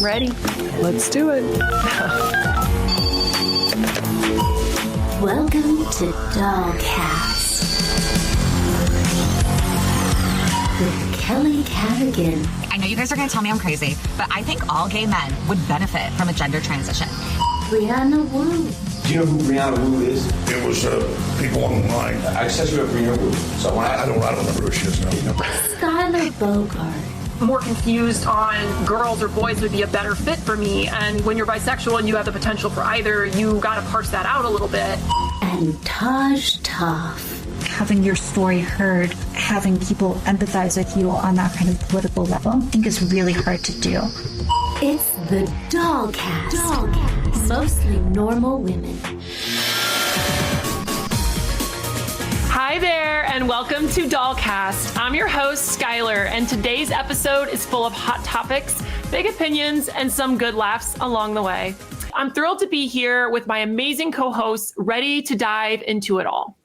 Ready? Let's do it. Welcome to Dollcast with Kelly Cadigan. I know you guys are going to tell me I'm crazy, but I think all gay men would benefit from a gender transition. Brianna Wu. Do you know who Brianna Wu is? It was people online. I set you up Brianna Wu. So I don't remember who she is now. Skylar Bogart. More confused on girls or boys would be a better fit for me. And when you're bisexual and you have the potential for either, you got to parse that out a little bit. And Taj Tough. Having your story heard, having people empathize with you on that kind of political level, I think is really hard to do. It's the Dollcast. Mostly normal women. Hi there, and welcome to Dollcast. I'm your host, Skylar, and today's episode is full of hot topics, big opinions, and some good laughs along the way. I'm thrilled to be here with my amazing co-hosts, ready to dive into it all.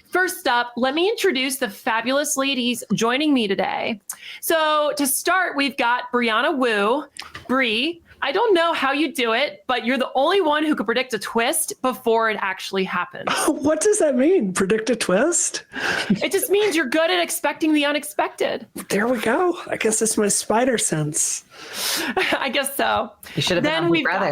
First up, let me introduce the fabulous ladies joining me today. So to start, we've got Brianna Wu. Bri, I don't know how you do it, but you're the only one who could predict a twist before it actually happens. What does that mean? Predict a twist? It just means you're good at expecting the unexpected. There we go. I guess it's my spider sense. I guess so. You should have been on Big Brother.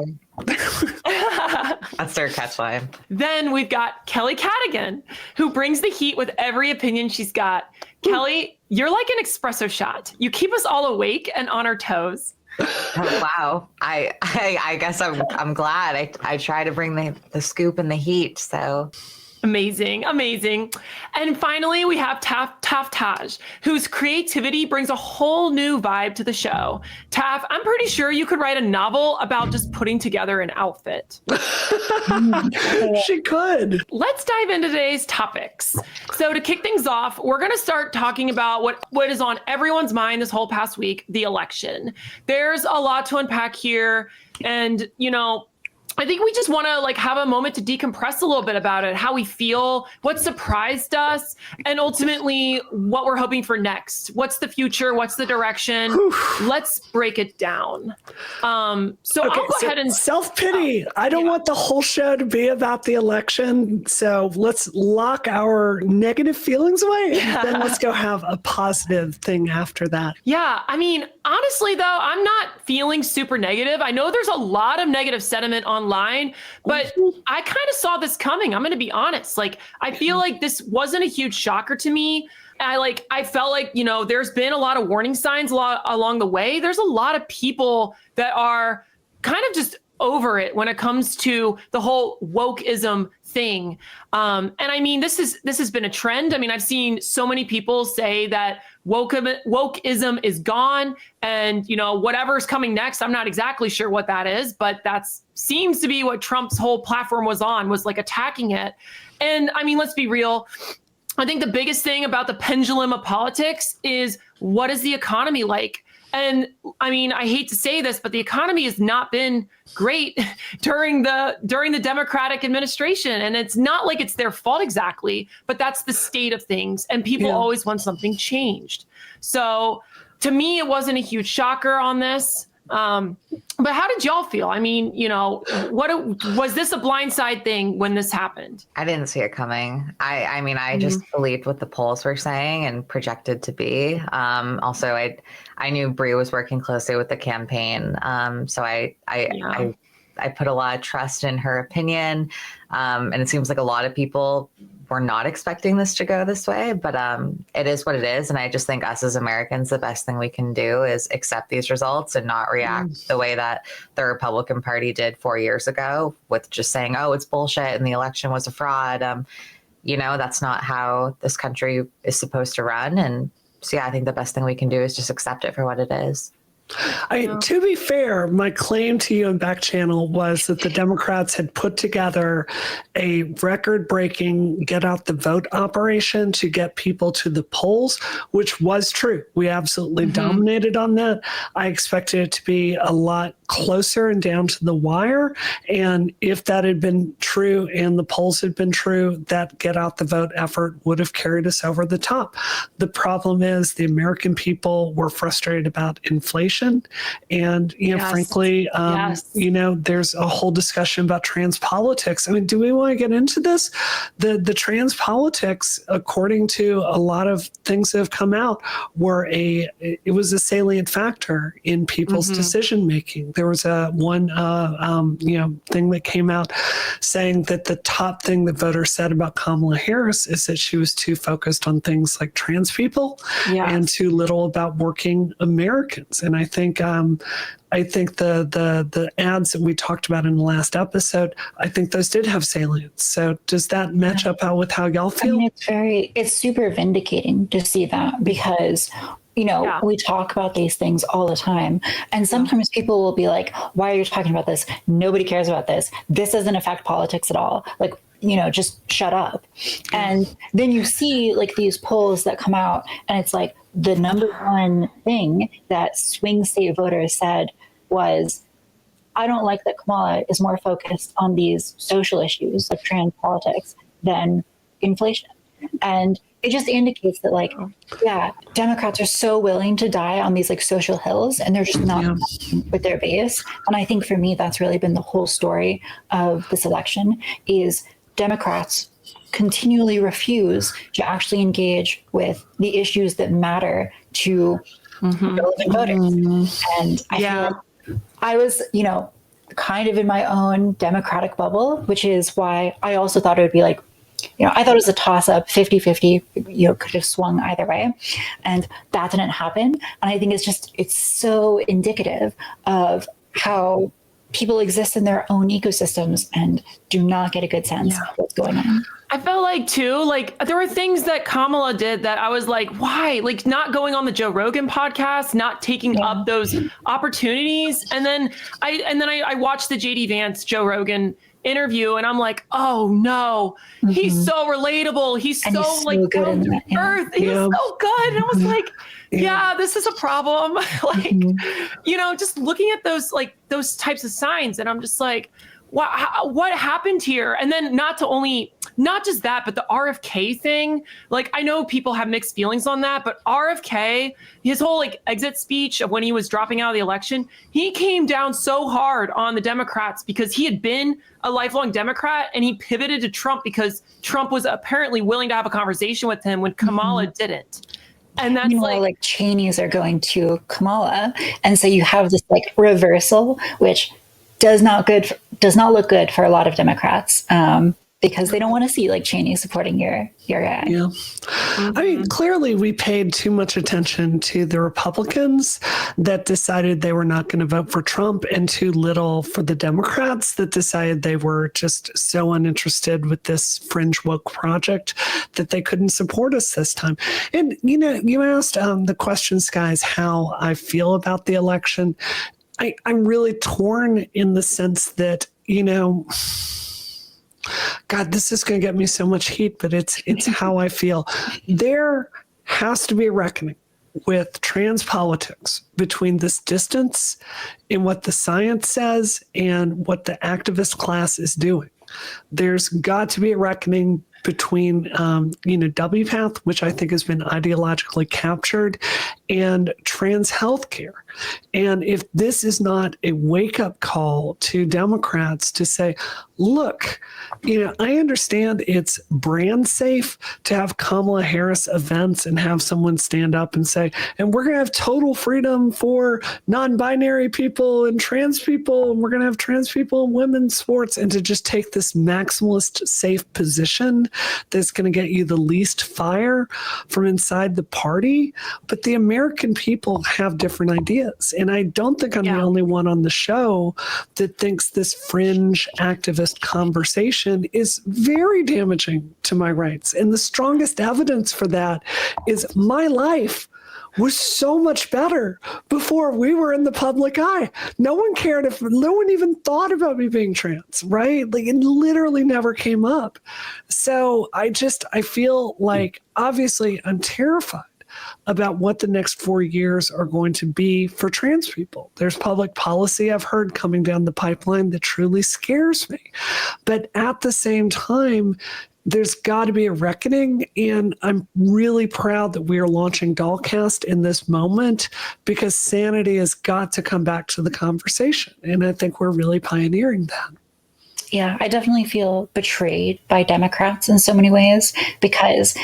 That's their catchline. Then we've got Kelly Cadigan, who brings the heat with every opinion she's got. Kelly, you're like an espresso shot. You keep us all awake and on our toes. Oh, wow. I guess I'm glad. I try to bring the scoop and the heat. So amazing. And finally, we have Taj, whose creativity brings a whole new vibe to the show. Taf, I'm pretty sure you could write a novel about just putting together an outfit. She could. Let's dive into today's topics. So to kick things off, we're going to start talking about what is on everyone's mind this whole past week, the election. There's a lot to unpack here. And, I think we just want to have a moment to decompress a little bit about it, how we feel, what surprised us, and ultimately what we're hoping for next. What's the future? What's the direction? Let's break it down. I'll go ahead and self-pity. I don't want the whole show to be about the election. So let's lock our negative feelings away. And then let's go have a positive thing after that. Yeah. I mean, honestly, though, I'm not feeling super negative. I know there's a lot of negative sentiment online, but I kind of saw this coming. I'm going to be honest. I feel like this wasn't a huge shocker to me. I felt like, there's been a lot of warning signs along the way. There's a lot of people that are kind of just over it when it comes to the whole wokeism thing. And I mean, this has been a trend. I mean, I've seen so many people say that wokeism is gone, and whatever's coming next, I'm not exactly sure what that is, but that seems to be what Trump's whole platform was attacking it. And I mean, let's be real. I think the biggest thing about the pendulum of politics is, what is the economy like? And I mean, I hate to say this, but the economy has not been great during the Democratic administration. And it's not like it's their fault exactly, but that's the state of things. And people always want something changed. So to me, it wasn't a huge shocker on this. But how did y'all feel? I mean, was this a blindside thing when this happened? I didn't see it coming. I just believed what the polls were saying and projected to be. Also, I knew Bri was working closely with the campaign. So I put a lot of trust in her opinion. And it seems like a lot of people were not expecting this to go this way, but it is what it is. And I just think us as Americans, the best thing we can do is accept these results and not react the way that the Republican Party did 4 years ago with just saying, oh, it's bullshit and the election was a fraud. That's not how this country is supposed to run. And so, I think the best thing we can do is just accept it for what it is. To be fair, my claim to you in back channel was that the Democrats had put together a record-breaking get out the vote operation to get people to the polls, which was true. We absolutely dominated on that. I expected it to be a lot closer and down to the wire. And if that had been true and the polls had been true, that get out the vote effort would have carried us over the top. The problem is the American people were frustrated about inflation. And, frankly, there's a whole discussion about trans politics. I mean, do we want to get into this? The trans politics, according to a lot of things that have come out, it was a salient factor in people's decision making. There was one thing that came out saying that the top thing that voters said about Kamala Harris is that she was too focused on things like trans people and too little about working Americans. And I think the ads that we talked about in the last episode, I think those did have salience. So does that match up with how y'all feel? I mean, it's super vindicating to see that, because we talk about these things all the time. And sometimes people will be like, why are you talking about this? Nobody cares about this. This doesn't affect politics at all. Like, just shut up. And then you see like these polls that come out, and it's like the number one thing that swing state voters said was, I don't like that Kamala is more focused on these social issues like trans politics than inflation. And it just indicates that, like, Democrats are so willing to die on these like social hills, and they're just not with their base. And I think for me, that's really been the whole story of this election, is Democrats continually refuse to actually engage with the issues that matter to relevant voters. And I feel like I was, kind of in my own Democratic bubble, which is why I also thought it would be like, I thought it was a toss-up, 50-50, could have swung either way. And that didn't happen. And I think it's so indicative of how people exist in their own ecosystems and do not get a good sense of what's going on. I felt like too, like there were things that Kamala did that I was like, why? Like not going on the Joe Rogan podcast, not taking up those opportunities. And then I watched the JD Vance Joe Rogan interview, and I'm like, oh no, he's so relatable. He's so like down to earth. He's so good. And I was like, this is a problem. Like, just looking at those types of signs, and I'm just like, what happened here? And then not just that, but the RFK thing. Like, I know people have mixed feelings on that, but RFK, his whole like exit speech of when he was dropping out of the election, he came down so hard on the Democrats because he had been a lifelong Democrat, and he pivoted to Trump because Trump was apparently willing to have a conversation with him when Kamala didn't. And that's like Cheneys are going to Kamala. And so you have this like reversal, which does not look good for a lot of Democrats, because they don't want to see like Cheney supporting your guy. Yeah. I mean, clearly we paid too much attention to the Republicans that decided they were not going to vote for Trump, and too little for the Democrats that decided they were just so uninterested with this fringe woke project that they couldn't support us this time. And, you asked the questions, guys, how I feel about the election. I'm really torn in the sense that, God, this is going to get me so much heat, but it's how I feel. There has to be a reckoning with trans politics between this distance in what the science says and what the activist class is doing. There's got to be a reckoning between, WPATH, which I think has been ideologically captured, and trans healthcare. And if this is not a wake-up call to Democrats to say, look, I understand it's brand safe to have Kamala Harris events and have someone stand up and say, and we're going to have total freedom for non-binary people and trans people, and we're going to have trans people in women's sports, and to just take this maximalist safe position that's going to get you the least fire from inside the party. But the American people have different ideas. And I don't think I'm the only one on the show that thinks this fringe activist conversation is very damaging to my rights. And the strongest evidence for that is my life was so much better before we were in the public eye. No one cared no one even thought about me being trans, right? Like, it literally never came up. So I feel like, obviously I'm terrified about what the next 4 years are going to be for trans people. There's public policy I've heard coming down the pipeline that truly scares me. But at the same time, there's got to be a reckoning, and I'm really proud that we are launching Dollcast in this moment because sanity has got to come back to the conversation, and I think we're really pioneering that. Yeah, I definitely feel betrayed by Democrats in so many ways because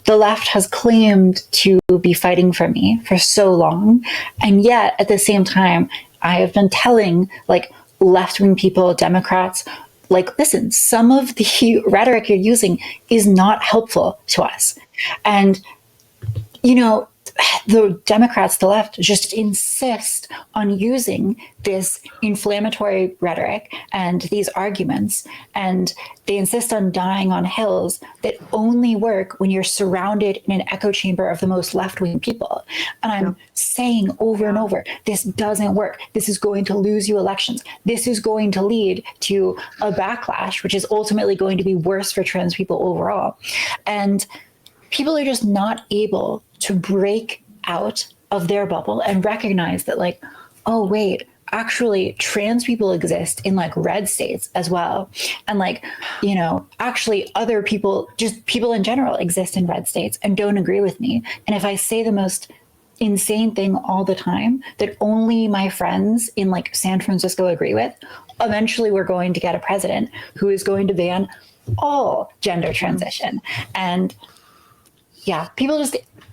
the left has claimed to be fighting for me for so long, and yet at the same time, I have been telling left-wing people, Democrats, listen, some of the rhetoric you're using is not helpful to us. And, the Democrats, the left, just insist on using this inflammatory rhetoric and these arguments. And they insist on dying on hills that only work when you're surrounded in an echo chamber of the most left-wing people. And I'm saying over and over, this doesn't work. This is going to lose you elections. This is going to lead to a backlash, which is ultimately going to be worse for trans people overall. And people are just not able to break out of their bubble and recognize that oh, wait, actually trans people exist in red states as well. And actually other people, just people in general, exist in red states and don't agree with me. And if I say the most insane thing all the time that only my friends in San Francisco agree with, eventually we're going to get a president who is going to ban all gender transition. And yeah,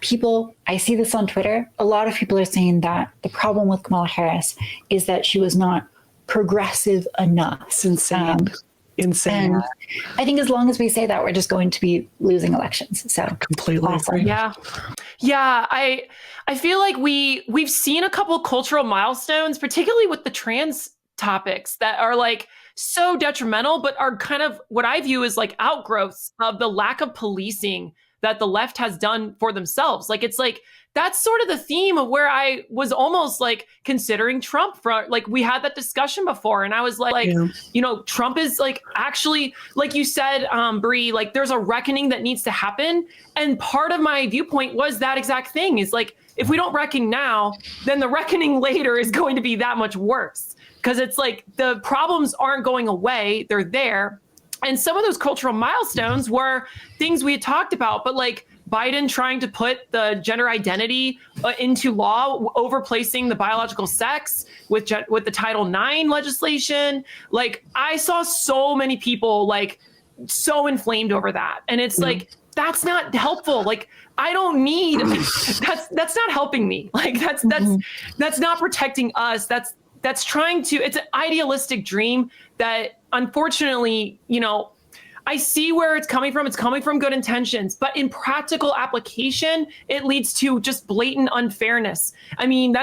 people, I see this on Twitter. A lot of people are saying that the problem with Kamala Harris is that she was not progressive enough. It's insane. Insane. And I think as long as we say that, we're just going to be losing elections. So completely agree. Yeah. Yeah. I feel like we've seen a couple cultural milestones, particularly with the trans topics that are so detrimental, but are kind of what I view as outgrowths of the lack of policing that the left has done for themselves. That's sort of the theme of where I was almost considering Trump for, we had that discussion before. And I was Trump is actually, you said, Bree, there's a reckoning that needs to happen. And part of my viewpoint was that exact thing is if we don't reckon now, then the reckoning later is going to be that much worse. Because it's the problems aren't going away, they're there. And some of those cultural milestones were things we had talked about, but Biden trying to put the gender identity into law, overplacing the biological sex with the Title IX legislation. I saw so many people so inflamed over that. And it's that's not helpful. I don't need, that's not helping me. That's not protecting us. That's trying to, it's an idealistic dream that unfortunately, I see where it's coming from. It's coming from good intentions, but in practical application, it leads to just blatant unfairness. I mean,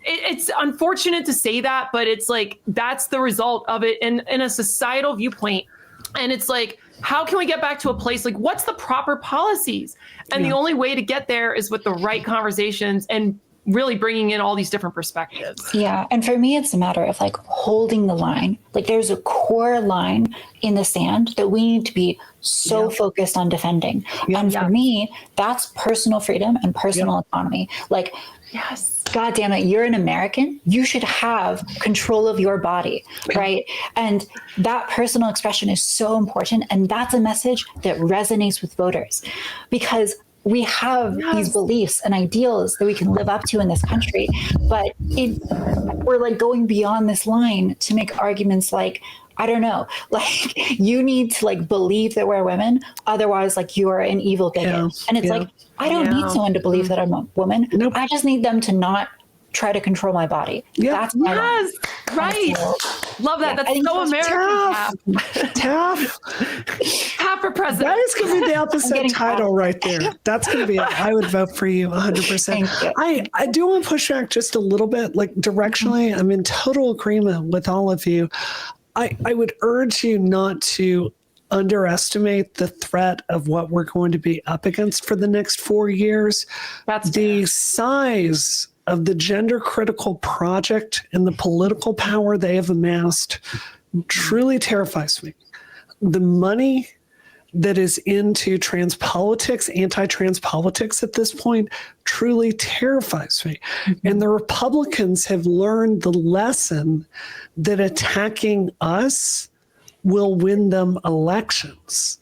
it's unfortunate to say that, but it's that's the result of it in a societal viewpoint. And it's how can we get back to a place what's the proper policies? And the only way to get there is with the right conversations and really bringing in all these different perspectives. Yeah. And for me, it's a matter of holding the line. There's a core line in the sand that we need to be so focused on defending. And for me, that's personal freedom and personal autonomy. Yes. God damn it, you're an American. You should have control of your body, right? And that personal expression is so important. And that's a message that resonates with voters because we have these beliefs and ideals that we can live up to in this country, but we're going beyond this line to make arguments I don't know, you need to believe that we're women, otherwise you are an evil bigot. And it's I don't need someone to believe that I'm a woman. Nope. I just need them to not try to control my body. That's right. Love that. That's so American. Tough. Tough for president. That is going to be the episode title right there. That's going to be it. I would vote for you 100%. I do want to push back just a little bit. Directionally, I'm in total agreement with all of you. I would urge you not to underestimate the threat of what we're going to be up against for the next 4 years. That's the size of the gender critical project and the political power they have amassed truly terrifies me. The money that is into trans politics, anti-trans politics at this point, truly terrifies me. And the Republicans have learned the lesson that attacking us will win them elections.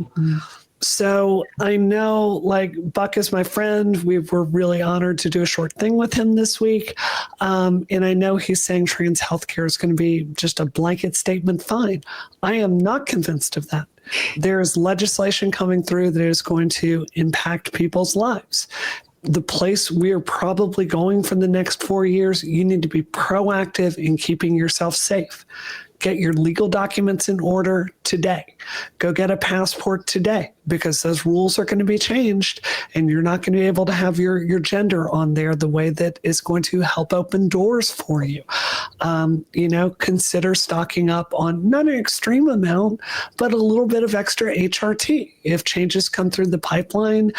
So I know, like, Buck is my friend. We're really honored to do a short thing with him this week. And I know he's saying trans healthcare is going to be just a blanket statement. Fine. I am not convinced of that. There's legislation coming through that is going to impact people's lives. The place we are probably going for the next 4 years, you need to be proactive in keeping yourself safe. Get your legal documents in order today. Go get a passport today, because those rules are going to be changed and you're not going to be able to have your gender on there the way that is going to help open doors for you. Consider stocking up on not an extreme amount, but a little bit of extra HRT. If changes come through the pipeline,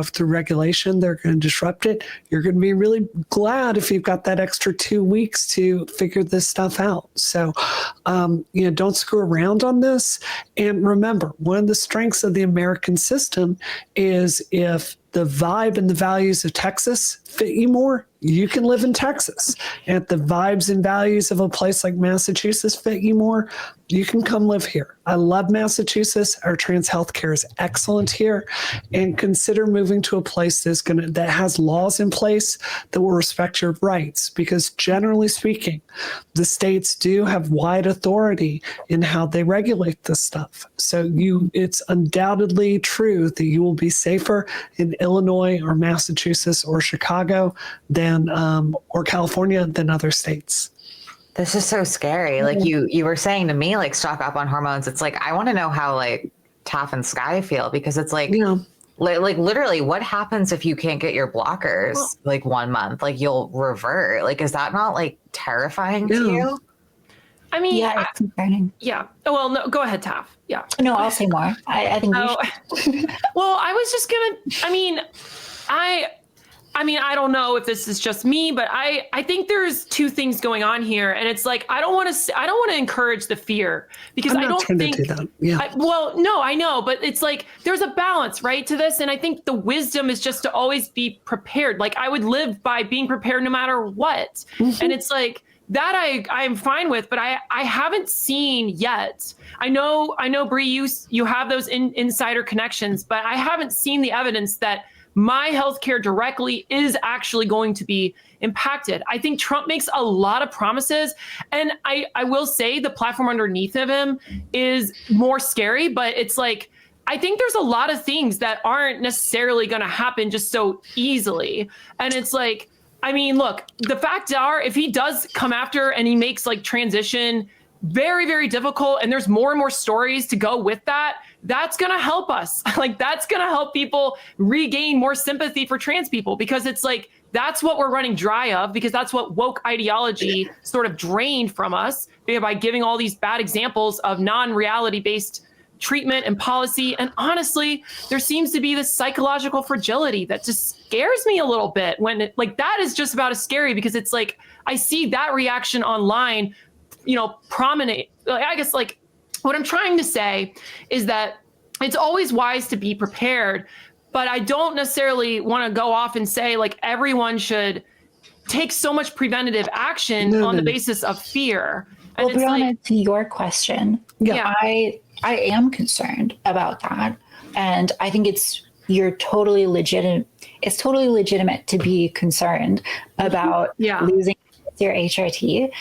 through regulation, they're going to disrupt it. You're going to be really glad if you've got that extra 2 weeks to figure this stuff out. So, don't screw around on this. And remember, one of the strengths of the American system is if the vibe and the values of Texas fit you more, you can live in Texas. And if the vibes and values of a place like Massachusetts fit you more, you can come live here. I love Massachusetts. Our trans healthcare is excellent here. And consider moving to a place that has laws in place that will respect your rights. Because generally speaking, the states do have wide authority in how they regulate this stuff. So it's undoubtedly true that you will be safer in Illinois or Massachusetts or Chicago or California than other states. This is so scary. Like you were saying to me, like, stock up on hormones. It's like, I want to know how like Taff and Sky feel, because it's like, like literally what happens if you can't get your blockers like 1 month, like you'll revert. Like, is that not like terrifying to you? I mean, yeah, it's concerning. Yeah. Oh, well, no, go ahead, Taff. Yeah. No, I'll say more. I think well, I was just gonna, I don't know if this is just me, but I think there's two things going on here, and it's like I don't want to encourage the fear, because I don't think. To do that. Yeah. No, I know, but it's like there's a balance, right, to this, and I think the wisdom is just to always be prepared. Like, I would live by being prepared no matter what, and it's like that I'm fine with, but I haven't seen yet. I know, Bree, you have those insider connections, but I haven't seen the evidence that my healthcare directly is actually going to be impacted. I think Trump makes a lot of promises, and I will say the platform underneath of him is more scary, but it's like, I think there's a lot of things that aren't necessarily going to happen just so easily. And it's like, I mean, look, the facts are, if he does come after and he makes like transition very, very difficult, and there's more and more stories to go with that, that's going to help us. Like, that's going to help people regain more sympathy for trans people, because it's like, that's what we're running dry of, because that's what woke ideology sort of drained from us by giving all these bad examples of non-reality based treatment and policy. And honestly, there seems to be this psychological fragility that just scares me a little bit, when that is just about as scary, because it's like, I see that reaction online, prominent. I guess like what I'm trying to say is that it's always wise to be prepared, but I don't necessarily want to go off and say like everyone should take so much preventative action on the basis of fear. And well, Brianna, to your question, I am concerned about that. And I think you're totally legitimate. It's totally legitimate to be concerned about losing your HRT.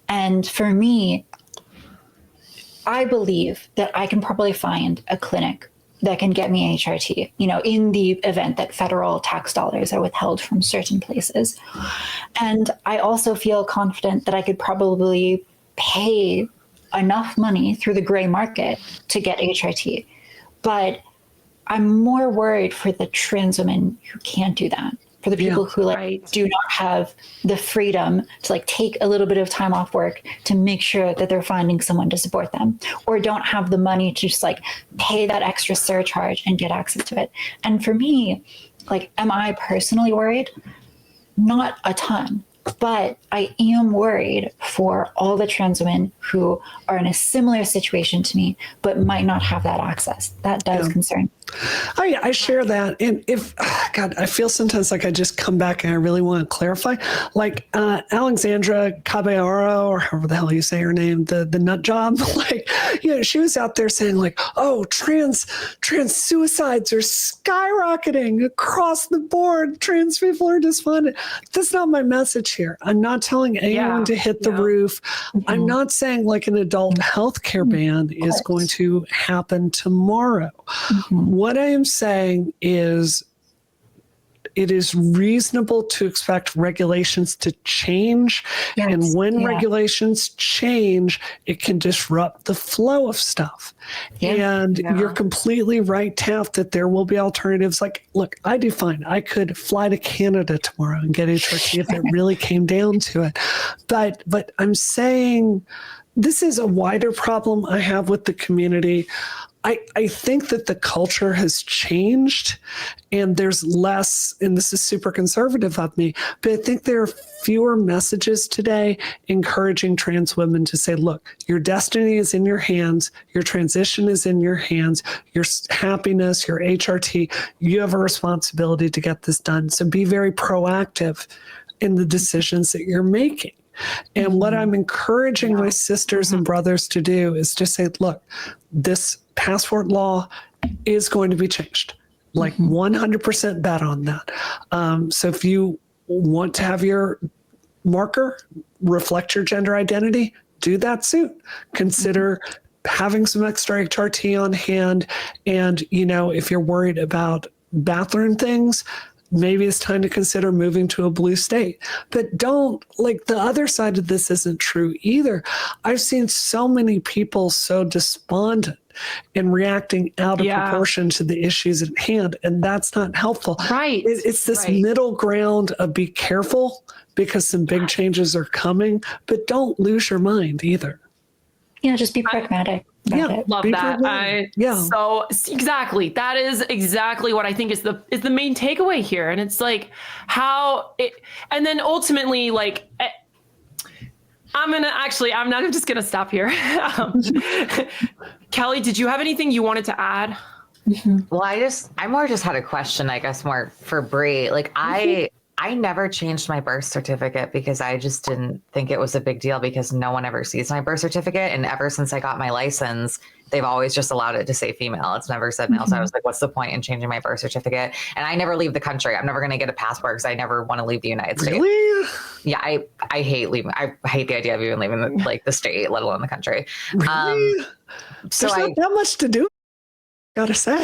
And for me, I believe that I can probably find a clinic that can get me HRT, in the event that federal tax dollars are withheld from certain places. And I also feel confident that I could probably pay enough money through the gray market to get HRT. But I'm more worried for the trans women who can't do that, for the people who do not have the freedom to take a little bit of time off work to make sure that they're finding someone to support them, or don't have the money to just pay that extra surcharge and get access to it. And for me, am I personally worried? Not a ton. But I am worried for all the trans women who are in a similar situation to me, but might not have that access. That does concern. I share that. And if, God, I feel sometimes like I just come back and I really want to clarify. Like Alexandra Caballero, or however the hell you say her name, the nut job, like, she was out there saying like, oh, trans suicides are skyrocketing across the board. Trans people are despondent. That's not my message here. I'm not telling anyone to hit the roof. I'm not saying like an adult healthcare ban is going to happen tomorrow. What I am saying is it is reasonable to expect regulations to change. Yes. And when regulations change, it can disrupt the flow of stuff. And you're completely right, Taft, that there will be alternatives. Like, look, I do fine. I could fly to Canada tomorrow and get HRT if it really came down to it. But I'm saying this is a wider problem I have with the community. I think that the culture has changed and there's less, and this is super conservative of me, but I think there are fewer messages today encouraging trans women to say, look, your destiny is in your hands, your transition is in your hands, your happiness, your HRT, you have a responsibility to get this done. So be very proactive in the decisions that you're making. And what I'm encouraging my sisters and brothers to do is just say, look, this passport law is going to be changed. Like 100% bet on that. So if you want to have your marker reflect your gender identity, do that soon. Consider having some extra HRT on hand. And, if you're worried about bathroom things, maybe it's time to consider moving to a blue state. But don't, like, the other side of this isn't true either. I've seen so many people so despondent and reacting out of proportion to the issues at hand, and that's not helpful. Right. It's this middle ground of be careful because some big changes are coming, but don't lose your mind either. Just be pragmatic. Love that. So exactly. That is exactly what I think is the main takeaway here. And it's like and then ultimately, like, I'm just going to stop here. Kelly, did you have anything you wanted to add? Well, I more just had a question, I guess, more for Bree. Like, I never changed my birth certificate because I just didn't think it was a big deal because no one ever sees my birth certificate. And ever since I got my license, they've always just allowed it to say female. It's never said male. So I was like, what's the point in changing my birth certificate? And I never leave the country. I'm never going to get a passport because I never want to leave the United States. Really? Yeah, I hate leaving. I hate the idea of even leaving the state, let alone the country. Really? So there's not that much to do. Gotta say.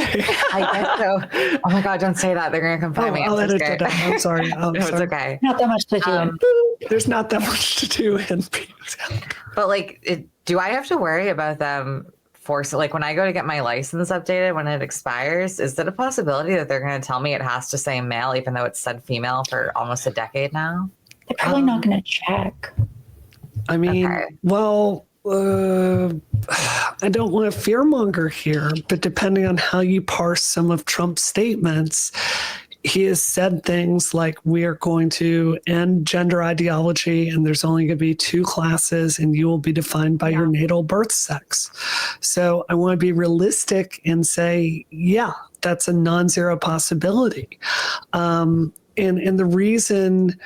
I guess so. Oh my God, don't say that. They're gonna come find me. I'm sorry. No, it's okay. Not that much to do. There's not that much to do in But like, do I have to worry about them like when I go to get my license updated when it expires? Is it a possibility that they're going to tell me it has to say male even though it's said female for almost a decade now? They're probably not going to check. I mean, well, I don't want to fearmonger here, but depending on how you parse some of Trump's statements, he has said things like, we are going to end gender ideology and there's only going to be 2 classes and you will be defined by your natal birth sex. So I want to be realistic and say, that's a non-zero possibility. And the reason,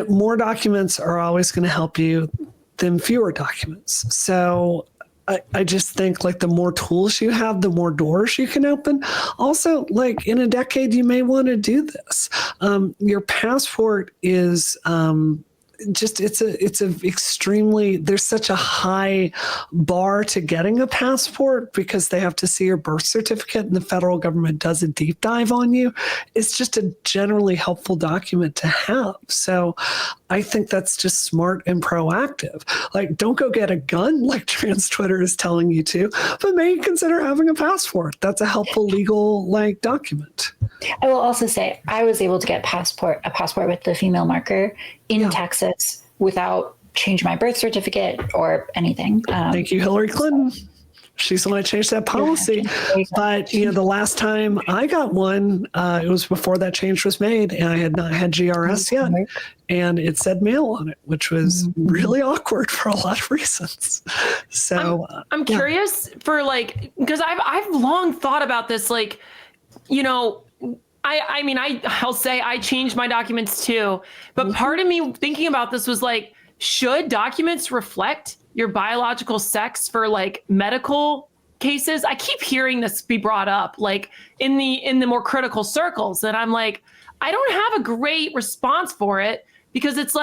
more documents are always going to help you than fewer documents. So I just think like the more tools you have, the more doors you can open. Also, like in a decade, you may want to do this. Your passport is there's such a high bar to getting a passport because they have to see your birth certificate and the federal government does a deep dive on you. It's just a generally helpful document to have. So I think that's just smart and proactive. Like, don't go get a gun like trans Twitter is telling you to, but maybe consider having a passport. That's a helpful legal document. I will also say I was able to get a passport with the female marker in Texas without changing my birth certificate or anything. Thank you, Hillary Clinton. She's the one that changed that policy. But, the last time I got one, it was before that change was made, and I had not had GRS yet. And it said male on it, which was really awkward for a lot of reasons. So I'm curious for because I've long thought about this, I'll say I changed my documents too, but part of me thinking about this was should documents reflect your biological sex for medical cases? I keep hearing this be brought up in the more critical circles, and I'm I don't have a great response for it, because it's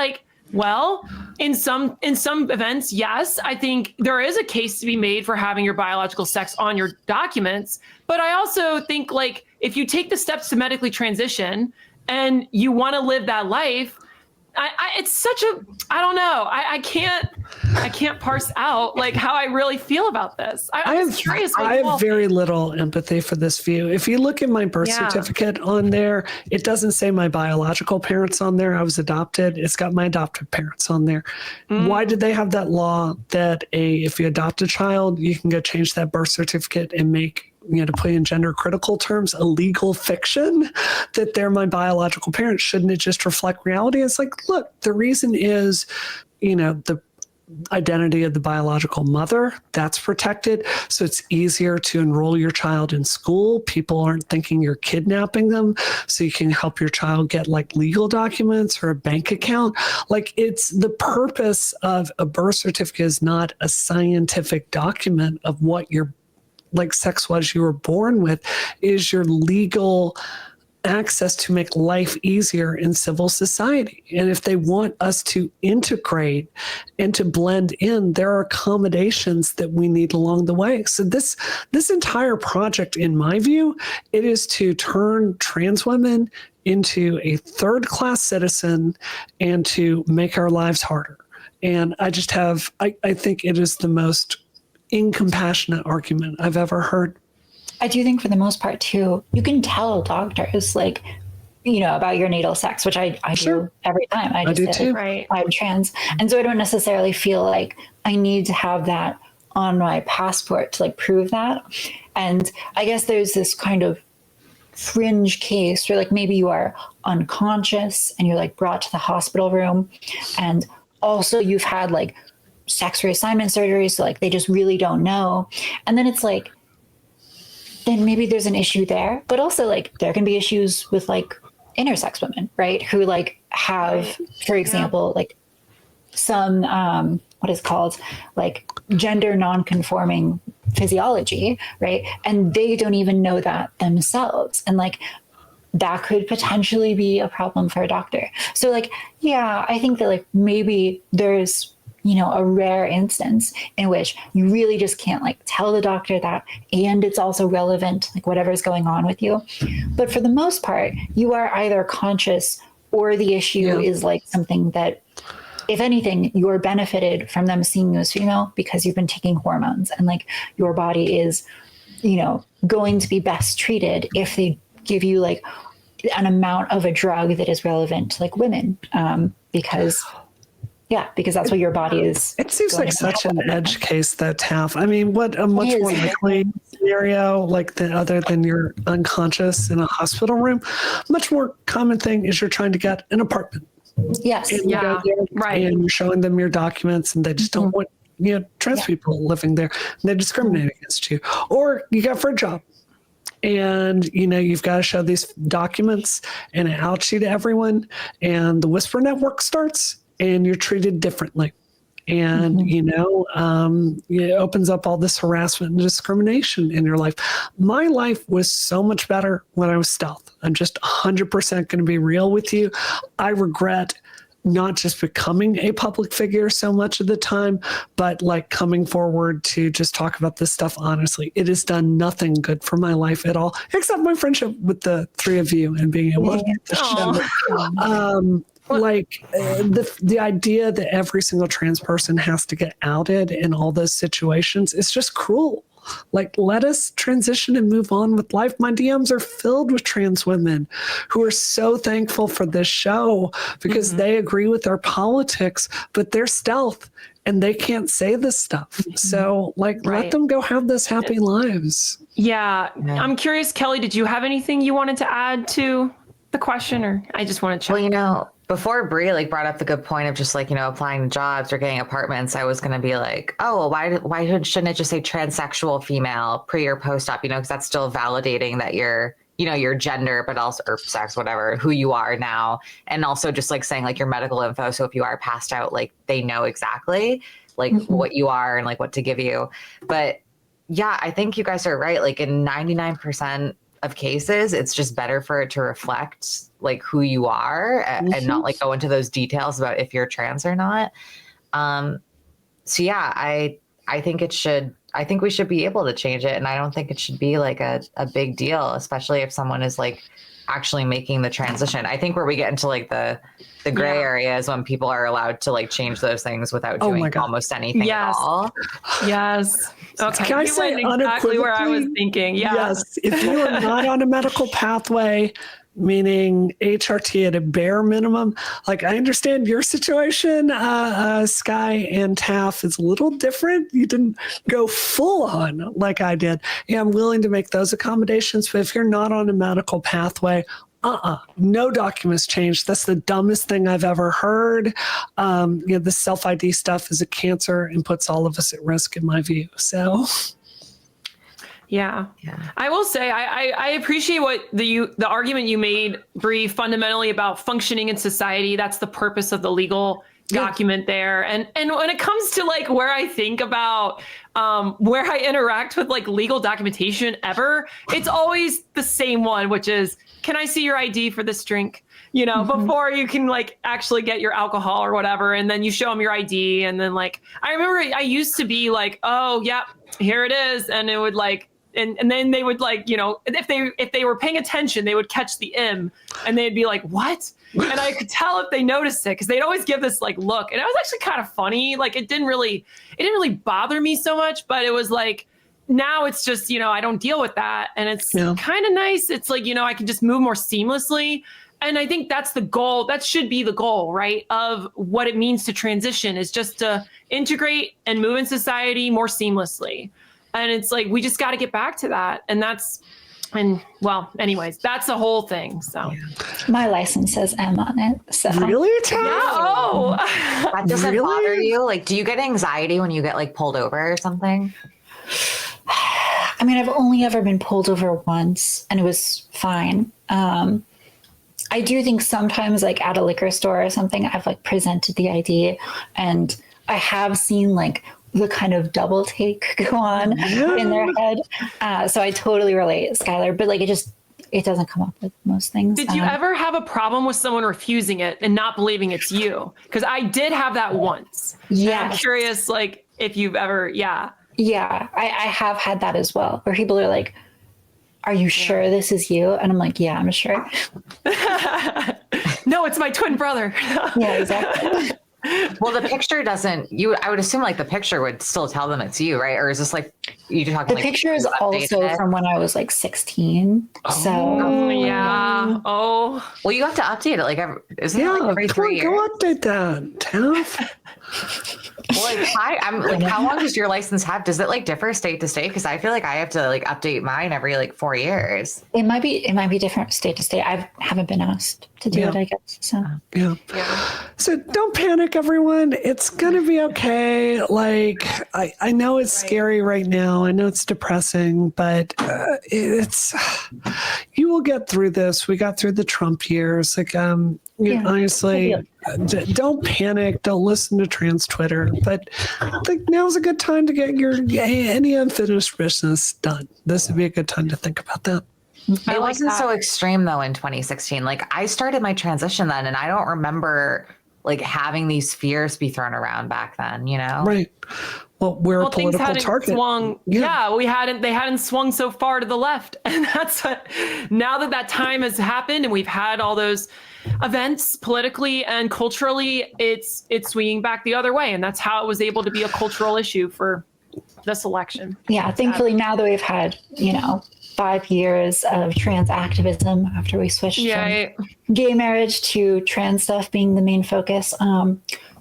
well, in some events, yes, I think there is a case to be made for having your biological sex on your documents. But I also think if you take the steps to medically transition and you want to live that life, it's such a, I don't know. I can't parse out how I really feel about this. I'm curious. I have very little empathy for this view. If you look at my birth certificate on there, it doesn't say my biological parents on there. I was adopted. It's got my adopted parents on there. Why did they have that law that if you adopt a child, you can go change that birth certificate and make, to put in gender critical terms, a legal fiction that they're my biological parents? Shouldn't it just reflect reality? It's look, the reason is, the identity of the biological mother, that's protected. So it's easier to enroll your child in school. People aren't thinking you're kidnapping them. So you can help your child get legal documents or a bank account. It's the purpose of a birth certificate is not a scientific document of what your sex was you were born with, is your legal access to make life easier in civil society. And if they want us to integrate and to blend in, there are accommodations that we need along the way. So this entire project, in my view, it is to turn trans women into a third-class citizen and to make our lives harder. And I think it is the most incompassionate argument I've ever heard. I do think for the most part too, you can tell doctors about your natal sex, which I do every time. I do too. Right. I'm trans. And so I don't necessarily feel like I need to have that on my passport to prove that. And I guess there's this kind of fringe case where maybe you are unconscious and you're brought to the hospital room, and also you've had sex reassignment surgery, so they just really don't know. And then it's then maybe there's an issue there, but also there can be issues with intersex women, right? Who have, for example, some what is called gender non-conforming physiology, right? And they don't even know that themselves. And that could potentially be a problem for a doctor. So I think that maybe there's a rare instance in which you really just can't tell the doctor that, and it's also relevant, whatever's going on with you. But for the most part, you are either conscious or the issue is something that, if anything, you're benefited from them seeing you as female because you've been taking hormones, and your body is, going to be best treated if they give you an amount of a drug that is relevant to women, because that's what your body is. It seems like such an edge case though, Taff. I mean, what a much more likely scenario, other than you're unconscious in a hospital room, much more common thing is you're trying to get an apartment. Yes. And right. And you're showing them your documents, and they just don't want trans people living there, and they discriminate against you. Or you go for a job, and you've got to show these documents, and it outs you to everyone, and the whisper network starts, and you're treated differently. And, it opens up all this harassment and discrimination in your life. My life was so much better when I was stealth. I'm just 100% going to be real with you. I regret not just becoming a public figure so much of the time, but coming forward to just talk about this stuff honestly. It has done nothing good for my life at all, except my friendship with the three of you and being able to get the show. The idea that every single trans person has to get outed in all those situations is just cruel. Let us transition and move on with life. My DMs are filled with trans women who are so thankful for this show because they agree with our politics, but they're stealth and they can't say this stuff. So let them go have this happy lives. Yeah. I'm curious, Kelly, did you have anything you wanted to add to the question, or I just want to check? Well, before Bree brought up the good point of just applying to jobs or getting apartments, I was going to be like, oh, well, why shouldn't it just say transsexual female pre or post-op, because that's still validating that you're, your gender, but also, or sex, whatever, who you are now. And also just saying your medical info. So if you are passed out, they know exactly what you are and what to give you. But yeah, I think you guys are right. In 99% of cases, it's just better for it to reflect who you are and not go into those details about if you're trans or not. So yeah, I think we should be able to change it. And I don't think it should be a big deal, especially if someone is actually making the transition. I think where we get into the gray areas when people are allowed to change those things without doing almost anything at all. Yes. Okay. Can I say exactly where I was thinking? Yes. If you are not on a medical pathway, meaning HRT at a bare minimum, I understand your situation, Sky and Taff, is a little different. You didn't go full on like I did. Yeah, I'm willing to make those accommodations, but if you're not on a medical pathway, no documents changed. That's the dumbest thing I've ever heard. The self-ID stuff is a cancer and puts all of us at risk, in my view. So, yeah. I will say I appreciate what the argument you made, Bree, fundamentally about functioning in society. That's the purpose of the legal document there. And when it comes to where I think about where I interact with legal documentation ever, it's always the same one, which is, can I see your ID for this drink? Before you can actually get your alcohol or whatever. And then you show them your ID. And then I remember I used to be oh yeah, here it is. And it would and then they would if they were paying attention, they would catch the M and they'd be like, what? And I could tell if they noticed it, because they'd always give this look. And it was actually kind of funny. It didn't really bother me so much, but it was now it's just, I don't deal with that. And it's kind of nice. It's I can just move more seamlessly. And I think that's the goal. That should be the goal, right? Of what it means to transition, is just to integrate and move in society more seamlessly. And it's we just got to get back to that. And anyways, that's the whole thing. So my license says M on it. So really? Yeah. That doesn't bother you? Do you get anxiety when you get pulled over or something? I mean, I've only ever been pulled over once and it was fine. I do think sometimes at a liquor store or something, I've presented the ID and I have seen the kind of double take go on in their head. So I totally relate, Skylar, but it doesn't come up with most things. Did you ever have a problem with someone refusing it and not believing it's you? Because I did have that once. Yeah. I'm curious, if you've ever, Yeah, I have had that as well, where people are are you sure this is you? And I'm yeah, I'm sure. No, it's my twin brother. Yeah, exactly. Well, the picture doesn't, I would assume the picture would still tell them it's you, right? Or is this you talking the picture is also from when I was 16. Oh, yeah. Oh, well, you have to update it. Isn't it every 3 years? Go update that, Taff. Well, how long does your license have? Does it differ state to state? Because I feel I have to update mine every 4 years. It might be different state to state. I haven't been asked to do it, I guess. So So don't panic, everyone. It's gonna be okay. I know it's scary right now. I know it's depressing, but you will get through this. We got through the Trump years. Honestly, don't panic. Don't listen to trans Twitter. But now's a good time to get any unfinished business done. This would be a good time to think about that. It wasn't so extreme though in 2016. I started my transition then, and I don't remember having these fears be thrown around back then. Right. Well, we're a political target. They hadn't swung so far to the left. And that's now that time has happened and we've had all those events politically and culturally, it's swinging back the other way. And that's how it was able to be a cultural issue for this election. Yeah. Thankfully, now that we've had, 5 years of trans activism after we switched from gay marriage to trans stuff being the main focus.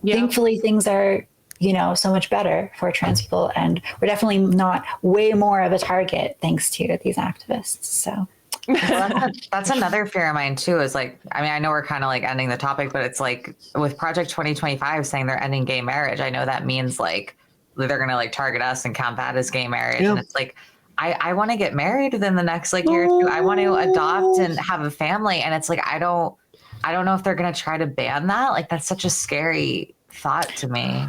Thankfully, things are so much better for trans people. And we're definitely not way more of a target thanks to these activists. So. Well, that's another fear of mine too, is like, I mean, I know we're kind of like ending the topic, but it's like with Project 2025 saying they're ending gay marriage, I know that means like they're going to like target us and count that as gay marriage. Yeah. And it's like, I want to get married within the next like year or two. I want to adopt and have a family. And it's like, I don't know if they're going to try to ban that. Like, that's such a scary thought to me,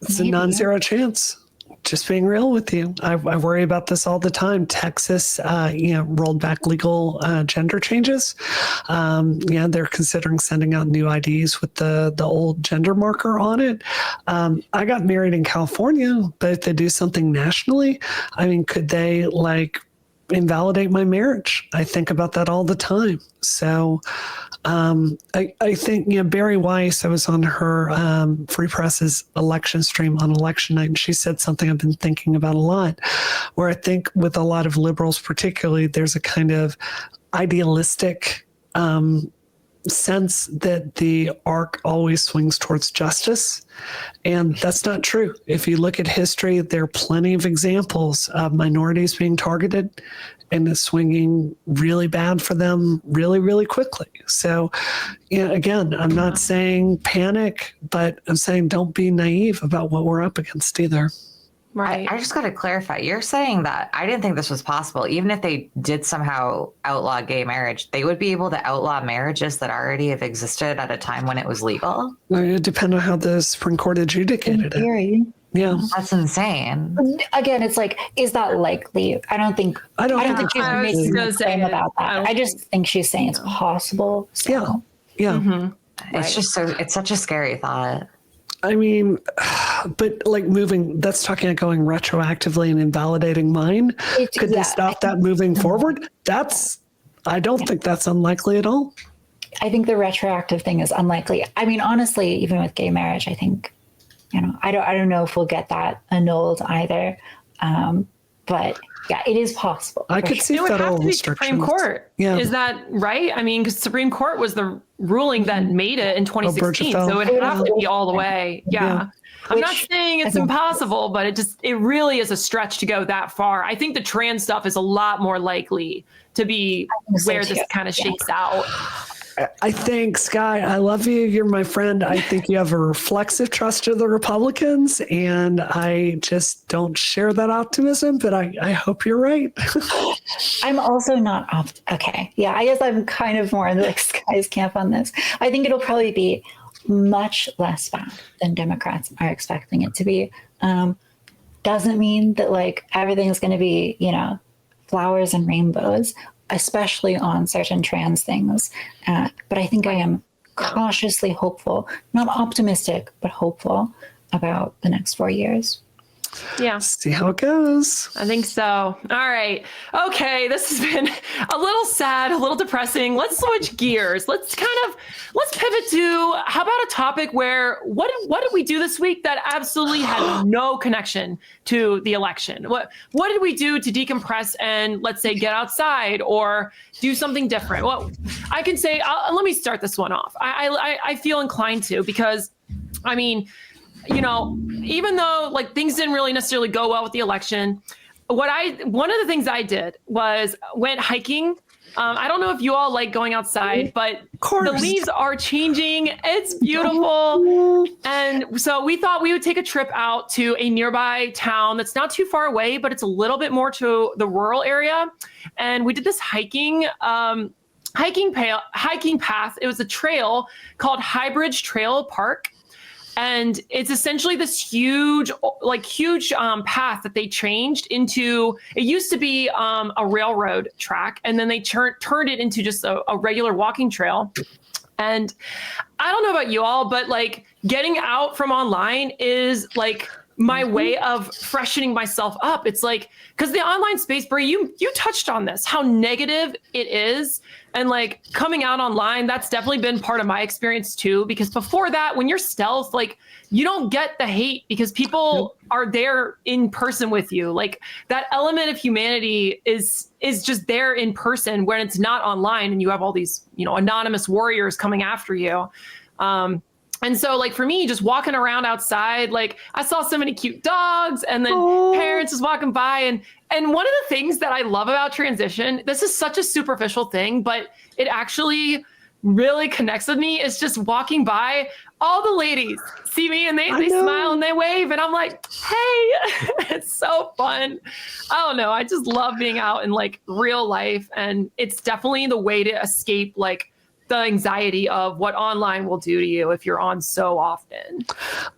It's a non-zero chance. Just being real with you. I worry about this all the time. Texas, rolled back legal gender changes. They're considering sending out new IDs with the old gender marker on it. I got married in California, but if they do something nationally, I mean, could they invalidate my marriage? I think about that all the time. So I think, Barry Weiss, I was on her Free Press's election stream on election night, and she said something I've been thinking about a lot, where I think with a lot of liberals particularly, there's a kind of idealistic sense that the arc always swings towards justice. And that's not true. If you look at history, there are plenty of examples of minorities being targeted and it's swinging really bad for them really, really quickly. So, again, I'm not saying panic, but I'm saying don't be naive about what we're up against either. Right. I just got to clarify. You're saying that I didn't think this was possible. Even if they did somehow outlaw gay marriage, they would be able to outlaw marriages that already have existed at a time when it was legal? It depends on how the Supreme Court adjudicated it. Yeah. That's insane. Again, it's like, is that likely? I don't think she's making a claim about that. I just think she's saying it's possible. So. Yeah. Mm-hmm. It's just it's such a scary thought. I mean, but like that's talking about going retroactively and invalidating mine. Could they stop that moving forward? I don't think that's unlikely at all. I think the retroactive thing is unlikely. I mean, honestly, even with gay marriage, I think, I don't know if we'll get that annulled either. But yeah, it is possible. I could see federal restrictions. Supreme Court. Yeah. Is that right? I mean, because Supreme Court was the ruling that made it in 2016. So it would have to be all the way. Yeah. I'm not saying it's impossible, but it really is a stretch to go that far. I think the trans stuff is a lot more likely to be where this kind of shakes out. I think, Sky, I love you. You're my friend. I think you have a reflexive trust of the Republicans, and I just don't share that optimism, but I hope you're right. I'm also not okay. Yeah, I guess I'm kind of more in the Sky's camp on this. I think it'll probably be much less bad than Democrats are expecting it to be. Doesn't mean that everything's going to be, flowers and rainbows, especially on certain trans things. But I think I am cautiously hopeful, not optimistic, but hopeful about the next 4 years. Yeah. See how it goes. I think so. All right. Okay. This has been a little sad, a little depressing. Let's switch gears. Let's pivot to, how about a topic where what did we do this week that absolutely had no connection to the election? What did we do to decompress and, let's say, get outside or do something different? Well, I can say, let me start this one off. I feel inclined to, because I mean, even though things didn't really necessarily go well with the election, one of the things I did was went hiking. I don't know if you all like going outside, but the leaves are changing. It's beautiful. And so we thought we would take a trip out to a nearby town that's not too far away, but it's a little bit more to the rural area. And we did this hiking path. It was a trail called Highbridge Trail Park. And it's essentially this huge path that they changed into. It used to be a railroad track, and then they turned it into just a regular walking trail. And I don't know about you all, but getting out from online is my way of freshening myself up. It's because the online space, Brie, you touched on this, how negative it is. And coming out online, that's definitely been part of my experience too, because before that, when you're stealth, you don't get the hate because people are there in person with you. That element of humanity is just there in person when it's not online and you have all these, anonymous warriors coming after you. And so like for me, just walking around outside, like I saw so many cute dogs and then parents just walking by. And one of the things that I love about transition, this is such a superficial thing, but it actually really connects with me, is just walking by. All the ladies see me and they smile and they wave and I'm like, hey, it's so fun. I don't know. I just love being out in like real life. And it's definitely the way to escape like the anxiety of what online will do to you if you're on so often.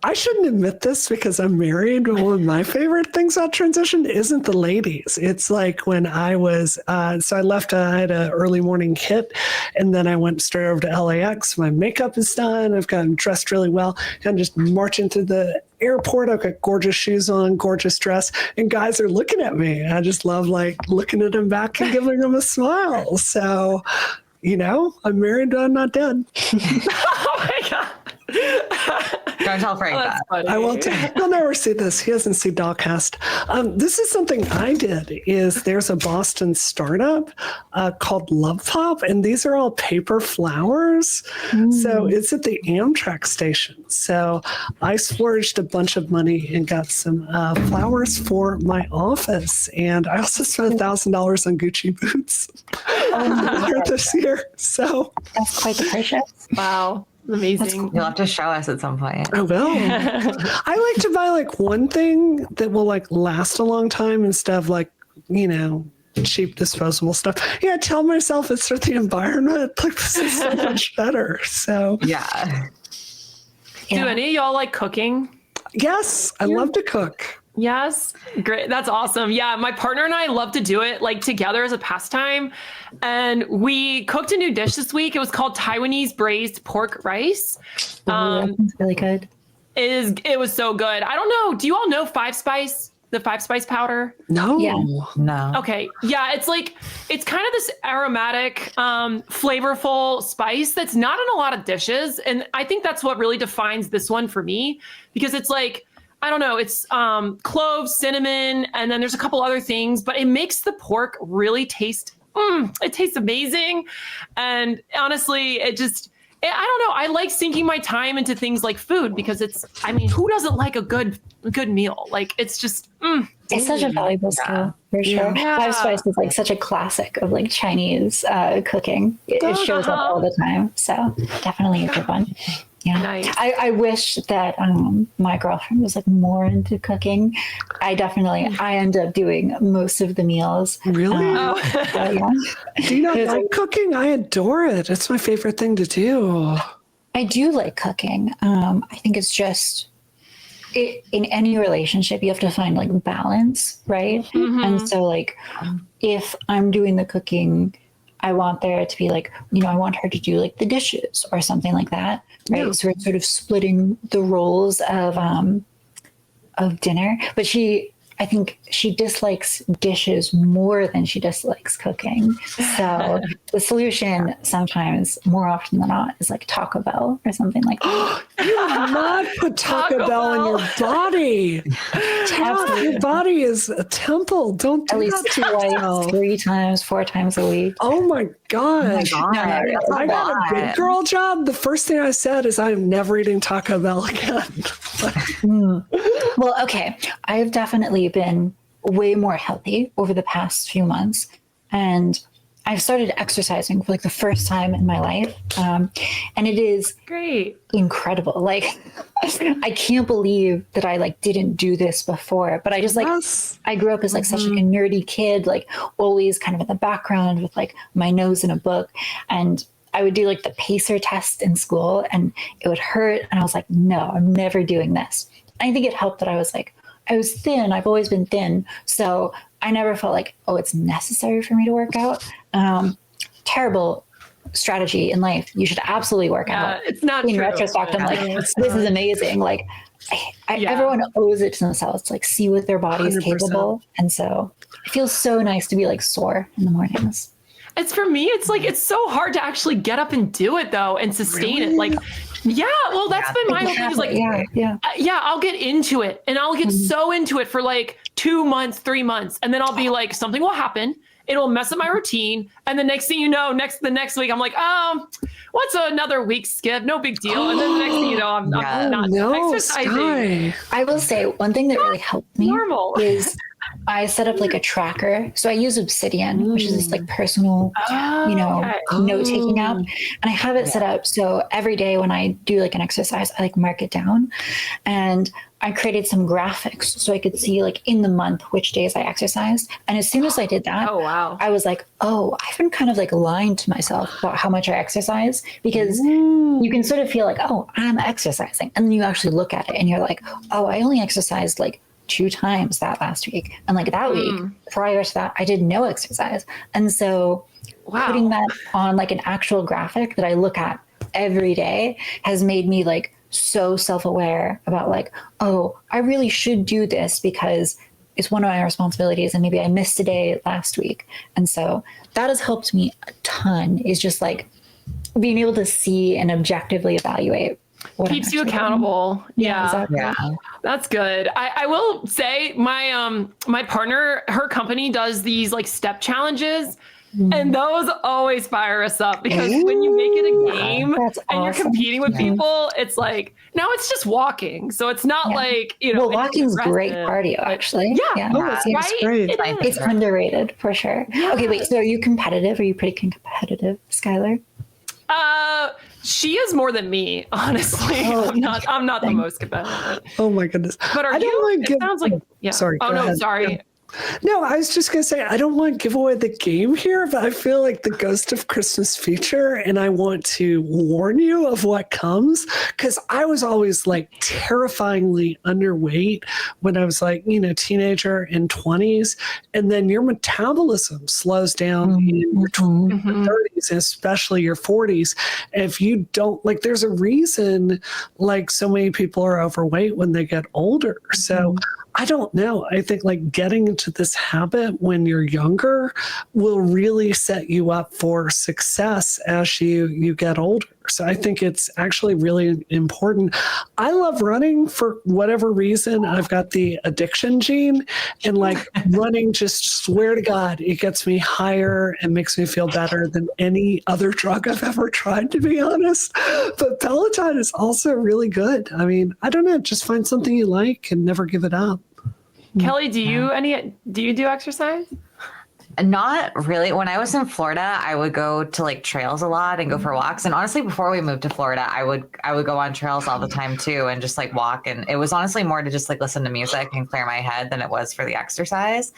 I shouldn't admit this because I'm married, but one of my favorite things about transition isn't the ladies. It's like when I was, so I left, I had an early morning hit, and then I went straight over to LAX. My makeup is done. I've gotten dressed really well. I'm just marching through the airport. I've got gorgeous shoes on, gorgeous dress, and guys are looking at me. I just love like looking at them back and giving them a smile. So, you know, I'm married, but I'm not dead. Oh my God. Don't tell Frank that. Funny. I will. He'll never see this. He hasn't seen Dollcast. This is something I did. There's a Boston startup called Love Pop, and these are all paper flowers. So it's at the Amtrak station. So I splurged a bunch of money and got some flowers for my office, and I also spent $1,000 on Gucci boots this year. So That's quite the purchase. Wow. Amazing. You'll have to show us at some point. I will. I like to buy like one thing that will like last a long time instead of like, you know, cheap disposable stuff. Yeah, tell myself it's for the environment. Like this is so much better. So Yeah. Do any of y'all like cooking? yes, I love to cook. Yes. Great. That's awesome. Yeah. My partner and I love to do it like together as a pastime. And we cooked a new dish this week. It was called Taiwanese braised pork rice. It's really good. It was so good. I don't know. Do you all know Five Spice? The Five Spice powder? No. Yeah. No. Okay. Yeah. It's kind of this aromatic, flavorful spice that's not in a lot of dishes. And I think that's what really defines this one for me, because it's like, I don't know, it's cloves, cinnamon, and then there's a couple other things, but it makes the pork really taste, it tastes amazing. And honestly, I don't know, I like sinking my time into things like food because who doesn't like a good meal? Like, it's just, It's such a valuable skill, for sure. Yeah. Five Spice is like such a classic of like Chinese cooking. It shows up all the time. So definitely a good one. Yeah. Nice. I wish that my girlfriend was like more into cooking. I end up doing most of the meals. Really? Yeah. Do you not like cooking? I adore it. It's my favorite thing to do. I do like cooking. I think it's just in any relationship, you have to find like balance, right? Mm-hmm. And so like if I'm doing the cooking, I want there to be like, you know, I want her to do like the dishes or something like that, right? Yeah. So we're sort of splitting the roles of dinner. But I think she dislikes dishes more than she dislikes cooking. So the solution sometimes, more often than not, is like Taco Bell or something like that. You do not put Taco Bell in your body. Your body is a temple. Don't do at least that 3 times, 4 times a week. Oh my gosh. Oh my God. I got a big girl job. The first thing I said is I'm never eating Taco Bell again. Well, okay. I've definitely been way more healthy over the past few months. And I've started exercising for like the first time in my life. And it is great, incredible. Like, I can't believe that I like didn't do this before, but I just like, I grew up as like such like a nerdy kid, like always kind of in the background with like my nose in a book. And I would do like the pacer test in school and it would hurt. And I was like, no, I'm never doing this. I think it helped that I was thin. I've always been thin. So I never felt like, oh, it's necessary for me to work out. Terrible strategy in life. You should absolutely work out. It's not in true. retrospect. I'm like, this is amazing. Like everyone owes it to themselves to like see what their body is capable. And so it feels so nice to be like sore in the mornings. It's for me, it's like, it's so hard to actually get up and do it though, and sustain it. Like, yeah, well, that's been my whole thing is like, I'll get into it and I'll get so into it for like 2 months, 3 months. And then I'll be like, something will happen it'll mess up my routine. And the next thing you know, the next week, I'm like, what's another week skip? No big deal. And then the next thing you know, I'm not exercising. Sky. I will say one thing that really helped me is I set up like a tracker. So I use Obsidian, which is this like personal, note-taking app. And I have it set up so every day when I do like an exercise, I like mark it down. And I created some graphics so I could see like in the month which days I exercised. And as soon as I did that, I was like, I've been kind of like lying to myself about how much I exercise, because you can sort of feel like, I'm exercising. And then you actually look at it and you're like, I only exercised like 2 times that last week. And like that week prior to that, I did no exercise. And so putting that on like an actual graphic that I look at every day has made me like so self-aware about like, I really should do this because it's one of my responsibilities. And maybe I missed a day last week. And so that has helped me a ton, is just like being able to see and objectively evaluate. Keeps you accountable. Yeah. Exactly. Yeah. That's good. I will say my partner, her company does these like step challenges, and those always fire us up, because when you make it a game and you're competing with people, it's like, now it's just walking. So it's not like, well, walking's great cardio actually. It's great. It's underrated for sure. Okay, wait, so are you competitive? Are you pretty competitive, Skylar? She is more than me, honestly. I'm not the most competitive. Oh my goodness. But are you? It sounds like, Sorry. Oh no, ahead. sorry. Yeah. No, I was just going to say, I don't want to give away the game here, but I feel like the Ghost of Christmas feature, and I want to warn you of what comes, because I was always like terrifyingly underweight when I was like, teenager and 20s. And then your metabolism slows down in your 30s, and especially your 40s. If you don't, like, there's a reason like so many people are overweight when they get older. So I don't know. I think like getting into this habit when you're younger will really set you up for success as you get older. So I think it's actually really important. I love running for whatever reason. I've got the addiction gene, and like running, just swear to God, it gets me higher and makes me feel better than any other drug I've ever tried, to be honest. But Peloton is also really good. I mean, I don't know, just find something you like and never give it up. Kelly, do you do exercise? Not really. When I was in Florida, I would go to like trails a lot and go for walks. And honestly, before we moved to Florida, I would go on trails all the time too, and just like walk. And it was honestly more to just like listen to music and clear my head than it was for the exercise.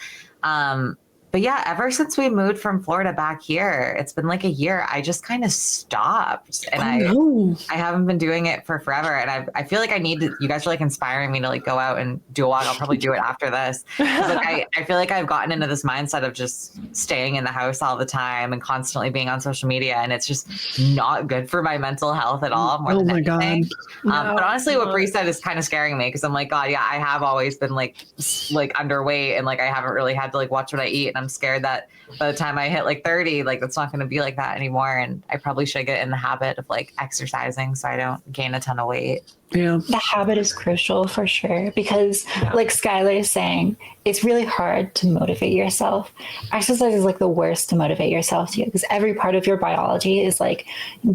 But yeah, ever since we moved from Florida back here, it's been like a year. I just kind of stopped, and I haven't been doing it for forever. And I feel like I need to. You guys are like inspiring me to like go out and do a walk. I'll probably do it after this. Like I feel like I've gotten into this mindset of just staying in the house all the time and constantly being on social media, and it's just not good for my mental health at all. More than anything. But honestly, what Bree said is kind of scaring me, because I'm like, God, yeah, I have always been like underweight, and like I haven't really had to like watch what I eat. And I'm scared that by the time I hit like 30, like it's not going to be like that anymore. And I probably should get in the habit of like exercising so I don't gain a ton of weight. Yeah. The habit is crucial for sure, because like Skylar is saying, it's really hard to motivate yourself. Exercise is like the worst to motivate yourself to, because every part of your biology is like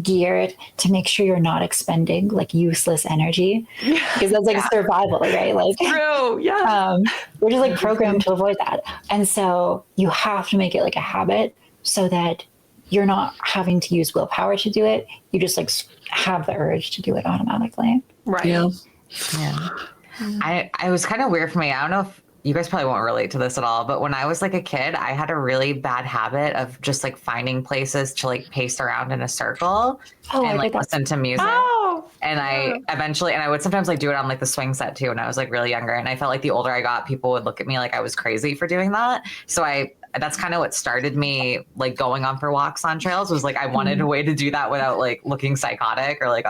geared to make sure you're not expending like useless energy, because that's like survival, right? Like True. Yeah. We're just like programmed to avoid that. And so you have to make it like a habit so that you're not having to use willpower to do it. You just like have the urge to do it automatically. Right. Yeah. I was kind of weird for me. I don't know if you guys probably won't relate to this at all, but when I was like a kid, I had a really bad habit of just like finding places to like pace around in a circle and like listen to music. And I eventually, and I would sometimes like do it on like the swing set too when I was like really younger. And I felt like the older I got, people would look at me like I was crazy for doing that. So that's kind of what started me like going on for walks on trails, was like I wanted a way to do that without like looking psychotic or like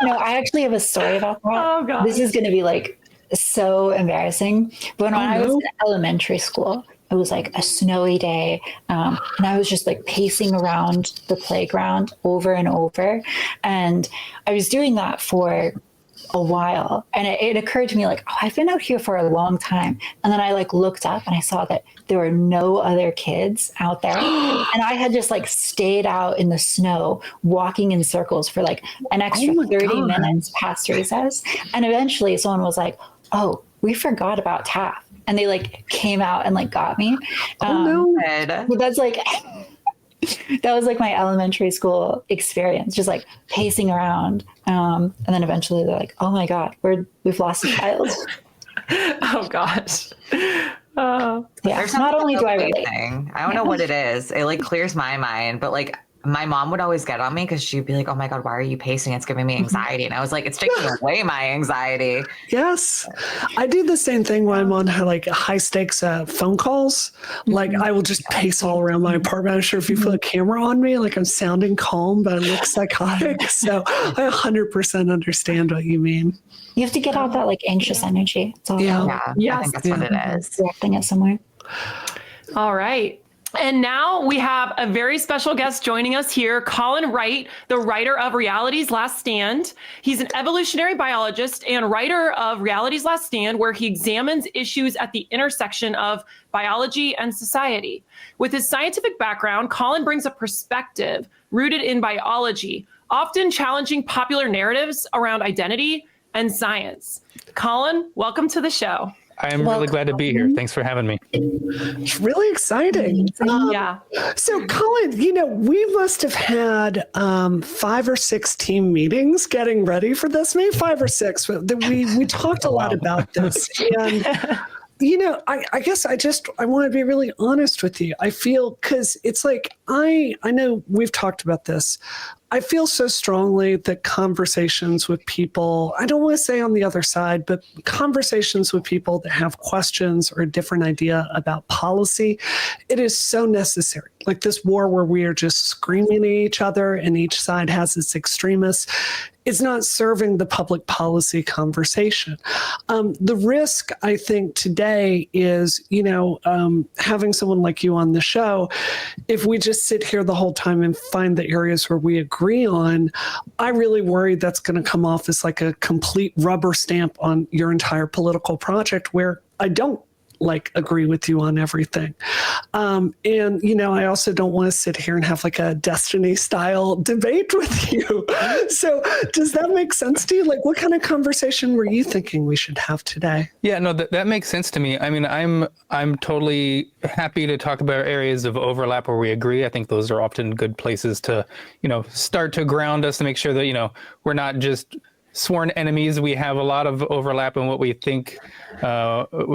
No, I actually have a story about that. Oh God. This is going to be like so embarrassing. But when I was in elementary school, it was like a snowy day, and I was just like pacing around the playground over and over. And I was doing that for a while. And it occurred to me like, oh, I've been out here for a long time. And then I like looked up and I saw that there were no other kids out there. And I had just like stayed out in the snow, walking in circles for like an extra 30 minutes past recess. And eventually someone was like, oh, we forgot about Taff. And they like came out and like got me. But that's like, that was like my elementary school experience, just like pacing around. And then eventually they're like, oh my God, we've lost a child. Oh gosh. Yeah. There's Not only do I relate. I don't know what it is. It like clears my mind, but like my mom would always get on me because she'd be like, oh my God, why are you pacing? It's giving me anxiety. And I was like, it's taking away my anxiety. Yes. I do the same thing when I'm on like high stakes phone calls. Like I will just pace all around my apartment. I'm sure if you put a camera on me, like I'm sounding calm, but I look psychotic. So I 100% understand what you mean. You have to get out that like anxious energy. It's all I think that's what it is. Directing it somewhere. All right. And now we have a very special guest joining us here, Colin Wright, the writer of Reality's Last Stand. He's an evolutionary biologist and writer of Reality's Last Stand, where he examines issues at the intersection of biology and society. With his scientific background, Colin brings a perspective rooted in biology, often challenging popular narratives around identity and science. Colin, welcome to the show. I'm really glad to be here. Thanks for having me. It's really exciting. So, Colin, we must have had 5 or 6 team meetings getting ready for this, maybe 5 or 6. We talked a lot about this. And, I guess I want to be really honest with you. I feel, because it's like, I know we've talked about this. I feel so strongly that conversations with people, I don't want to say on the other side, but conversations with people that have questions or a different idea about policy, it is so necessary. Like this war where we are just screaming at each other and each side has its extremists, it's not serving the public policy conversation. The risk, I think, today is, having someone like you on the show, if we just sit here the whole time and find the areas where we agree on, I really worry that's going to come off as like a complete rubber stamp on your entire political project where I don't agree with you on everything. And, I also don't want to sit here and have like a Destiny style debate with you. So does that make sense to you? Like what kind of conversation were you thinking we should have today? Yeah, no, that makes sense to me. I mean, I'm totally happy to talk about areas of overlap where we agree. I think those are often good places to, start to ground us to make sure that, we're not just sworn enemies. We have a lot of overlap in what we think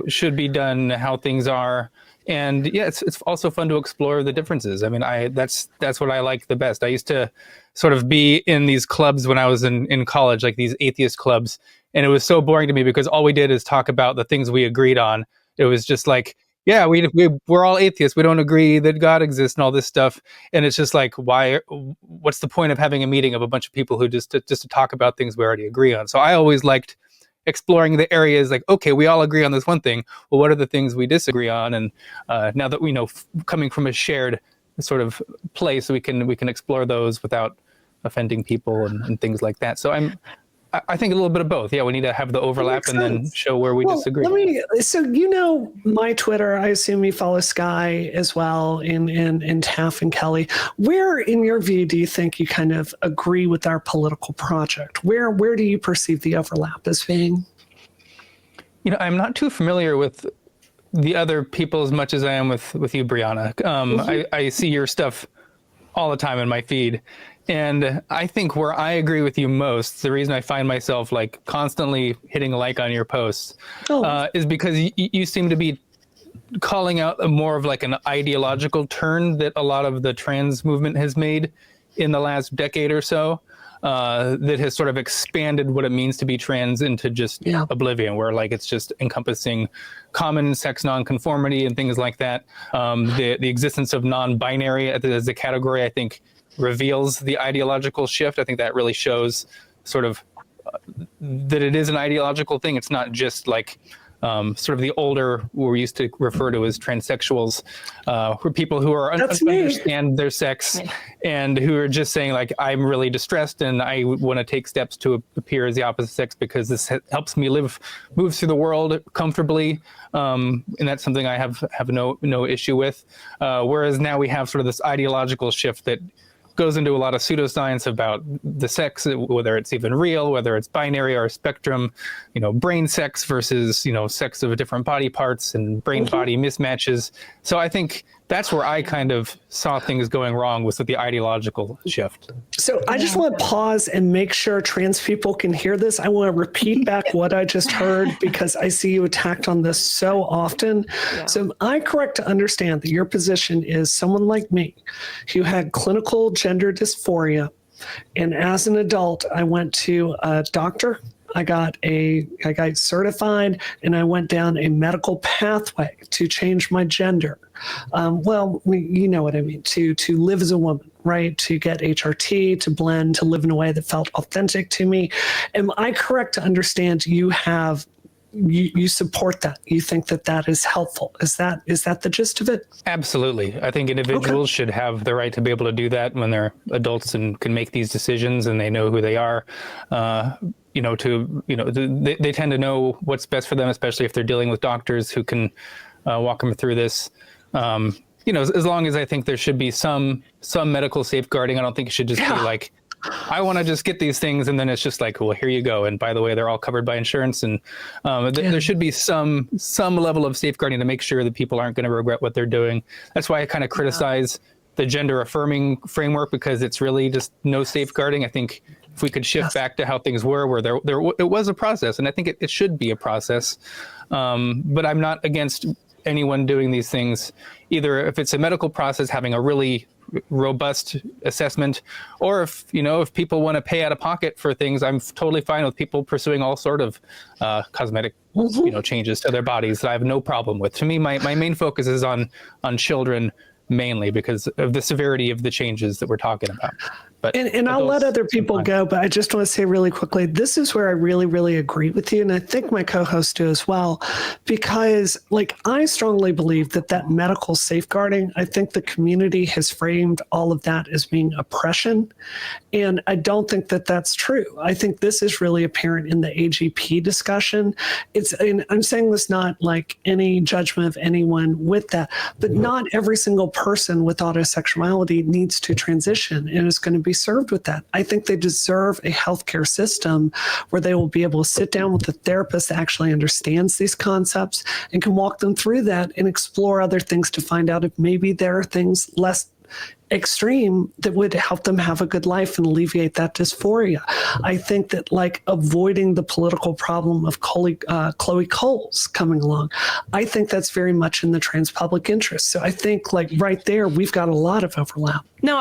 should be done, how things are. And yeah, it's also fun to explore the differences. I mean, that's what I like the best. I used to sort of be in these clubs when I was in college, like these atheist clubs. And it was so boring to me because all we did is talk about the things we agreed on. It was just like, yeah, we're all atheists. We don't agree that God exists and all this stuff. And it's just like, what's the point of having a meeting of a bunch of people who just to talk about things we already agree on? So I always liked exploring the areas like, okay, we all agree on this one thing. Well, what are the things we disagree on? And now that we know, coming from a shared sort of place, we can explore those without offending people and things like that. So I think a little bit of both. Yeah, we need to have the overlap and then show where we disagree. So my Twitter, I assume you follow Sky as well, and Taff and Kelly. Where, in your view, do you think you kind of agree with our political project? Where do you perceive the overlap as being? I'm not too familiar with the other people as much as I am with you, Brianna. I see your stuff all the time in my feed. And I think where I agree with you most, the reason I find myself like constantly hitting like on your posts is because you seem to be calling out more of like an ideological turn that a lot of the trans movement has made in the last decade or so, that has sort of expanded what it means to be trans into just oblivion, where like it's just encompassing common sex nonconformity and things like that. The existence of non-binary as a category, I think, reveals the ideological shift. I think that really shows sort of that it is an ideological thing. It's not just like sort of the older, what we used to refer to as transsexuals, who are people who are understand their sex and who are just saying like, I'm really distressed and I want to take steps to appear as the opposite sex because this helps me move through the world comfortably. And that's something I have no issue with. Whereas now we have sort of this ideological shift that goes into a lot of pseudoscience about the sex, whether it's even real, whether it's binary or spectrum, brain sex versus, sex of different body parts and brain body mismatches. So I think that's where I kind of saw things going wrong with the ideological shift. So I just want to pause and make sure trans people can hear this. I want to repeat back what I just heard because I see you attacked on this so often. Yeah. So am I correct to understand that your position is someone like me who had clinical gender dysphoria, and as an adult, I went to a doctor. I got certified and I went down a medical pathway to change my gender. Well, you know what I mean, to live as a woman, right? To get HRT, to blend, to live in a way that felt authentic to me. Am I correct to understand you support that? You think that is helpful? Is that the gist of it? Absolutely. I think individuals should have the right to be able to do that when they're adults and can make these decisions and they know who they are. They tend to know what's best for them, especially if they're dealing with doctors who can walk them through this. As long as I think there should be some medical safeguarding. I don't think it should just be like, I want to just get these things, and then it's just like, well, here you go. And by the way, they're all covered by insurance, and there should be some level of safeguarding to make sure that people aren't going to regret what they're doing. That's why I kind of criticize the gender affirming framework, because it's really just no safeguarding. I think if we could shift back to how things were, where it was a process, and I think it should be a process. But I'm not against anyone doing these things, either if it's a medical process, having a really robust assessment, or if people want to pay out of pocket for things, I'm totally fine with people pursuing all sort of cosmetic changes to their bodies that I have no problem with. To me, my main focus is on children, mainly because of the severity of the changes that we're talking about. But and I'll let other people go, but I just want to say really quickly, this is where I really, really agree with you. And I think my co-hosts do as well, because I strongly believe that medical safeguarding, I think the community has framed all of that as being oppression. And I don't think that's true. I think this is really apparent in the AGP discussion. And I'm saying this not like any judgment of anyone with that, but not every single person with autosexuality needs to transition and is going to be served with that. I think they deserve a healthcare system where they will be able to sit down with a therapist that actually understands these concepts and can walk them through that and explore other things to find out if maybe there are things less extreme that would help them have a good life and alleviate that dysphoria. I think that avoiding the political problem of Chloe Coles coming along, I think that's very much in the trans public interest. So I think right there, we've got a lot of overlap. No,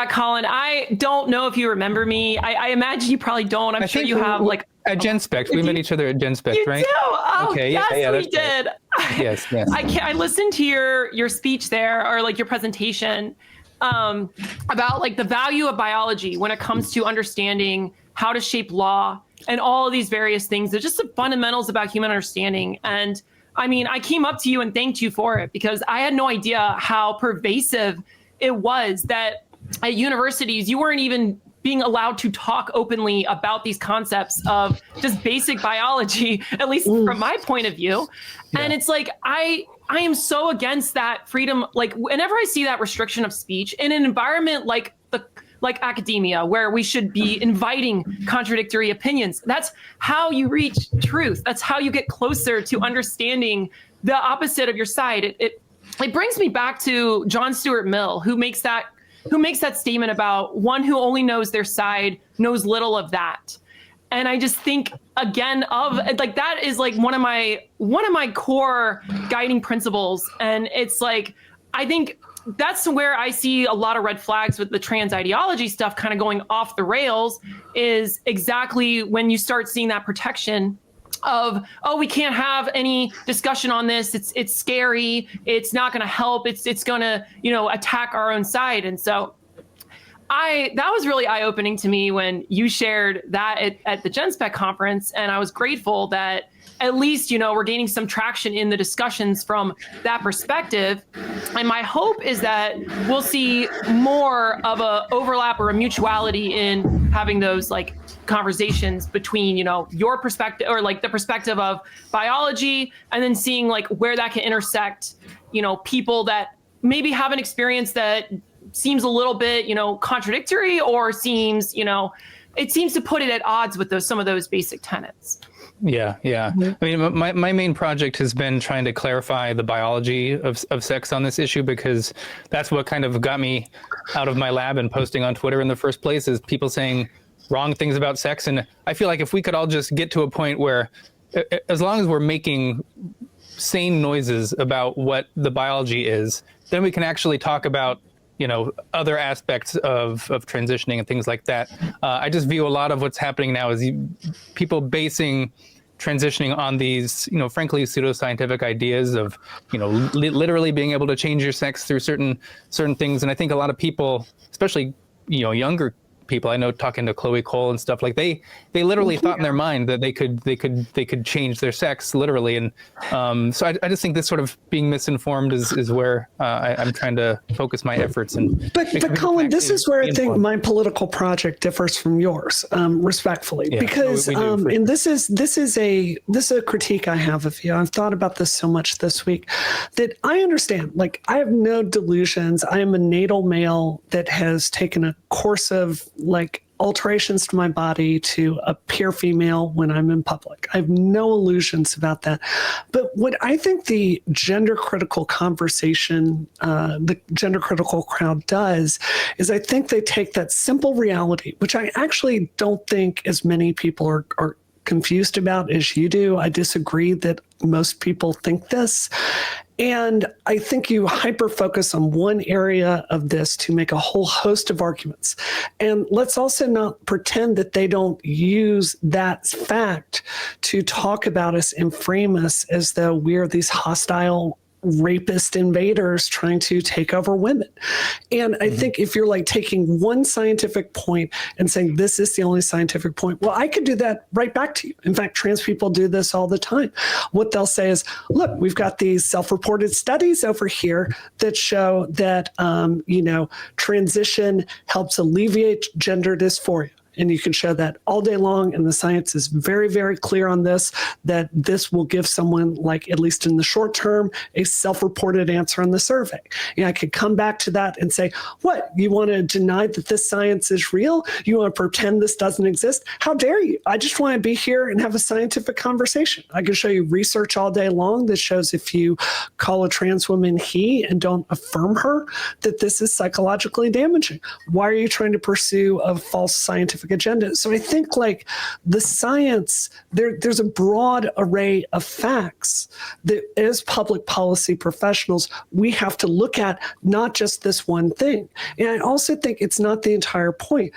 Colin, I don't know if you remember me. I imagine you probably don't. I'm sure you have at GenSpec. We met each other at GenSpec, right? You do? Oh, okay. Yes, we did. Right. Yes. I listened to your speech there, or your presentation about the value of biology when it comes to understanding how to shape law and all of these various things. They're just the fundamentals about human understanding. And I mean, I came up to you and thanked you for it because I had no idea how pervasive it was that at universities, you weren't even being allowed to talk openly about these concepts of just basic biology, at least from my point of view. Yeah. And it's I am so against that freedom. Whenever I see that restriction of speech in an environment like academia, where we should be inviting contradictory opinions, that's how you reach truth. That's how you get closer to understanding the opposite of your side. It brings me back to John Stuart Mill, who makes that statement about one who only knows their side knows little of that. And I just think again of that is one of my core guiding principles. And it's I think that's where I see a lot of red flags with the trans ideology stuff kind of going off the rails, is exactly when you start seeing that protection of, we can't have any discussion on this. It's scary. It's not going to help. It's going to, attack our own side. And so that was really eye-opening to me when you shared that at the GenSpec conference. And I was grateful that at least, we're gaining some traction in the discussions from that perspective. And my hope is that we'll see more of a overlap or a mutuality in having those like conversations between, your perspective or like the perspective of biology, and then seeing like where that can intersect, people that maybe have an experience that seems a little bit, contradictory, or seems, it seems to put it at odds with some of those basic tenets. Yeah. I mean, my main project has been trying to clarify the biology of sex on this issue, because that's what kind of got me out of my lab and posting on Twitter in the first place, is people saying wrong things about sex. And I feel like if we could all just get to a point where, as long as we're making sane noises about what the biology is, then we can actually talk about other aspects of transitioning and things like that. I just view a lot of what's happening now as people basing transitioning on these, frankly, pseudoscientific ideas of, literally being able to change your sex through certain things. And I think a lot of people, especially, younger people I know, talking to Chloe Cole and stuff, like they literally thought in their mind that they could change their sex literally. And so I just think this sort of being misinformed is where I'm trying to focus my efforts. But Colin, this is where I think my political project differs from yours, respectfully, because and this is a critique I have of you. I've thought about this so much this week that I understand. Like, I have no delusions. I am a natal male that has taken a course of like alterations to my body to appear female when I'm in public. I have no illusions about that. But what I think the gender critical conversation, the gender critical crowd does, is I think they take that simple reality, which I actually don't think as many people are confused about as you do. I disagree that most people think this. And I think you hyper-focus on one area of this to make a whole host of arguments. And let's also not pretend that they don't use that fact to talk about us and frame us as though we're these hostile rapist invaders trying to take over women. And I think if you're like taking one scientific point and saying this is the only scientific point, well, I could do that right back to you. In fact, trans people do this all the time. What they'll say is, look, we've got these self-reported studies over here that show that, transition helps alleviate gender dysphoria. And you can show that all day long. And the science is very, very clear on this, that this will give someone, like, at least in the short term, a self-reported answer on the survey. I could come back to that and say, what, you want to deny that this science is real? You want to pretend this doesn't exist? How dare you? I just want to be here and have a scientific conversation. I can show you research all day long that shows if you call a trans woman he and don't affirm her, that this is psychologically damaging. Why are you trying to pursue a false scientific agenda? So I think like the science, there's a broad array of facts that as public policy professionals, we have to look at, not just this one thing. And I also think it's not the entire point.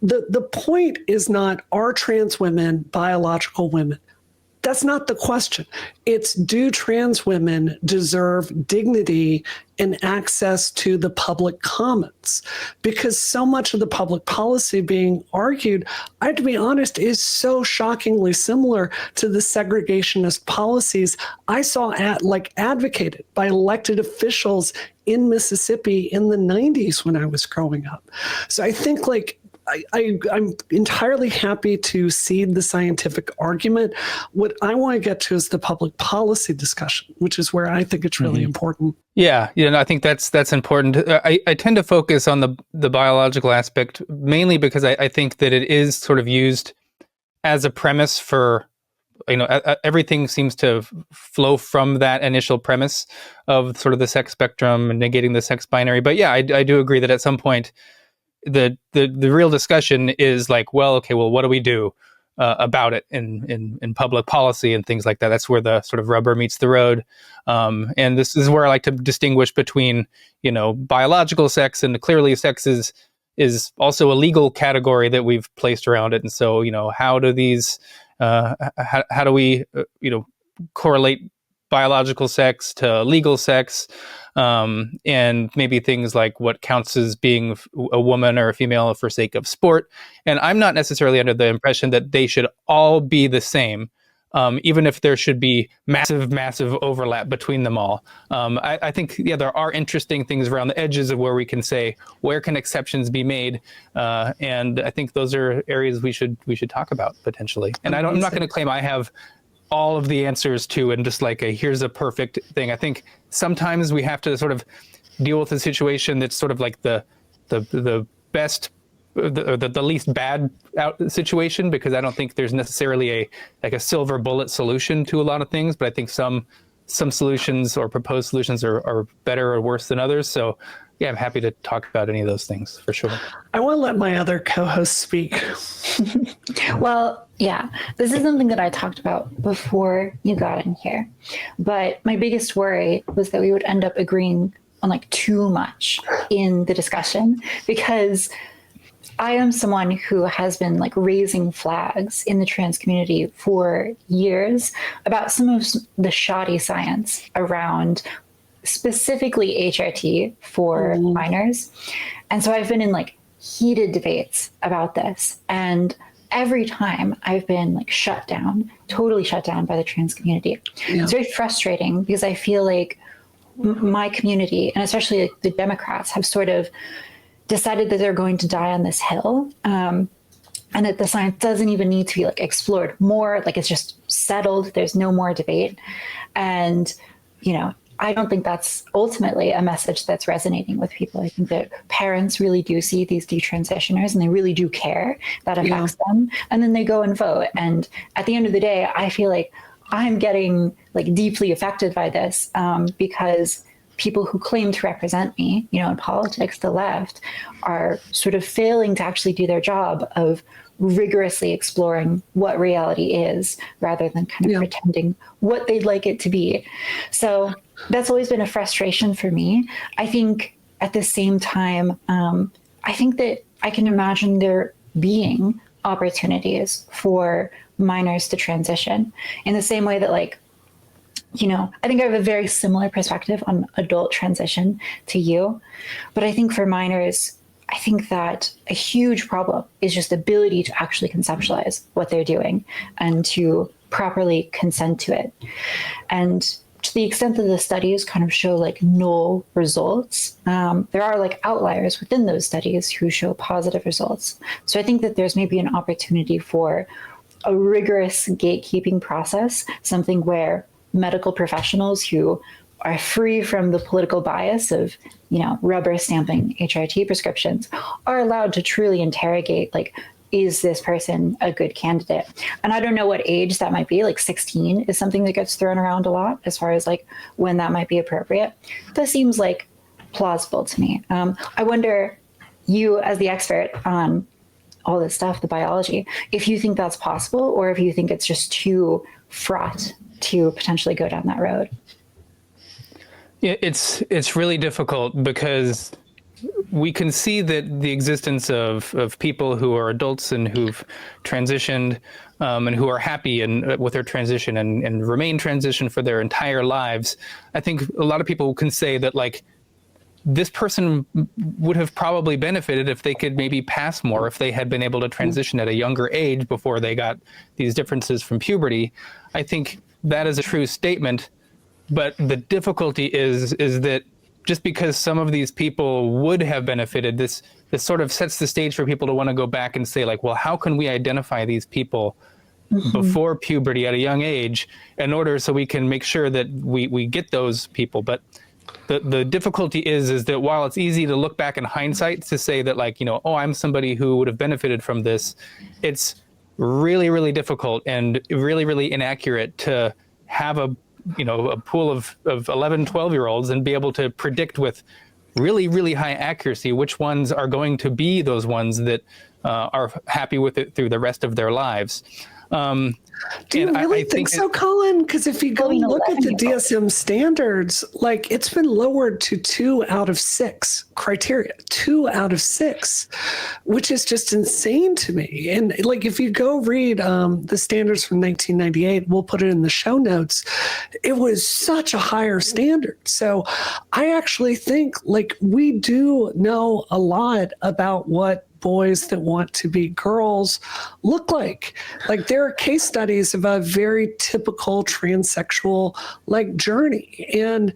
The point is not, are trans women biological women? That's not the question. It's, do trans women deserve dignity and access to the public commons? Because so much of the public policy being argued, I have to be honest, is so shockingly similar to the segregationist policies I saw advocated by elected officials in Mississippi in the 90s when I was growing up. So I think I'm entirely happy to cede the scientific argument. What I want to get to is the public policy discussion, which is where I think it's really important. Yeah, I think that's important. I tend to focus on the biological aspect mainly because I think that it is sort of used as a premise for, everything seems to flow from that initial premise of sort of the sex spectrum and negating the sex binary. But yeah, I do agree that at some point, the real discussion is like, well, what do we do about it in public policy and things like that? That's where the sort of rubber meets the road. And this is where I like to distinguish between, biological sex, and clearly sex is also a legal category that we've placed around it. And so, how do these, how do we, correlate biological sex to legal sex, and maybe things like what counts as being a woman or a female for sake of sport. And I'm not necessarily under the impression that they should all be the same. even if there should be massive overlap between them all. I think, there are interesting things around the edges of where we can say, where can exceptions be made? And I think those are areas we should talk about potentially. And I'm not going to claim I have all of the answers to, and just like here's a perfect thing. I think sometimes we have to sort of deal with a situation that's sort of like the best, the least bad situation, because I don't think there's necessarily a silver bullet solution to a lot of things, but I think some solutions or proposed solutions are better or worse than others. So yeah, I'm happy to talk about any of those things for sure. I want to let my other co-hosts speak. Well, yeah, this is something that I talked about before you got in here, but my biggest worry was that we would end up agreeing on like too much in the discussion, because I am someone who has been like raising flags in the trans community for years about some of the shoddy science around specifically HRT for minors. And so I've been in like heated debates about this. And every time I've been like totally shut down by the trans community. Yeah. It's very frustrating because I feel like my community, and especially like the Democrats, have sort of decided that they're going to die on this hill, and that the science doesn't even need to be like explored more. Like it's just settled. There's no more debate. And, I don't think that's ultimately a message that's resonating with people. I think that parents really do see these detransitioners and they really do care. That affects them. And then they go and vote. And at the end of the day, I feel like I'm getting like deeply affected by this, because people who claim to represent me, in politics, the left, are sort of failing to actually do their job of rigorously exploring what reality is, rather than kind of pretending what they'd like it to be. So that's always been a frustration for me. I think at the same time, I think that I can imagine there being opportunities for minors to transition in the same way that I think I have a very similar perspective on adult transition to you. But I think for minors, I think that a huge problem is just the ability to actually conceptualize what they're doing and to properly consent to it. And to the extent that the studies kind of show like null results, there are like outliers within those studies who show positive results. So I think that there's maybe an opportunity for a rigorous gatekeeping process, something where medical professionals who are free from the political bias of, rubber stamping HRT prescriptions are allowed to truly interrogate, like, is this person a good candidate? And I don't know what age that might be, like 16 is something that gets thrown around a lot as far as like when that might be appropriate. That seems like plausible to me. I wonder, you as the expert on all this stuff, the biology, if you think that's possible or if you think it's just too fraught to potentially go down that road. Yeah, it's really difficult because we can see that the existence of people who are adults and who've transitioned and who are happy with their transition and remain transitioned for their entire lives. I think a lot of people can say that like this person would have probably benefited if they could maybe pass more, if they had been able to transition at a younger age before they got these differences from puberty. I think that is a true statement, but the difficulty is that just because some of these people would have benefited, this sort of sets the stage for people to want to go back and say like, well, how can we identify these people before puberty at a young age in order so we can make sure that we get those people. But the difficulty is that while it's easy to look back in hindsight to say that like, oh, I'm somebody who would have benefited from this, it's really, really difficult and really, really inaccurate to have a pool of 11, 12-year-olds and be able to predict with really, really high accuracy which ones are going to be those ones that are happy with it through the rest of their lives. Do you really think so, Colin? Because if you go and look at the DSM standards, like it's been lowered to 2 out of 6 criteria, 2 out of 6, which is just insane to me. And like if you go read the standards from 1998, we'll put it in the show notes. It was such a higher standard. So I actually think like we do know a lot about what boys that want to be girls look like. Like there are case studies of a very typical transsexual like journey. And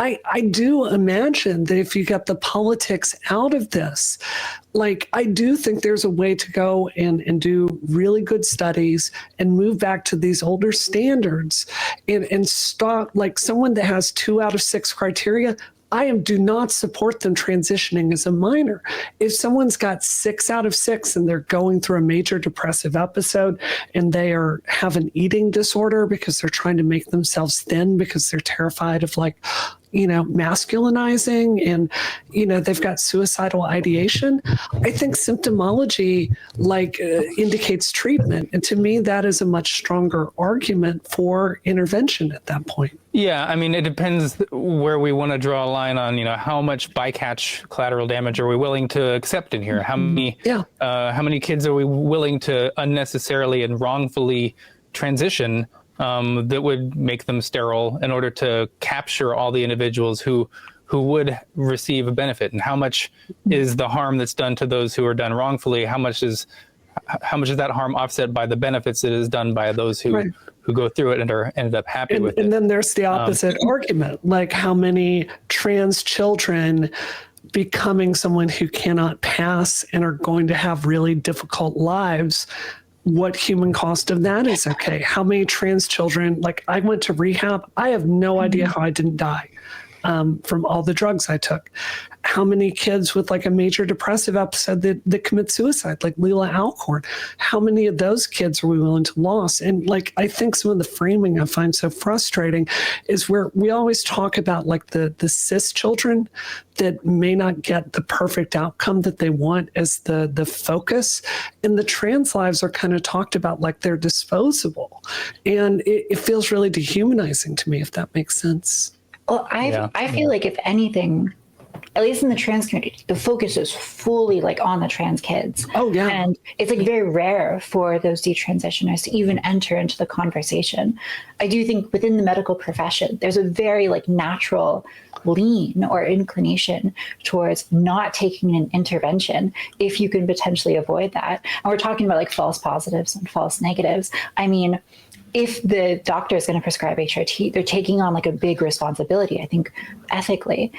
I do imagine that if you get the politics out of this, like I do think there's a way to go and do really good studies and move back to these older standards and stop, like someone that has 2 out of 6 criteria, do not support them transitioning as a minor. If someone's got 6 out of 6 and they're going through a major depressive episode and they have an eating disorder because they're trying to make themselves thin because they're terrified of like, masculinizing and, they've got suicidal ideation, I think symptomology indicates treatment. And to me, that is a much stronger argument for intervention at that point. Yeah, I mean, it depends where we want to draw a line on, how much bycatch collateral damage are we willing to accept in here? How many kids are we willing to unnecessarily and wrongfully transition that would make them sterile in order to capture all the individuals who would receive a benefit? And how much is the harm that's done to those who are done wrongfully? How much is that harm offset by the benefits that is done by those who go through it and are ended up happy with it? And then there's the opposite argument, like how many trans children becoming someone who cannot pass and are going to have really difficult lives, what human cost of that is. Okay, how many trans children, like I went to rehab, I have no idea how I didn't die from all the drugs I took. How many kids with like a major depressive episode that commit suicide, like Leela Alcorn, how many of those kids are we willing to lose? And like, I think some of the framing I find so frustrating is where we always talk about like the cis children that may not get the perfect outcome that they want as the focus. And the trans lives are kind of talked about like they're disposable. And it feels really dehumanizing to me, if that makes sense. Well, I feel like if anything, at least in the trans community, the focus is fully like on the trans kids. Oh yeah. And it's like very rare for those detransitioners to even enter into the conversation. I do think within the medical profession, there's a very like natural lean or inclination towards not taking an intervention if you can potentially avoid that. And we're talking about like false positives and false negatives. I mean, if the doctor is going to prescribe HRT, they're taking on like a big responsibility, I think, ethically,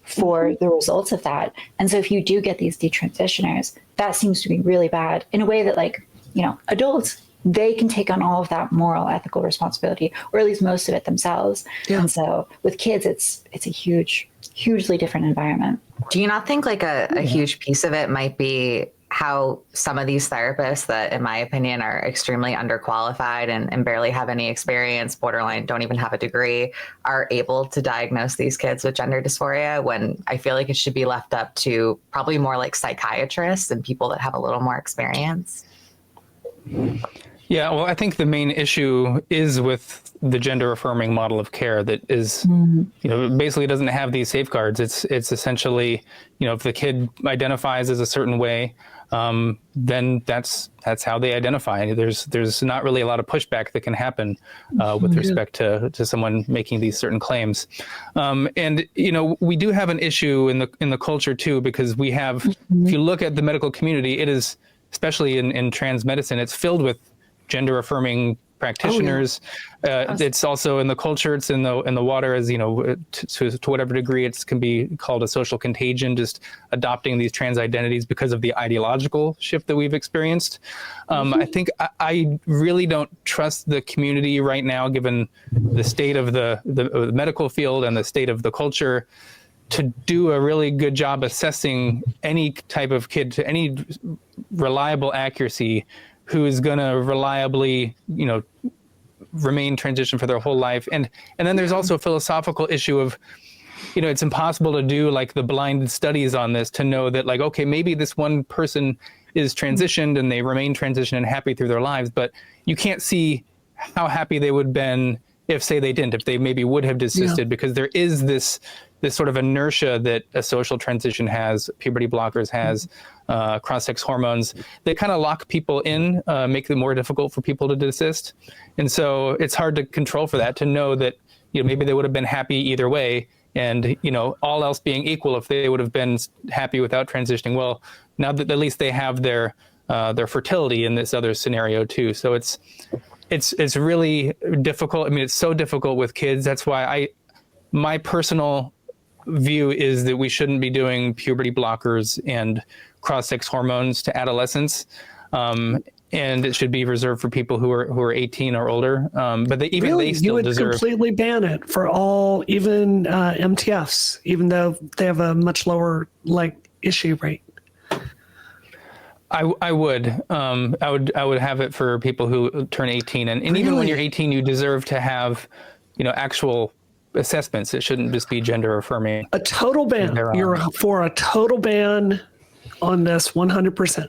for the results of that. And so if you do get these detransitioners, that seems to be really bad in a way that like, adults, they can take on all of that moral, ethical responsibility, or at least most of it themselves. Yeah. And so with kids, it's a hugely different environment. Do you not think like a huge piece of it might be how some of these therapists that, in my opinion, are extremely underqualified and barely have any experience, borderline don't even have a degree, are able to diagnose these kids with gender dysphoria, when I feel like it should be left up to probably more like psychiatrists and people that have a little more experience? Yeah, well, I think the main issue is with the gender affirming model of care that is, basically doesn't have these safeguards. It's essentially, if the kid identifies as a certain way, then that's how they identify. There's not really a lot of pushback that can happen with respect to someone making these certain claims. And we do have an issue in the culture too, because we have, if you look at the medical community, it is, especially in trans medicine, it's filled with gender affirming practitioners. It's also in the culture, it's in the water, as to whatever degree it can be called a social contagion, just adopting these trans identities because of the ideological shift that we've experienced. I think I really don't trust the community right now, given the state of the medical field and the state of the culture, to do a really good job assessing any type of kid to any reliable accuracy who is going to reliably, remain transition for their whole life. And then there's also a philosophical issue of, it's impossible to do like the blinded studies on this to know that like, okay, maybe this one person is transitioned and they remain transitioned and happy through their lives, but you can't see how happy they would have been if, say, they didn't, if they maybe would have desisted, because there is this sort of inertia that a social transition has, puberty blockers has, cross-sex hormones, they kind of lock people in, make it more difficult for people to desist. And so it's hard to control for that, to know that, maybe they would have been happy either way. And, all else being equal, if they would have been happy without transitioning, well, now that at least they have their fertility in this other scenario too. So it's really difficult. I mean, it's so difficult with kids. That's why my personal view is that we shouldn't be doing puberty blockers and cross-sex hormones to adolescents. And it should be reserved for people who are 18 or older. But they still would deserve. Completely ban it for all, even MTFs, even though they have a much lower issue rate. I would have it for people who turn 18, and even when you're 18, you deserve to have, actual assessments. It shouldn't just be gender affirming. A total ban. You're for a total ban on this 100%.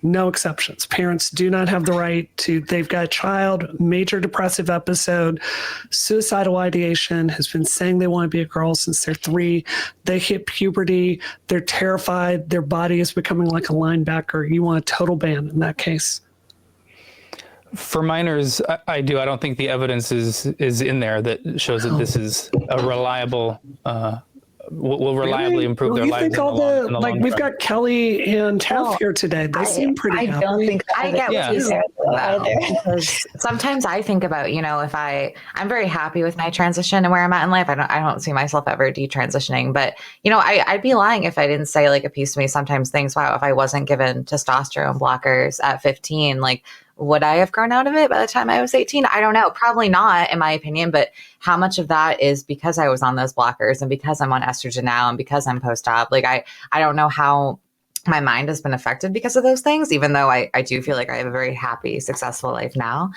No exceptions. Parents do not have the right to, they've got a child, major depressive episode, suicidal ideation, has been saying they want to be a girl since they're 3. They hit puberty. They're terrified. Their body is becoming like a linebacker. You want a total ban in that case. For minors, I do. I don't think the evidence is in there that shows that this is a reliable, will reliably improve their lives. You think we've got Kelly and Taff here today. They seem pretty happy. I don't think I get what you said either. Sometimes I think about, if I'm very happy with my transition and where I'm at in life. I don't see myself ever detransitioning, but I'd be lying if I didn't say a piece of me sometimes thinks, wow, if I wasn't given testosterone blockers at 15, would I have grown out of it by the time I was 18? I don't know. Probably not, in my opinion. But how much of that is because I was on those blockers and because I'm on estrogen now and because I'm post-op? I don't know how my mind has been affected because of those things, even though I do feel like I have a very happy, successful life now.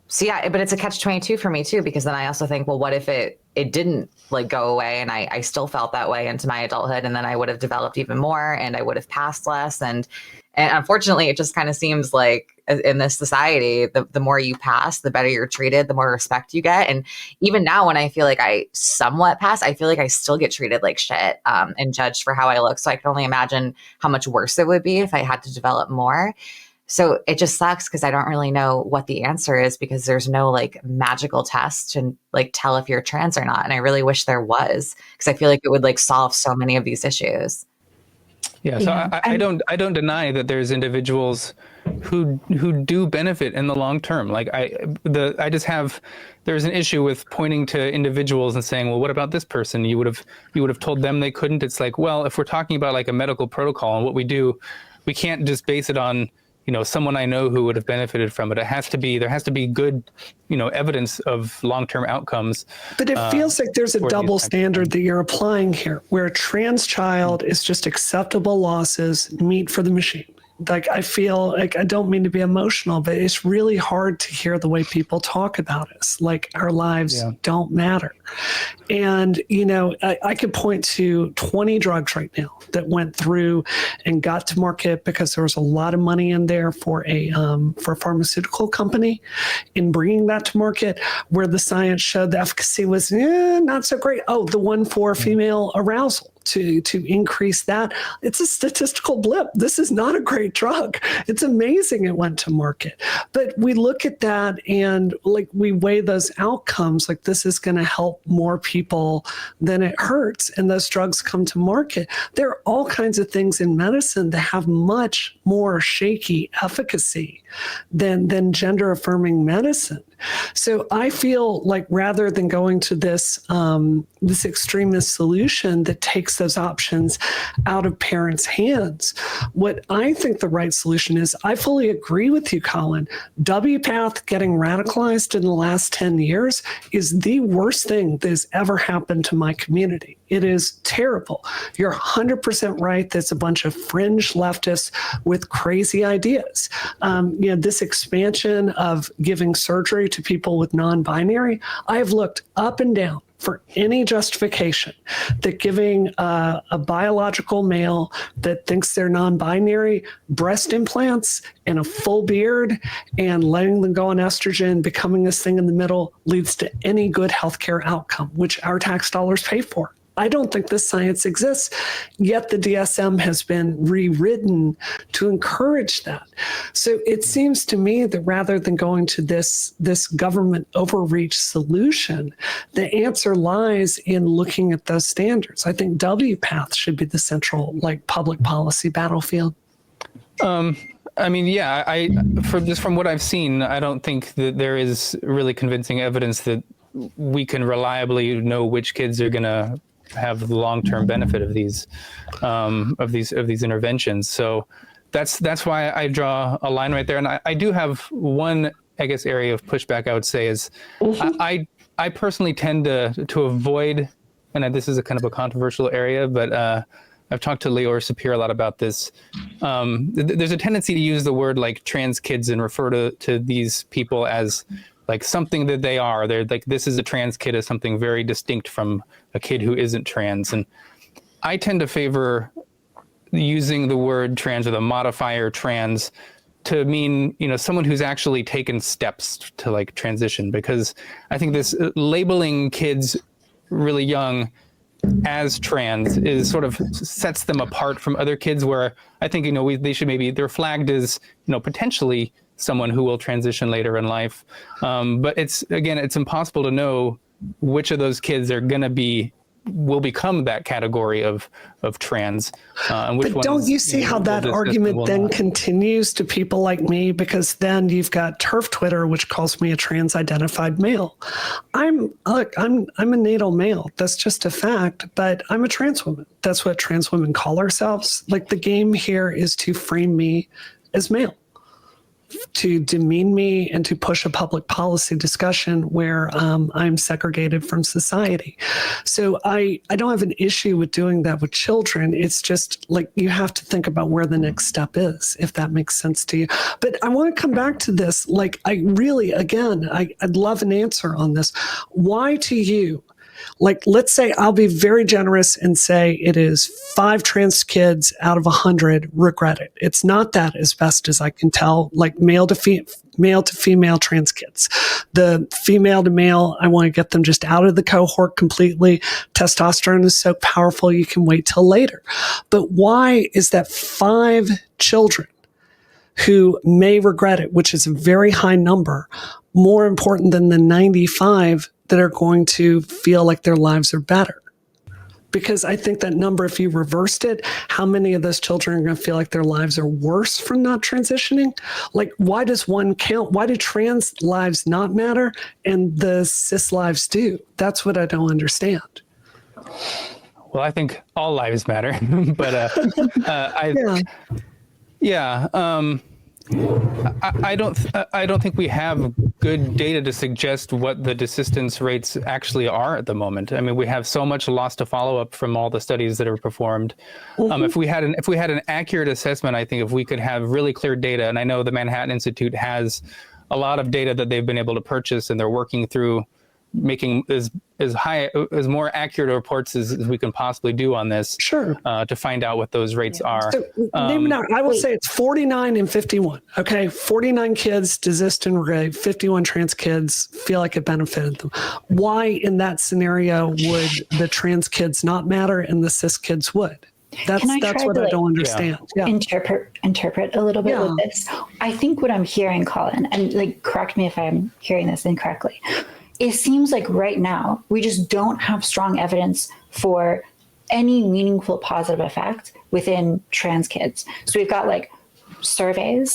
So yeah, but it's a catch-22 for me too, because then I also think, well, what if it didn't go away and I still felt that way into my adulthood, and then I would have developed even more and I would have passed less. And unfortunately, it just kind of seems like in this society, the more you pass, the better you're treated, the more respect you get. And even now, when I feel like I somewhat pass, I feel like I still get treated like shit and judged for how I look. So I can only imagine how much worse it would be if I had to develop more. So it just sucks because I don't really know what the answer is, because there's no magical test to tell if you're trans or not. And I really wish there was, because I feel like it would solve so many of these issues. Yeah, so I don't deny that there's individuals who do benefit in the long term. There's an issue with pointing to individuals and saying, well, what about this person? You would have told them they couldn't. It's well, if we're talking about a medical protocol and what we do, we can't just base it on someone I know who would have benefited from it. There has to be good, evidence of long-term outcomes. But it feels like there's a double standard that you're applying here, where a trans child is just acceptable losses, meat for the machine. I feel I don't mean to be emotional, but it's really hard to hear the way people talk about us. Our lives don't matter. And, I could point to 20 drugs right now that went through and got to market because there was a lot of money in there for a pharmaceutical company in bringing that to market, where the science showed the efficacy was not so great. Oh, the one for female arousal. To increase that. It's a statistical blip. This is not a great drug. It's amazing it went to market. But we look at that and we weigh those outcomes, this is going to help more people than it hurts. And those drugs come to market. There are all kinds of things in medicine that have much more shaky efficacy than gender affirming medicine. So I feel rather than going to this extremist solution that takes those options out of parents' hands, what I think the right solution is, I fully agree with you, Colin. WPATH getting radicalized in the last 10 years is the worst thing that has ever happened to my community. It is terrible. You're 100% right. There's a bunch of fringe leftists with crazy ideas. This expansion of giving surgery to people with non-binary, I have looked up and down for any justification that giving a biological male that thinks they're non-binary breast implants and a full beard and letting them go on estrogen, becoming this thing in the middle, leads to any good healthcare outcome, which our tax dollars pay for. I don't think this science exists, yet the DSM has been rewritten to encourage that. So it seems to me that rather than going to this government overreach solution, the answer lies in looking at those standards. I think WPATH should be the central public policy battlefield. I mean, yeah, from what I've seen, I don't think that there is really convincing evidence that we can reliably know which kids are going to have the long-term benefit of these interventions. So that's why I draw a line right there. And I do have one, I guess, area of pushback I would say is I personally tend to avoid, and this is a kind of a controversial area, but I've talked to Leor Sapir a lot about this. There's a tendency to use the word like trans kids and refer to these people as like something that they are. They're like, this is a trans kid as something very distinct from a kid who isn't trans. And I tend to favor using the word trans or the modifier trans to mean, someone who's actually taken steps to like transition, because I think this labeling kids really young as trans is sort of sets them apart from other kids, where I think, they should they're flagged as, potentially someone who will transition later in life. But it's impossible to know which of those kids will become that category of trans. And which but don't you see how that argument then continues to people like me? Because then you've got TERF Twitter, which calls me a trans-identified male. I'm a natal male. That's just a fact. But I'm a trans woman. That's what trans women call ourselves. Like, the game here is to frame me as male, to demean me, and to push a public policy discussion where I'm segregated from society. So I don't have an issue with doing that with children. It's just like, you have to think about where the next step is, if that makes sense to you. But I want to come back to this. Like, I'd love an answer on this. Why to you? Like, let's say I'll be very generous and say it is 5 trans kids out of 100 regret it. It's not that, as best as I can tell, like male to female trans kids. The female to male, I want to get them just out of the cohort completely. Testosterone is so powerful, you can wait till later. But why is that 5 children who may regret it, which is a very high number, more important than the 95 that are going to feel like their lives are better? Because I think that number, if you reversed it, how many of those children are going to feel like their lives are worse from not transitioning? Like, why does one count? Why do trans lives not matter and the cis lives do? That's what I don't understand. Well, I think all lives matter, but I don't think we have good data to suggest what the desistance rates actually are at the moment. I mean, we have so much loss to follow up from all the studies that are performed. If we had an accurate assessment, I think if we could have really clear data, and I know the Manhattan Institute has a lot of data that they've been able to purchase, and they're working through making as more accurate reports as we can possibly do on this. Sure. To find out what those rates are. So, I will say it's 49 and 51. Okay, 49 kids desist and regret. 51 trans kids feel like it benefited them. Why, in that scenario, would the trans kids not matter and the cis kids would? That's what I don't understand. Yeah. Interpret a little bit with this. I think what I'm hearing, Colin, and correct me if I'm hearing this incorrectly, it seems like right now we just don't have strong evidence for any meaningful positive effect within trans kids. So we've got survey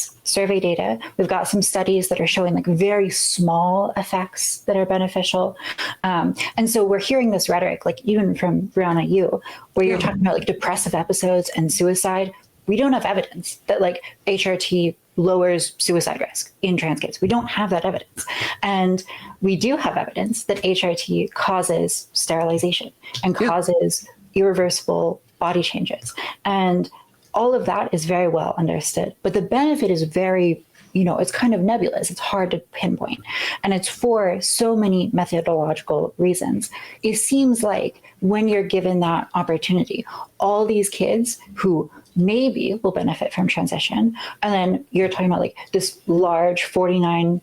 data. We've got some studies that are showing very small effects that are beneficial. And so we're hearing this rhetoric, even from Brianna, where you're talking about depressive episodes and suicide. We don't have evidence that HRT lowers suicide risk in trans kids. We don't have that evidence. And we do have evidence that HRT causes sterilization and causes irreversible body changes. And all of that is very well understood. But the benefit is very, it's kind of nebulous. It's hard to pinpoint. And it's for so many methodological reasons. It seems like when you're given that opportunity, all these kids who maybe will benefit from transition, and then you're talking about this large 49%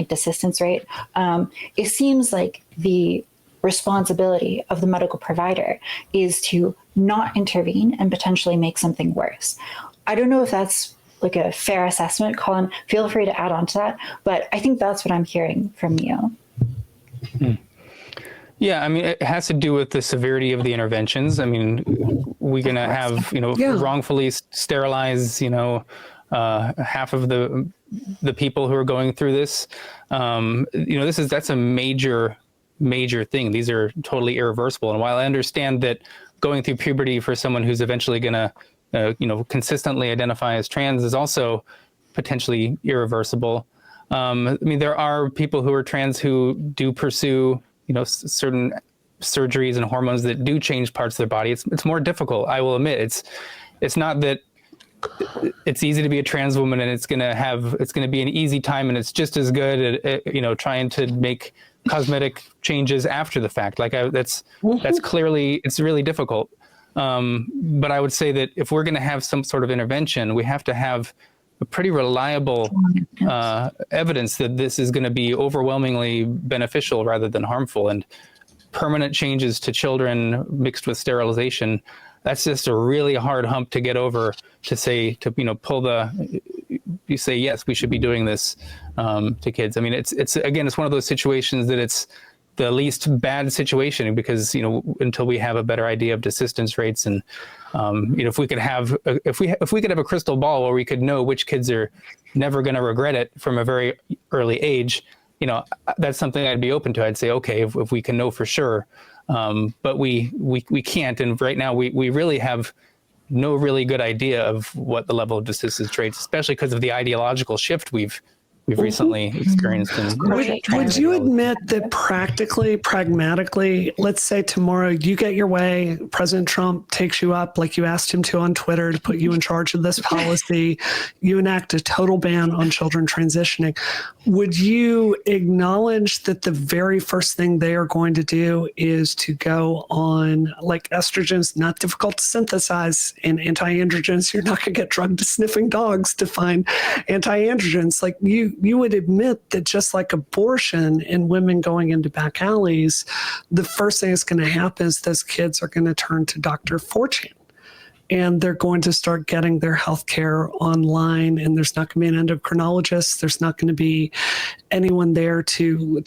desistance rate, it seems like the responsibility of the medical provider is to not intervene and potentially make something worse. I don't know if that's like a fair assessment. Colin, feel free to add on to that, but I think that's what I'm hearing from you. Yeah, I mean, it has to do with the severity of the interventions. I mean, we're going to have, wrongfully sterilize, half of the people who are going through this. That's a major thing. These are totally irreversible. And while I understand that going through puberty for someone who's eventually going to, consistently identify as trans is also potentially irreversible. There are people who are trans who do pursue certain surgeries and hormones that do change parts of their body. It's more difficult. I will admit it's not that it's easy to be a trans woman and it's going to be an easy time and it's just as good at trying to make cosmetic changes after the fact. That's clearly, it's really difficult. But I would say that if we're going to have some sort of intervention, we have to have a pretty reliable evidence that this is going to be overwhelmingly beneficial rather than harmful. And permanent changes to children mixed with sterilization, that's just a really hard hump to get over, to say, you say, yes, we should be doing this to kids. I mean, it's one of those situations that it's the least bad situation because, until we have a better idea of desistance rates and, if we could have a crystal ball where we could know which kids are never going to regret it from a very early age, that's something I'd be open to. I'd say, okay, if we can know for sure, but we can't. And right now we really have no really good idea of what the level of desistance rates, especially because of the ideological shift we've recently experienced. Would you admit that pragmatically, let's say tomorrow you get your way, President Trump takes you up like you asked him to on Twitter to put you in charge of this policy, you enact a total ban on children transitioning. Would you acknowledge that the very first thing they are going to do is to go on, like, estrogens, not difficult to synthesize, and anti-androgens? You're not going to get drugged to sniffing dogs to find anti-androgens. Like, you would admit that just like abortion and women going into back alleys, the first thing that's going to happen is those kids are going to turn to Dr. 4chan. And they're going to start getting their health care online, and there's not going to be an endocrinologist. There's not going to be anyone there to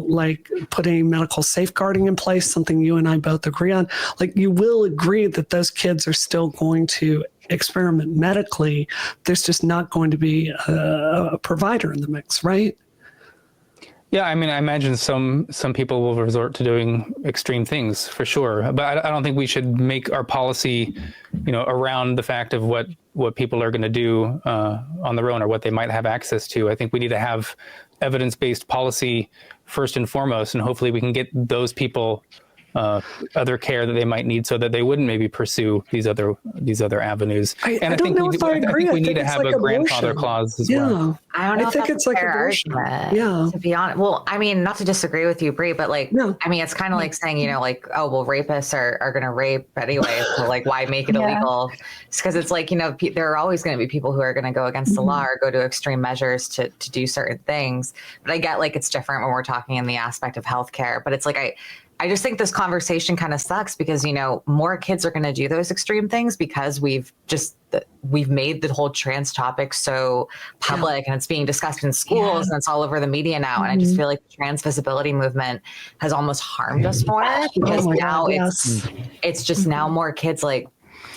like put any medical safeguarding in place, something you and I both agree on. Like, you will agree that those kids are still going to experiment medically. There's just not going to be a provider in the mix, right? Yeah, I mean, I imagine some people will resort to doing extreme things for sure, but I don't think we should make our policy, around the fact of what people are going to do on their own or what they might have access to. I think we need to have evidence-based policy first and foremost, and hopefully we can get those people other care that they might need so that they wouldn't maybe pursue these other avenues. I think we need to have a grandfather clause as well. I don't know. I think it's like abortion. Yeah. To be honest, well, I mean, not to disagree with you, Brie, but I mean, it's kind of like saying, oh, well, rapists are going to rape anyway, so like, why make it illegal? Because it's like, there are always going to be people who are going to go against the law or go to extreme measures to do certain things. But I get like it's different when we're talking in the aspect of healthcare. But it's like I just think this conversation kind of sucks because, more kids are going to do those extreme things because we've made the whole trans topic so public and it's being discussed in schools and it's all over the media now. And I just feel like the trans visibility movement has almost harmed us more because now it's just now more kids like,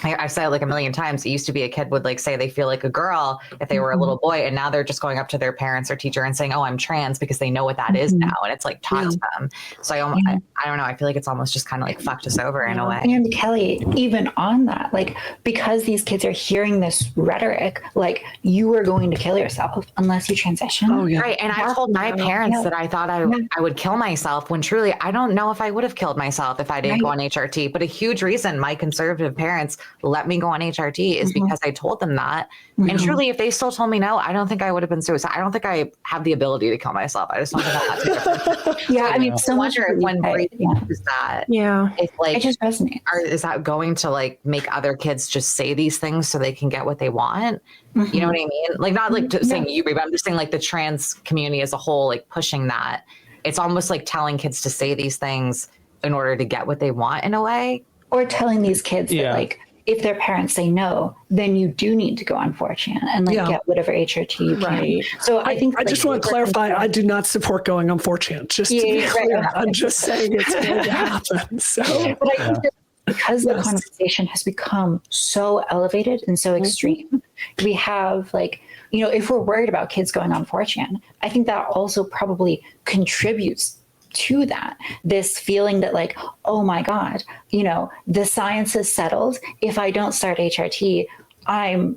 I've said it like a million times. It used to be a kid would like say they feel like a girl if they were a little boy, and now they're just going up to their parents or teacher and saying, "Oh, I'm trans," because they know what that is now, and it's like taught to them. So I don't know. I feel like it's almost just kind of like fucked us over in a way. And Kelly, even on that, like because these kids are hearing this rhetoric, like you are going to kill yourself unless you transition. Oh yeah, right. And I told my parents that I thought I would kill myself when truly I don't know if I would have killed myself if I didn't go on HRT. But a huge reason my conservative parents let me go on HRT is because I told them that. And truly, if they still told me no, I don't think I would have been suicidal. I don't think I have the ability to kill myself. I just don't think I'm that too. I mean, so much if when Brie is that, if like, it just resonates. Is that going to like make other kids just say these things so they can get what they want? You know what I mean? Like not like saying you, Brie, but I'm just saying like the trans community as a whole, like pushing that. It's almost like telling kids to say these things in order to get what they want in a way. Or telling these kids that like, if their parents say no, then you do need to go on 4chan and like get whatever HRT you can. Right. So I think I just want to clarify, I do not support going on 4chan. Just to be clear, I'm just saying it's going to happen. So, but I think that because the conversation has become so elevated and so extreme, we have like, you know, if we're worried about kids going on 4chan, I think that also probably contributes to that, this feeling that like, oh my God, you know, the science is settled. If I don't start HRT, I'm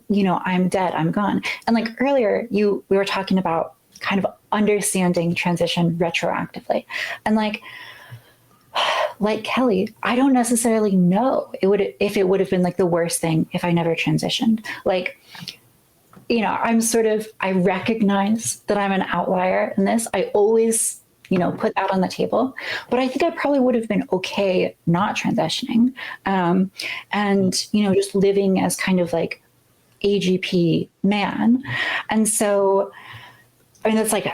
dead, I'm gone. And like earlier, we were talking about kind of understanding transition retroactively. And like Kelly, I don't necessarily know if it would have been like the worst thing if I never transitioned. Like, you know, I recognize that I'm an outlier in this. I always, you know, put that on the table, but I think I probably would have been okay not transitioning, and, you know, just living as kind of like AGP man. And so, I mean, that's like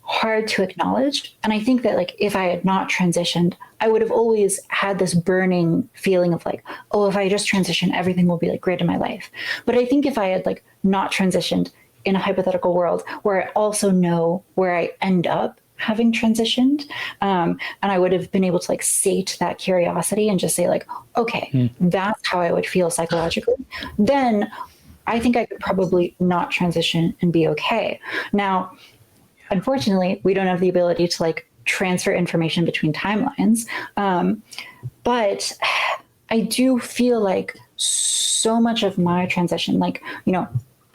hard to acknowledge. And I think that like, if I had not transitioned, I would have always had this burning feeling of like, oh, if I just transition, everything will be like great in my life. But I think if I had like not transitioned in a hypothetical world where I also know where I end up having transitioned, and I would have been able to like sate that curiosity and just say like, okay, that's how I would feel psychologically, then I think I could probably not transition and be okay. Now, unfortunately, we don't have the ability to like transfer information between timelines, but I do feel like so much of my transition, like, you know,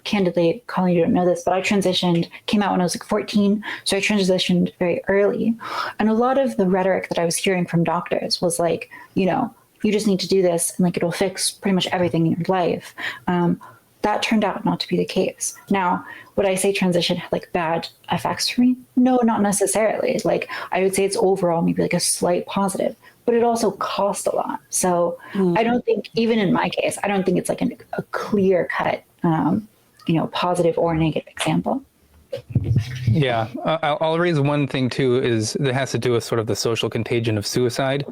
candidly, Colin, you don't know this, but I came out when I was like 14. So I transitioned very early. And a lot of the rhetoric that I was hearing from doctors was like, you know, you just need to do this and like, it'll fix pretty much everything in your life. That turned out not to be the case. Now, would I say transition had like bad effects for me? No, not necessarily. Like, I would say it's overall maybe like a slight positive, but it also cost a lot. So I don't think, even in my case, I don't think it's like a clear cut, you know, positive or negative example. Yeah, I'll raise one thing too, is that has to do with sort of the social contagion of suicide.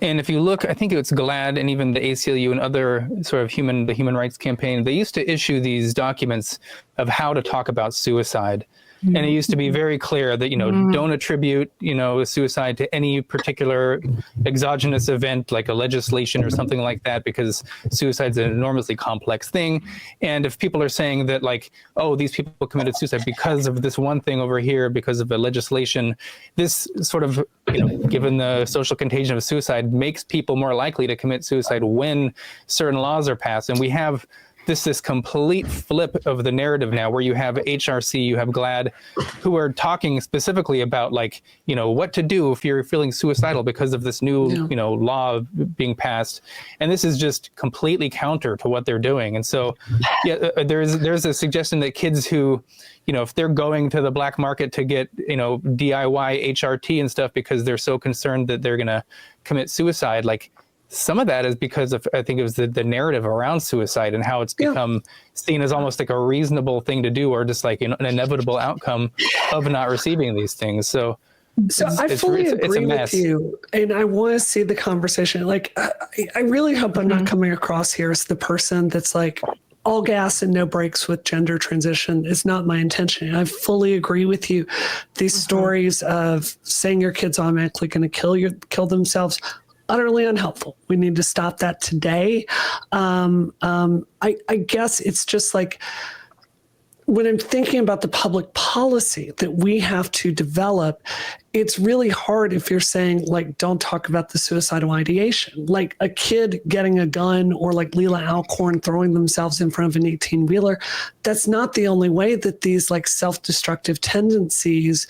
And if you look, I think it's GLAAD and even the ACLU and other sort of the human rights campaign, they used to issue these documents of how to talk about suicide. And it used to be very clear that, you know, don't attribute, you know, suicide to any particular exogenous event like a legislation or something like that, because suicide's an enormously complex thing. And if people are saying that like, oh, these people committed suicide because of this one thing over here, because of the legislation, this sort of, you know, given the social contagion of suicide, makes people more likely to commit suicide when certain laws are passed. And we have this complete flip of the narrative now, where you have HRC, you have GLAAD, who are talking specifically about like, you know, what to do if you're feeling suicidal because of this new, you know, law being passed. And this is just completely counter to what they're doing. And so, yeah, there's a suggestion that kids who, you know, if they're going to the black market to get, you know, DIY HRT and stuff because they're so concerned that they're going to commit suicide, like, some of that is because of, I think it was the narrative around suicide and how it's become seen as almost like a reasonable thing to do, or just like, you know, an inevitable outcome of not receiving these things. So I fully agree with you. And I want to see the conversation. Like, I really hope I'm not coming across here as the person that's like, all gas and no brakes with gender transition is not my intention. I fully agree with you. These stories of saying your kid's automatically going to kill themselves, utterly unhelpful. We need to stop that today. I guess it's just like, when I'm thinking about the public policy that we have to develop, it's really hard if you're saying, like, don't talk about the suicidal ideation. Like a kid getting a gun, or like Leela Alcorn throwing themselves in front of an 18-wheeler. That's not the only way that these like self-destructive tendencies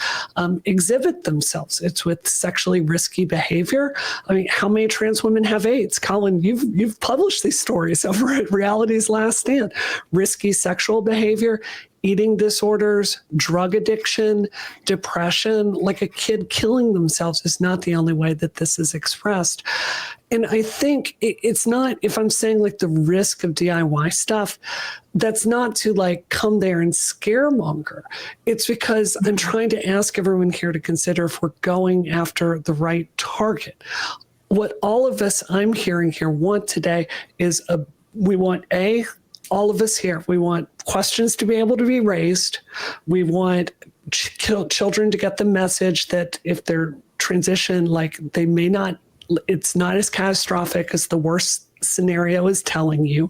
exhibit themselves. It's with sexually risky behavior. I mean, how many trans women have AIDS? Colin, you've published these stories over at Reality's Last Stand. Risky sexual behavior, eating disorders, drug addiction, depression. Like a kid killing themselves is not the only way that this is expressed. And I think it's not, if I'm saying like the risk of DIY stuff, that's not to like come there and scaremonger. It's because I'm trying to ask everyone here to consider if we're going after the right target. What all of us I'm hearing here want today is we want all of us here, we want questions to be able to be raised. We want children to get the message that if they're transition, like they may not, it's not as catastrophic as the worst scenario is telling you.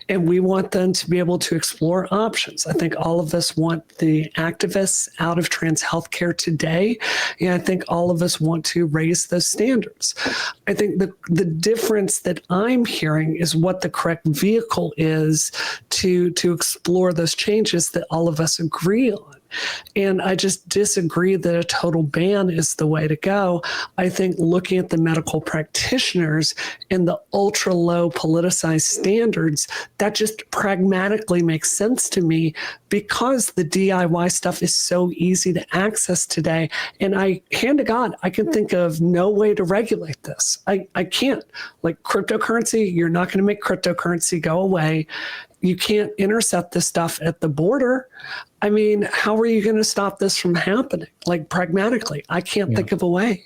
And we want them to be able to explore options. I think all of us want the activists out of trans healthcare today. And I think all of us want to raise those standards. I think the difference that I'm hearing is what the correct vehicle is to explore those changes that all of us agree on. And I just disagree that a total ban is the way to go. I think looking at the medical practitioners and the ultra low politicized standards, that just pragmatically makes sense to me because the DIY stuff is so easy to access today. And hand to God, I can think of no way to regulate this. I can't. Like cryptocurrency, you're not going to make cryptocurrency go away. You can't intercept this stuff at the border. I mean, how are you going to stop this from happening? Like pragmatically, I can't think of a way.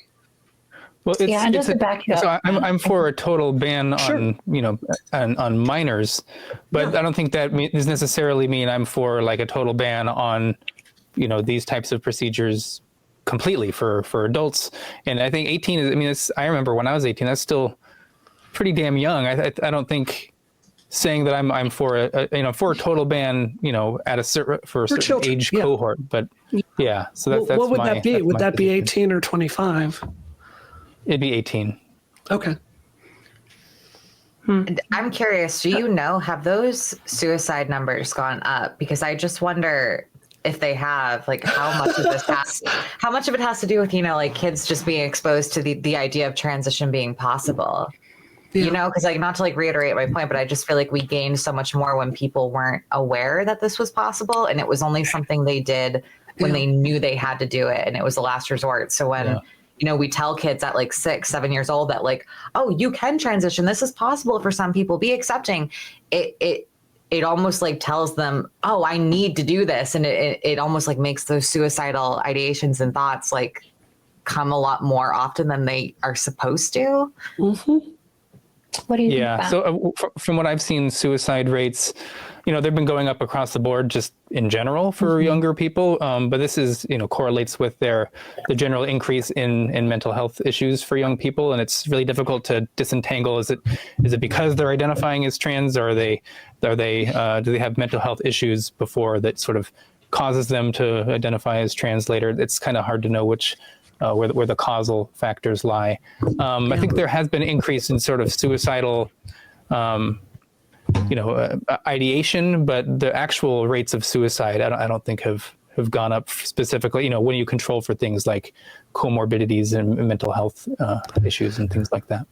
Well, just to back you up. So I'm for a total ban on, on minors, but I don't think that does necessarily mean I'm for like a total ban on, these types of procedures completely for adults. And I think 18 is, I remember when I was 18, that's still pretty damn young. I don't think saying that I'm for a total ban, at a certain age cohort, but so that's what would that be? Would that be 18 or 25? It'd be 18. Okay. I'm curious, do you know, have those suicide numbers gone up? Because I just wonder if they have, like, how much of it has to do with, like kids just being exposed to the idea of transition being possible. Yeah. Because not to reiterate my point, but I just feel like we gained so much more when people weren't aware that this was possible. And it was only something they did when they knew they had to do it. And it was a last resort. So when, we tell kids at 6, 7 years old that oh, you can transition. This is possible for some people. Be accepting. It almost tells them, oh, I need to do this. And it almost makes those suicidal ideations and thoughts come a lot more often than they are supposed to. Mm-hmm. What do you think about? So from what I've seen, suicide rates, they've been going up across the board just in general for younger people. But this is, correlates with the general increase in mental health issues for young people. And it's really difficult to disentangle. Is it because they're identifying as trans, or do they have mental health issues before that sort of causes them to identify as trans later? It's kind of hard to know which where the causal factors lie. I think there has been an increase in sort of suicidal, ideation, but the actual rates of suicide, I don't think have gone up specifically, when you control for things like comorbidities and mental health issues and things like that.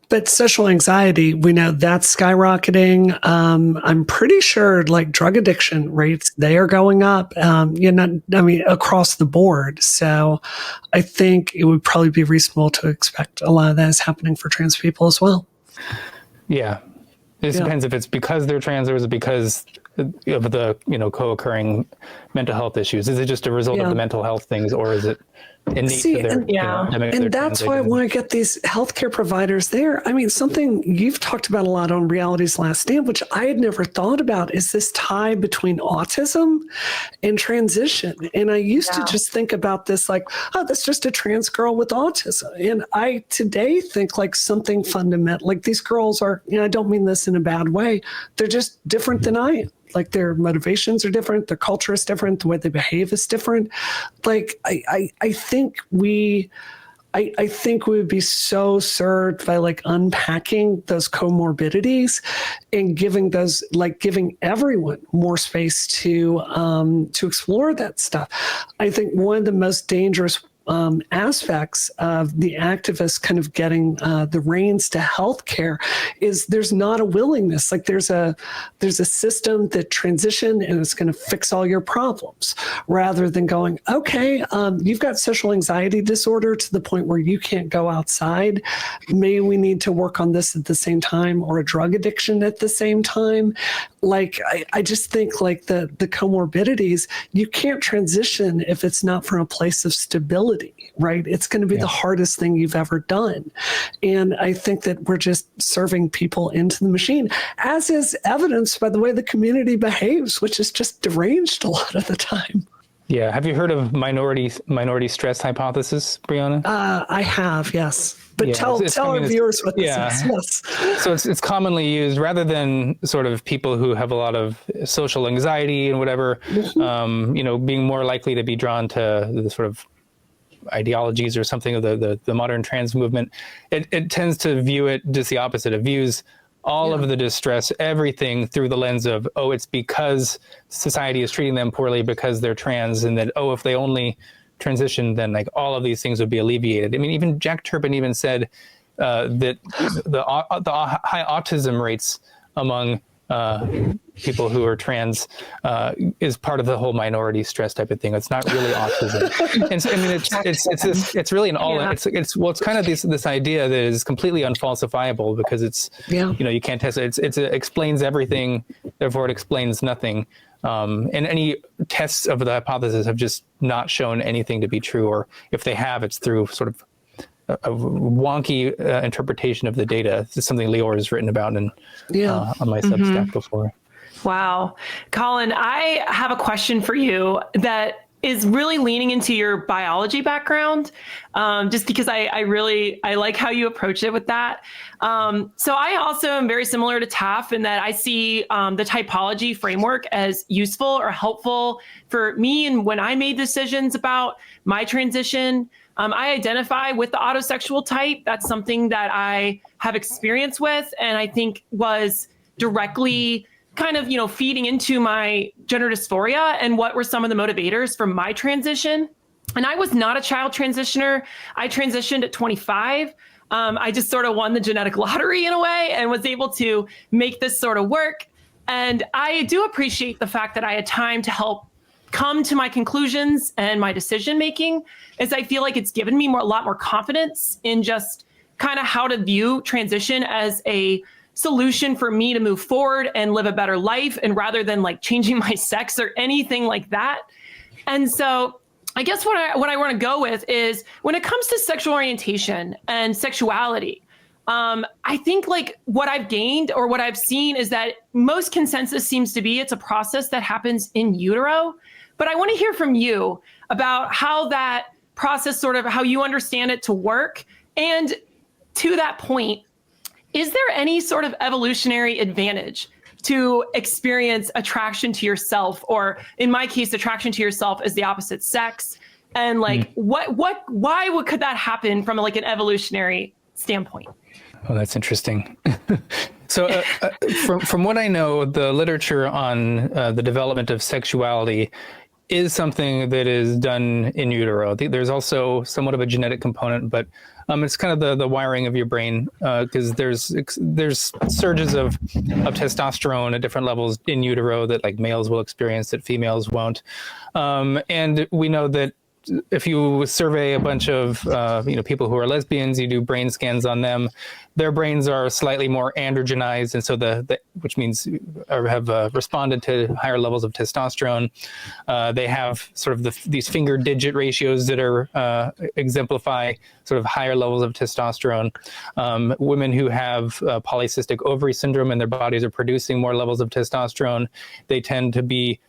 But social anxiety, we know that's skyrocketing. I'm pretty sure drug addiction rates, they are going up, across the board. So I think it would probably be reasonable to expect a lot of that is happening for trans people as well. Yeah. It depends if it's because they're trans or is it because of the, co-occurring mental health issues. Is it just a result of the mental health things, or is it innate to their, and that's why I want to get these healthcare providers there. I mean, something you've talked about a lot on Reality's Last Stand, which I had never thought about, is this tie between autism and transition. And I used to just think about this that's just a trans girl with autism. And I today think something fundamental, these girls are, I don't mean this in a bad way, they're just different than I am. Their motivations are different, their culture is different, the way they behave is different. I think we would be so served by unpacking those comorbidities and giving everyone more space to explore that stuff. I think one of the most dangerous aspects of the activists kind of getting the reins to healthcare is there's not a willingness. Like there's a system that transition and it's going to fix all your problems, rather than going, okay, you've got social anxiety disorder to the point where you can't go outside. Maybe we need to work on this at the same time, or a drug addiction at the same time. Like I just think like the comorbidities, you can't transition if it's not from a place of stability, right? It's going to be the hardest thing you've ever done. And I think that we're just serving people into the machine, as is evidenced by the way the community behaves, which is just deranged a lot of the time. Yeah. Have you heard of minority stress hypothesis, Brianna? I have, yes. But tell our viewers what this is. Yes. So it's commonly used rather than sort of people who have a lot of social anxiety and whatever, being more likely to be drawn to the sort of ideologies or something of the modern trans movement. It tends to view it just the opposite. It views all of the distress, everything through the lens of, oh, it's because society is treating them poorly because they're trans, and that, oh, if they only transition, then like all of these things would be alleviated. I mean, even Jack Turpin even said that the high autism rates among people who are trans is part of the whole minority stress type of thing. It's not really autism. And so, I mean, it's really an all. It's kind of this idea that is completely unfalsifiable because it's you can't test it. It explains everything, therefore it explains nothing. And any tests of the hypothesis have just not shown anything to be true, or if they have, it's through sort of a wonky interpretation of the data. This is something Lior has written about on my Substack before. Wow. Colin, I have a question for you that is really leaning into your biology background, just because I like how you approach it with that. So I also am very similar to Taff in that I see the typology framework as useful or helpful for me. And when I made decisions about my transition, I identify with the autosexual type. That's something that I have experience with, and I think was directly kind of, feeding into my gender dysphoria and what were some of the motivators for my transition. And I was not a child transitioner. I transitioned at 25. I just sort of won the genetic lottery in a way and was able to make this sort of work. And I do appreciate the fact that I had time to help come to my conclusions and my decision making, as I feel like it's given me a lot more confidence in just kind of how to view transition as a solution for me to move forward and live a better life, and rather than like changing my sex or anything like that. And so I guess what I want to go with is, when it comes to sexual orientation and sexuality, I think like what I've gained or what I've seen is that most consensus seems to be it's a process that happens in utero. But I want to hear from you about how that process, sort of how you understand it to work. And to that point, is there any sort of evolutionary advantage to experience attraction to yourself, or in my case, attraction to yourself as the opposite sex? And like, why could that happen from like an evolutionary standpoint? Oh, that's interesting. So from what I know, the literature on the development of sexuality is something that is done in utero. There's also somewhat of a genetic component, but it's kind of the wiring of your brain, because there's surges of testosterone at different levels in utero that like males will experience that females won't. And we know that if you survey a bunch of people who are lesbians, you do brain scans on them, their brains are slightly more androgenized, and so which means have responded to higher levels of testosterone. They have sort of these finger digit ratios that are exemplify sort of higher levels of testosterone. Women who have polycystic ovary syndrome and their bodies are producing more levels of testosterone, they tend to be,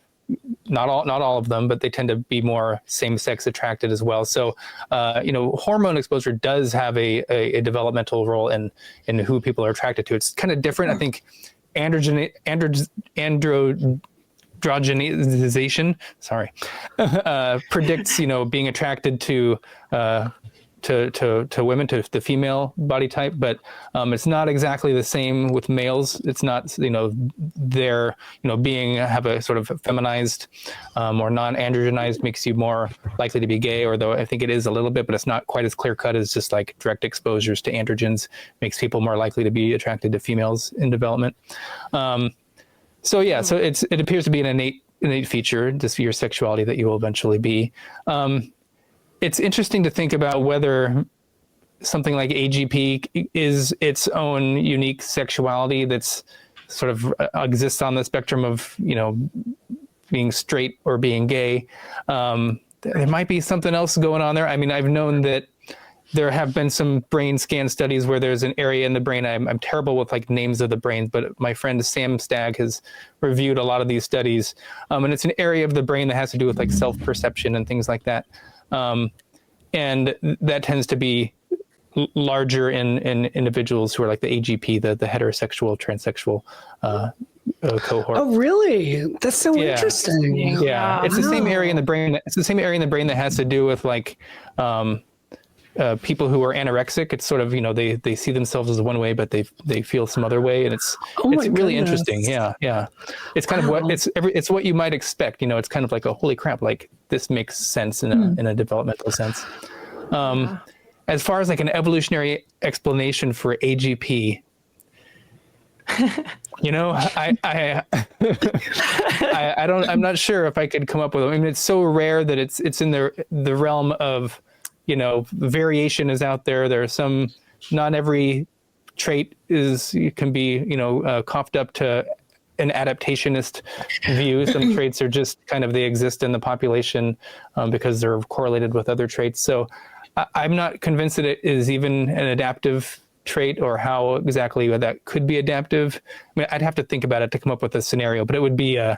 not all of them, but they tend to be more same-sex attracted as well. So, hormone exposure does have a developmental role in who people are attracted to. It's kind of different. I think androgenization, predicts, being attracted to to women, to the female body type, but it's not exactly the same with males. It's not, they're, have a sort of feminized or non-androgenized makes you more likely to be gay, or though I think it is a little bit, but it's not quite as clear cut as just like direct exposures to androgens makes people more likely to be attracted to females in development. So it appears to be an innate feature, just your sexuality, that you will eventually be. It's interesting to think about whether something like AGP is its own unique sexuality that's sort of exists on the spectrum of, being straight or being gay. There might be something else going on there. I mean, I've known that there have been some brain scan studies where there's an area in the brain. I'm terrible with like names of the brains, but my friend Sam Stagg has reviewed a lot of these studies. And it's an area of the brain that has to do with like self-perception and things like that. And that tends to be larger in individuals who are like the AGP, the heterosexual, transsexual cohort. Oh, really? That's so interesting. Yeah, it's the same area in the brain. It's the same area in the brain that has to do with like people who are anorexic. It's sort of, they see themselves as one way, but they feel some other way, and it's really interesting. Yeah. It's kind of what it's what you might expect. It's kind of like a holy crap, like this makes sense in a developmental sense. As far as like an evolutionary explanation for AGP, I'm not sure if I could come up with it. I mean, it's so rare that it's in the realm of, variation is out there. There are some, not every trait can be, coughed up to an adaptationist view. Some traits are just kind of, they exist in the population because they're correlated with other traits. So I'm not convinced that it is even an adaptive trait, or how exactly that could be adaptive. I mean, I'd have to think about it to come up with a scenario, but it would be I'd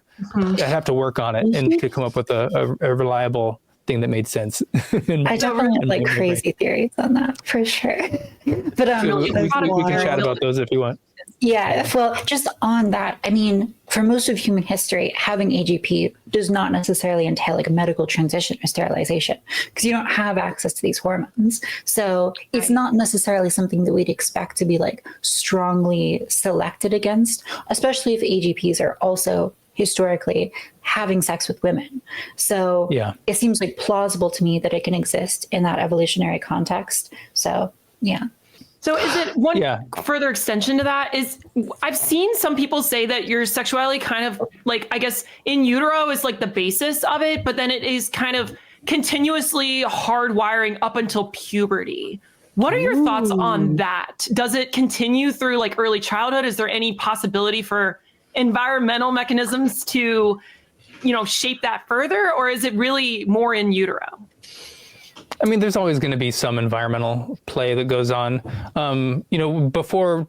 have to work on it and to come up with a reliable thing that made sense. I definitely have like crazy theories on that for sure. But we can chat about those if you want. Yeah, well, just on that, I mean, for most of human history, having AGP does not necessarily entail like a medical transition or sterilization, because you don't have access to these hormones. So it's not necessarily something that we'd expect to be like strongly selected against, especially if AGPs are also historically having sex with women. So it seems like plausible to me that it can exist in that evolutionary context. So yeah. So is it one further extension to that is I've seen some people say that your sexuality kind of like, I guess in utero is like the basis of it, but then it is kind of continuously hardwiring up until puberty. What are your thoughts on that? Does it continue through like early childhood? Is there any possibility for environmental mechanisms to, shape that further, or is it really more in utero? I mean, there's always going to be some environmental play that goes on. Before,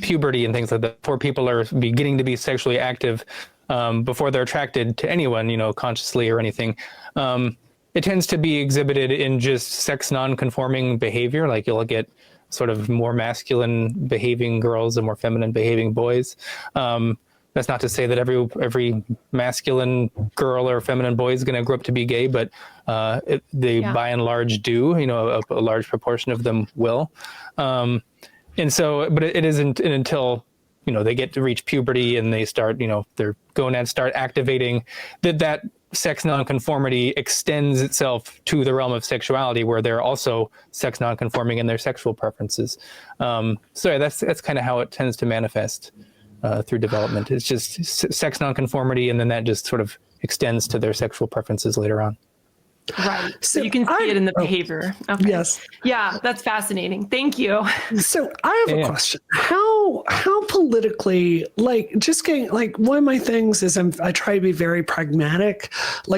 puberty and things like that, before people are beginning to be sexually active, before they're attracted to anyone, consciously or anything, it tends to be exhibited in just sex non-conforming behavior. Like you'll get sort of more masculine behaving girls and more feminine behaving boys. That's not to say that every masculine girl or feminine boy is going to grow up to be gay, but they by and large do. A large proportion of them will. And so, but it isn't until they get to reach puberty and they start, their gonads start activating, that sex nonconformity extends itself to the realm of sexuality, where they're also sex nonconforming in their sexual preferences. So that's kind of how it tends to manifest. Through development. It's just sex nonconformity, and then that just sort of extends to their sexual preferences later on. Right. So you can see it in the behavior. Okay. Yes. Yeah, that's fascinating. Thank you. So I have a question. How politically, just getting, one of my things is I try to be very pragmatic.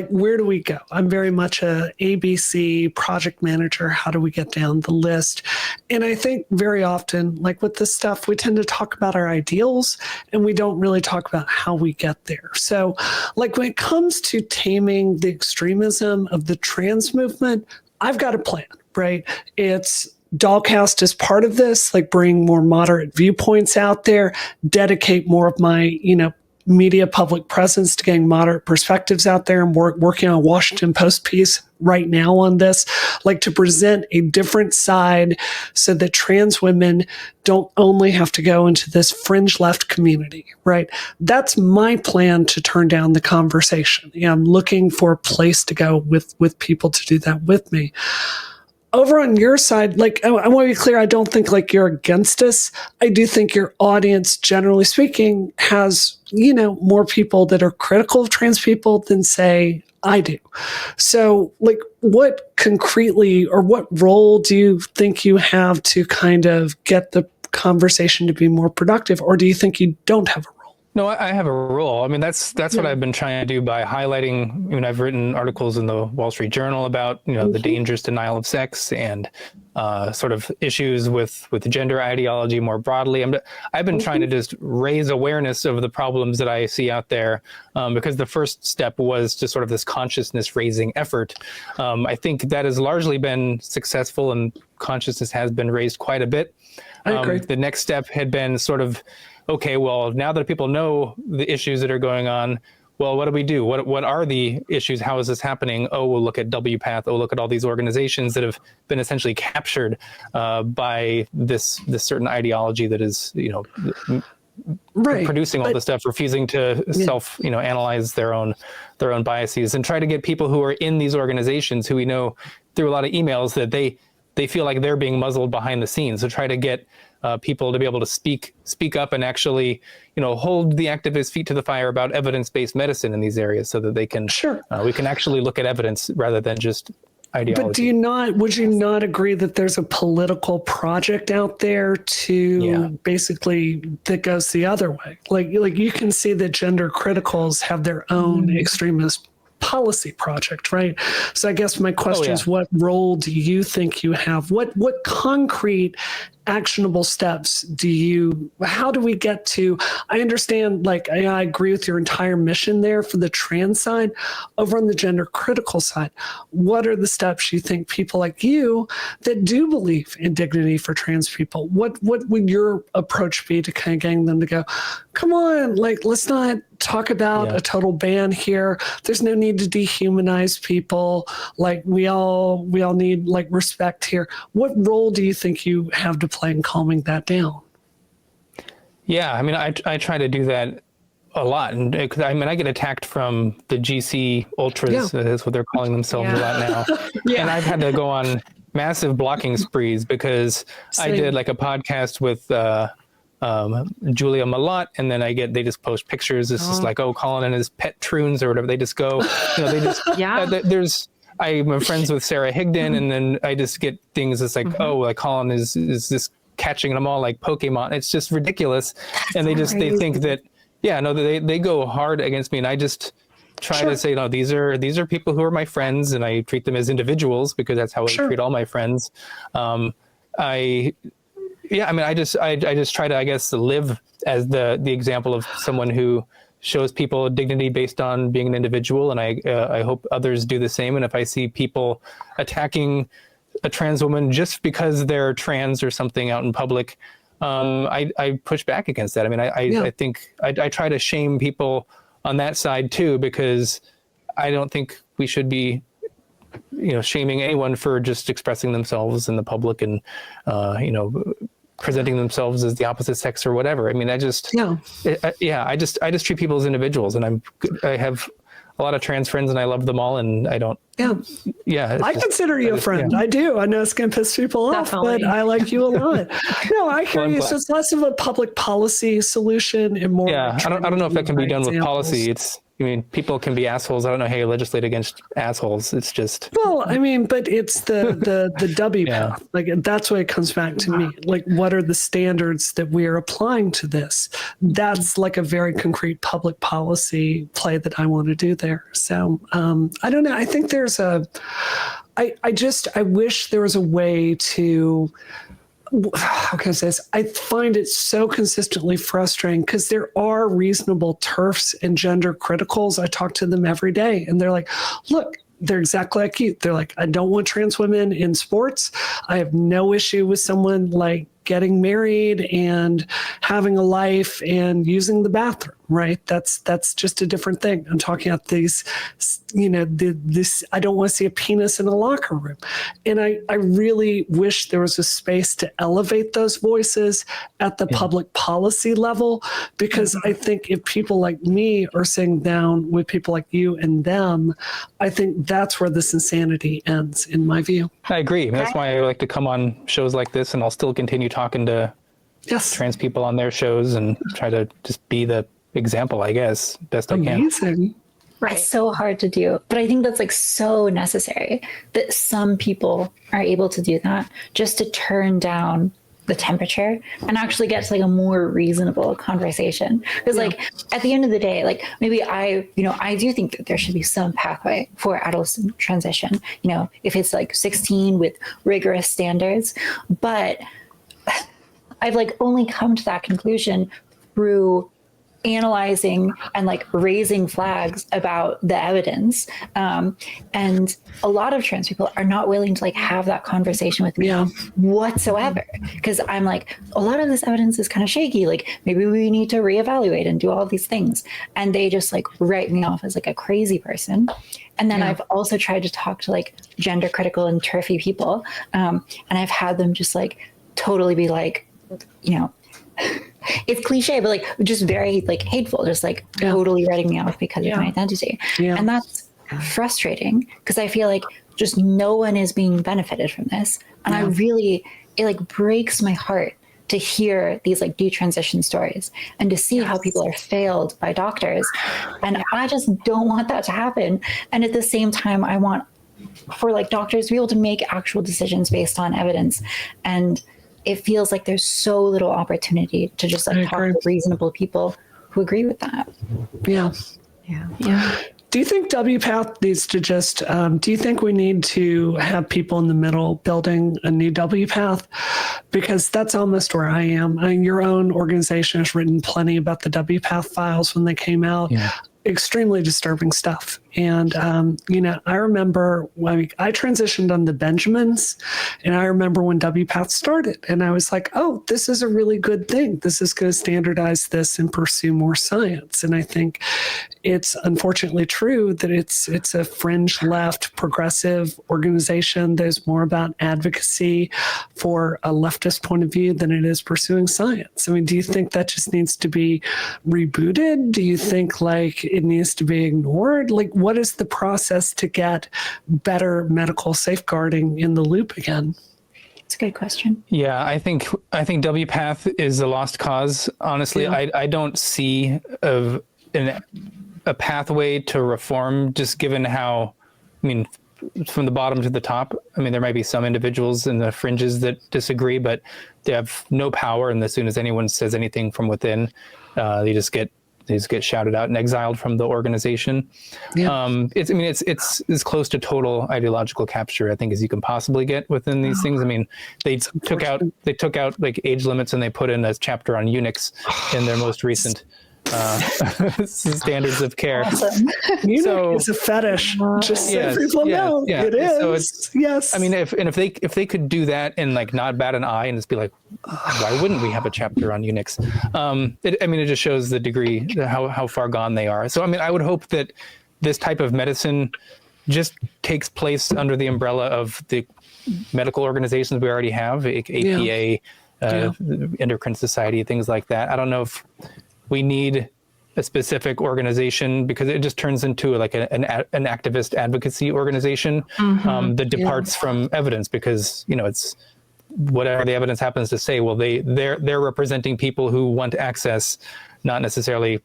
Where do we go? I'm very much a ABC project manager. How do we get down the list? And I think very often, with this stuff, we tend to talk about our ideals and we don't really talk about how we get there. So when it comes to taming the extremism of the trans movement, I've got a plan, right? It's Dollcast is part of this, bring more moderate viewpoints out there, dedicate more of my, media public presence to getting moderate perspectives out there. And working on a Washington Post piece right now on this, like to present a different side so that trans women don't only have to go into this fringe left community, right? That's my plan to turn down the conversation. And I'm looking for a place to go with people to do that with me. Over on your side, like, I want to be clear, I don't think like you're against us. I do think your audience, generally speaking, has, more people that are critical of trans people than, say, I do. So, like, what concretely or what role do you think you have to kind of get the conversation to be more productive? Or do you think you don't have a role? No, I have a role. I mean, that's what I've been trying to do by highlighting. I mean, I've written articles in the Wall Street Journal about, the dangerous denial of sex and sort of issues with gender ideology more broadly. I've been trying to just raise awareness of the problems that I see out there, because the first step was just sort of this consciousness raising effort. I think that has largely been successful, and consciousness has been raised quite a bit. I agree. The next step had been sort of, okay, well, now that people know the issues that are going on, well, what do we do? What are the issues? How is this happening? Oh, we'll look at WPATH. Oh, look at all these organizations that have been essentially captured by this certain ideology that is, producing all this stuff, refusing to analyze their own biases, and try to get people who are in these organizations, who we know through a lot of emails that they feel like they're being muzzled behind the scenes. So try to get people to be able to speak up and actually, hold the activists' feet to the fire about evidence-based medicine in these areas, so that they can, we can actually look at evidence rather than just ideology. But would you not agree that there's a political project out there to basically that goes the other way? Like you can see that gender criticals have their own extremist policy project, right? So I guess my question is, what role do you think you have? What concrete actionable steps how do we get to, I understand, like, I agree with your entire mission there for the trans side. Over on the gender critical side, what are the steps you think people like you that do believe in dignity for trans people, what would your approach be to kind of getting them to go, come on, like, let's not talk about a total ban here. There's no need to dehumanize people. Like, we all need, like, respect here. What role do you think you have to play in calming that down? Yeah, I mean, I try to do that a lot, and I get attacked from the GC ultras. That's what they're calling themselves a lot now. And I've had to go on massive blocking sprees because I did like a podcast with Julia Malott, and then they just post pictures. It's just like, oh, Colin and his pet troons or whatever. They just go, I'm friends with Sarah Higdon, and then I just get things that's like, oh, like Colin is this catching them all like Pokemon. It's just ridiculous. And they think that, they go hard against me, and I just try to say, no, these are people who are my friends, and I treat them as individuals because that's how I treat all my friends. I just try to, I guess, live as the example of someone who shows people dignity based on being an individual, and I hope others do the same. And if I see people attacking a trans woman just because they're trans or something out in public, I push back against that. I mean, I think I try to shame people on that side too, because I don't think we should be, shaming anyone for just expressing themselves in the public and, presenting themselves as the opposite sex or whatever. I mean, I just treat people as individuals, and I have a lot of trans friends, and I love them all, and I don't. I consider you a friend. I do. I know it's going to piss people off, but I like you a lot. No, I hear you. So it's less of a public policy solution and more. Yeah, I don't know if that can be done with policy. People can be assholes. I don't know how you legislate against assholes. It's just. Well, I mean, but it's the W path. Like, that's what it comes back to me. Like, what are the standards that we are applying to this? That's like a very concrete public policy play that I want to do there. So I don't know. I think there's I wish there was a way to. How can I say this? I find it so consistently frustrating because there are reasonable TERFs and gender criticals. I talk to them every day, and they're like, look, they're exactly like you. They're like, I don't want trans women in sports. I have no issue with someone like getting married and having a life and using the bathroom, right? That's just a different thing. I'm talking about these, this, I don't want to see a penis in a locker room. And I really wish there was a space to elevate those voices at the public policy level, because I think if people like me are sitting down with people like you and them, I think that's where this insanity ends, in my view. I agree. That's why I like to come on shows like this, and I'll still continue talking to trans people on their shows and try to just be the example, I guess, best I can. Amazing. Right. It's so hard to do, but I think that's like so necessary that some people are able to do that, just to turn down the temperature and actually get to like a more reasonable conversation. Because like at the end of the day, like maybe I do think that there should be some pathway for adolescent transition, if it's like 16 with rigorous standards, but I've like only come to that conclusion through analyzing and like raising flags about the evidence. And a lot of trans people are not willing to like have that conversation with me whatsoever. Because I'm like, a lot of this evidence is kind of shaky. Like maybe we need to reevaluate and do all these things. And they just like write me off as like a crazy person. And then I've also tried to talk to like gender critical and turfy people. And I've had them just like totally be like, it's cliche, but like just very like hateful, just like totally writing me off because of my identity. And that's frustrating because I feel like just no one is being benefited from this. And it like breaks my heart to hear these like detransition stories and to see how people are failed by doctors. And I just don't want that to happen. And at the same time, I want for like doctors to be able to make actual decisions based on evidence. And it feels like there's so little opportunity to just like talk to reasonable people who agree with that. Yeah. Do you think WPATH needs to just, do you think we need to have people in the middle building a new WPATH? Because that's almost where I am. I mean, your own organization has written plenty about the WPATH files when they came out. Extremely disturbing stuff. And, I remember when I transitioned on the Benjamins, and I remember when WPATH started, and I was like, oh, this is a really good thing. This is going to standardize this and pursue more science. And I think it's unfortunately true that it's a fringe left progressive organization that is more about advocacy for a leftist point of view than it is pursuing science. I mean, do you think that just needs to be rebooted? Do you think like it needs to be ignored? Like, what is the process to get better medical safeguarding in the loop again? It's a good question. Yeah, I think WPATH is a lost cause. Honestly, I don't see a pathway to reform, just given how, from the bottom to the top. There might be some individuals in the fringes that disagree, but they have no power. And as soon as anyone says anything from within, they just get shouted out and exiled from the organization. It's as close to total ideological capture, I think, as you can possibly get within these things. They took out like age limits, and they put in a chapter on eunuchs in their most recent standards of care. Awesome. Eunuch is a fetish. Just so people know it is. So if they could do that and like not bat an eye and just be like, why wouldn't we have a chapter on eunuchs? It just shows the degree, how far gone they are. So I would hope that this type of medicine just takes place under the umbrella of the medical organizations we already have, APA, Endocrine Society, things like that. I don't know if we need a specific organization, because it just turns into like an activist advocacy organization that departs from evidence, because it's whatever the evidence happens to say. Well, they're representing people who want access, not necessarily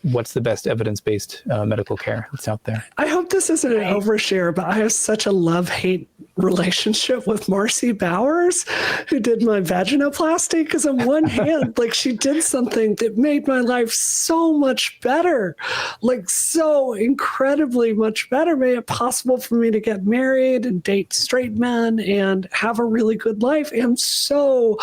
what's the best evidence-based medical care that's out there. I hope this isn't an overshare, but I have such a love-hate relationship with Marcy Bowers, who did my vaginoplasty, because on one hand, like, she did something that made my life so much better, like so incredibly much better, made it possible for me to get married and date straight men and have a really good life. And so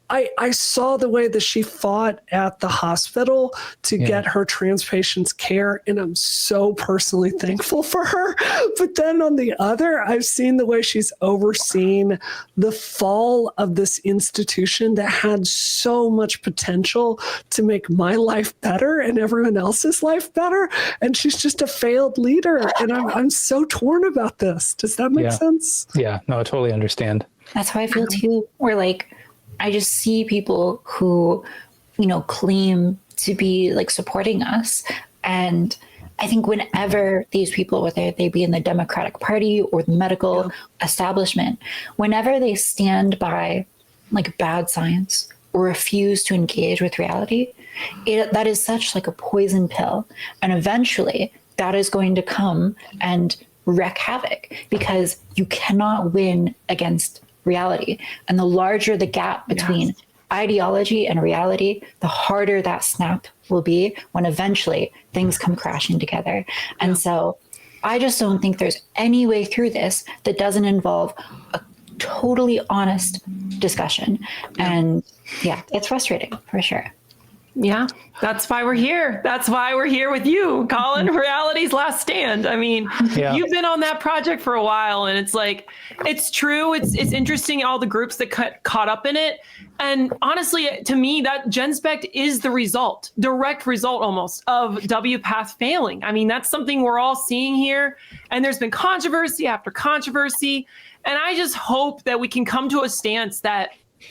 I saw the way that she fought at the hospital to get her trans patients care, and I'm so personally thankful for her. But then on the other, I've seen the way she's overseen the fall of this institution that had so much potential to make my life better and everyone else's life better. And she's just a failed leader. And I'm so torn about this. Does that make sense? Yeah, no, I totally understand. That's how I feel too. Where like, I just see people who, you know, claim to be like supporting us. And I think whenever these people, whether they be in the Democratic Party or the medical establishment, whenever they stand by like bad science or refuse to engage with reality, that is such like a poison pill. And eventually that is going to come and wreak havoc, because you cannot win against reality. And the larger the gap between ideology and reality, the harder that snap will be when eventually things come crashing together. And so I just don't think there's any way through this that doesn't involve a totally honest discussion. And it's frustrating for sure. Yeah, that's why we're here. That's why we're here with you, Colin. Reality's Last Stand. I mean, you've been on that project for a while, and it's like, it's true. It's interesting, all the groups that caught up in it. And honestly, to me, that GenSpect is the result, direct result almost, of WPATH failing. I mean, that's something we're all seeing here. And there's been controversy after controversy. And I just hope that we can come to a stance that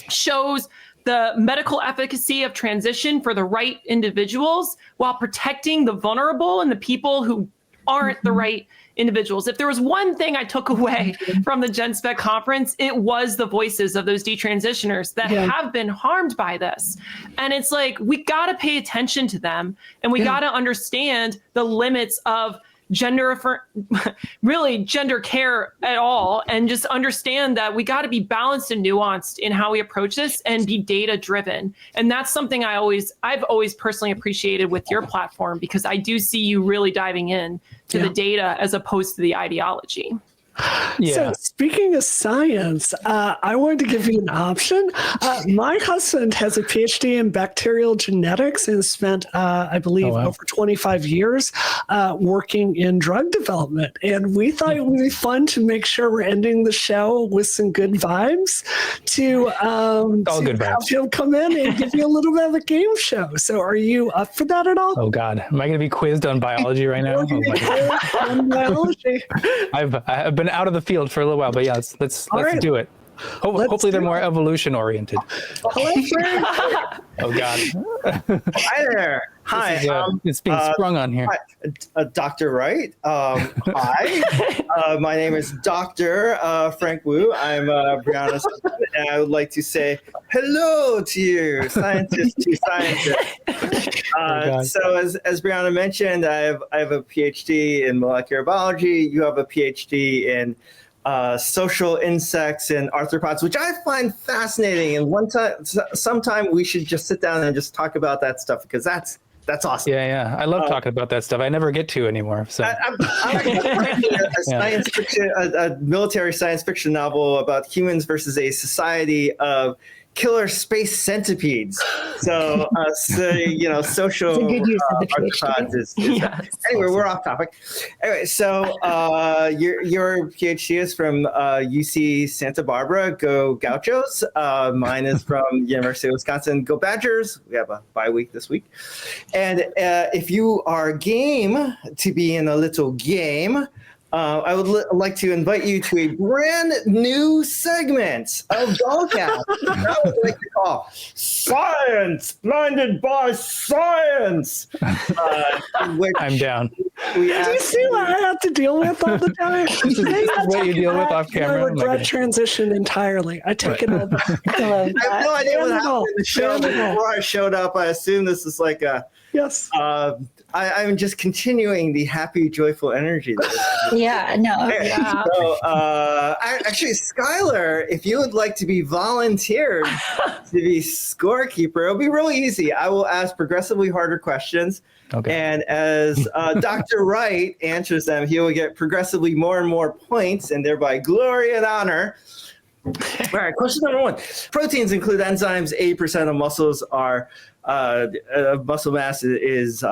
shows the medical efficacy of transition for the right individuals while protecting the vulnerable and the people who aren't the right individuals. If there was one thing I took away from the GenSpect conference, it was the voices of those detransitioners that have been harmed by this. And it's like, we got to pay attention to them, and we got to understand the limits of gender care at all, and just understand that we got to be balanced and nuanced in how we approach this and be data driven. And that's something I've always personally appreciated with your platform, because I do see you really diving in to the data as opposed to the ideology. So speaking of science, I wanted to give you an option. My husband has a PhD in bacterial genetics and spent, I believe, over 25 years working in drug development. And we thought it would be fun to make sure we're ending the show with some good vibes to have him come in and give you a little bit of a game show. So are you up for that at all? Oh, God. Am I going to be quizzed on biology right now? On biology. I've been out of the field for a little while, but let's do it. Hopefully they're more evolution oriented. Oh God. Hi there. Hi. It's being sprung on here. Hi, Dr. Wright. Hi. My name is Dr. Frank Wu. I'm Brianna's husband, and I would like to say hello to you, scientists to scientists. So as Brianna mentioned, I have a PhD in molecular biology. You have a PhD in social insects and arthropods, which I find fascinating. And sometime we should just sit down and just talk about that stuff, because that's awesome. Yeah. I love talking about that stuff. I never get to anymore. So I'm writing a science fiction, a military science fiction novel about humans versus a society of killer space centipedes. So, social arthropods is anyway, we're off topic. Anyway, so your PhD is from UC Santa Barbara. Go Gauchos. Mine is from University of Wisconsin. Go Badgers. We have a bye week this week. And if you are game to be in a little game, I would like to invite you to a brand new segment of Dollcast. I would like to call Science Blinded by Science. I'm down. Do you see what I have to deal with all the time? This is what you deal with off camera. I regret transition entirely. I take it all back. I have no idea what happened in the show before I showed up. I assume this is like a... Yes. I'm just continuing the happy, joyful energy. Yeah, no. Yeah. So, actually, Skylar, if you would like to be volunteered to be scorekeeper, it'll be really easy. I will ask progressively harder questions. Okay. And as Dr. Wright answers them, he will get progressively more and more points, and thereby glory and honor. All right, question number 1. Proteins include enzymes. 80% of muscles are muscle mass is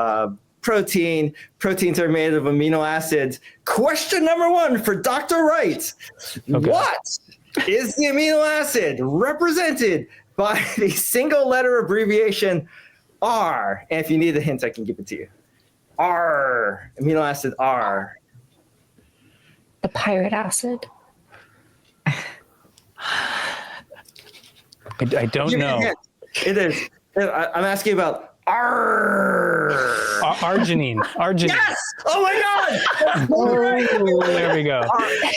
protein. Proteins are made of amino acids. Question number 1 for Dr. Wright. Okay. What is the amino acid represented by the single letter abbreviation R? And if you need a hint, I can give it to you. R. Amino acid R. The pirate acid. I don't know. It is. I'm asking about arginine. Arginine. Yes! Oh my God! There we go.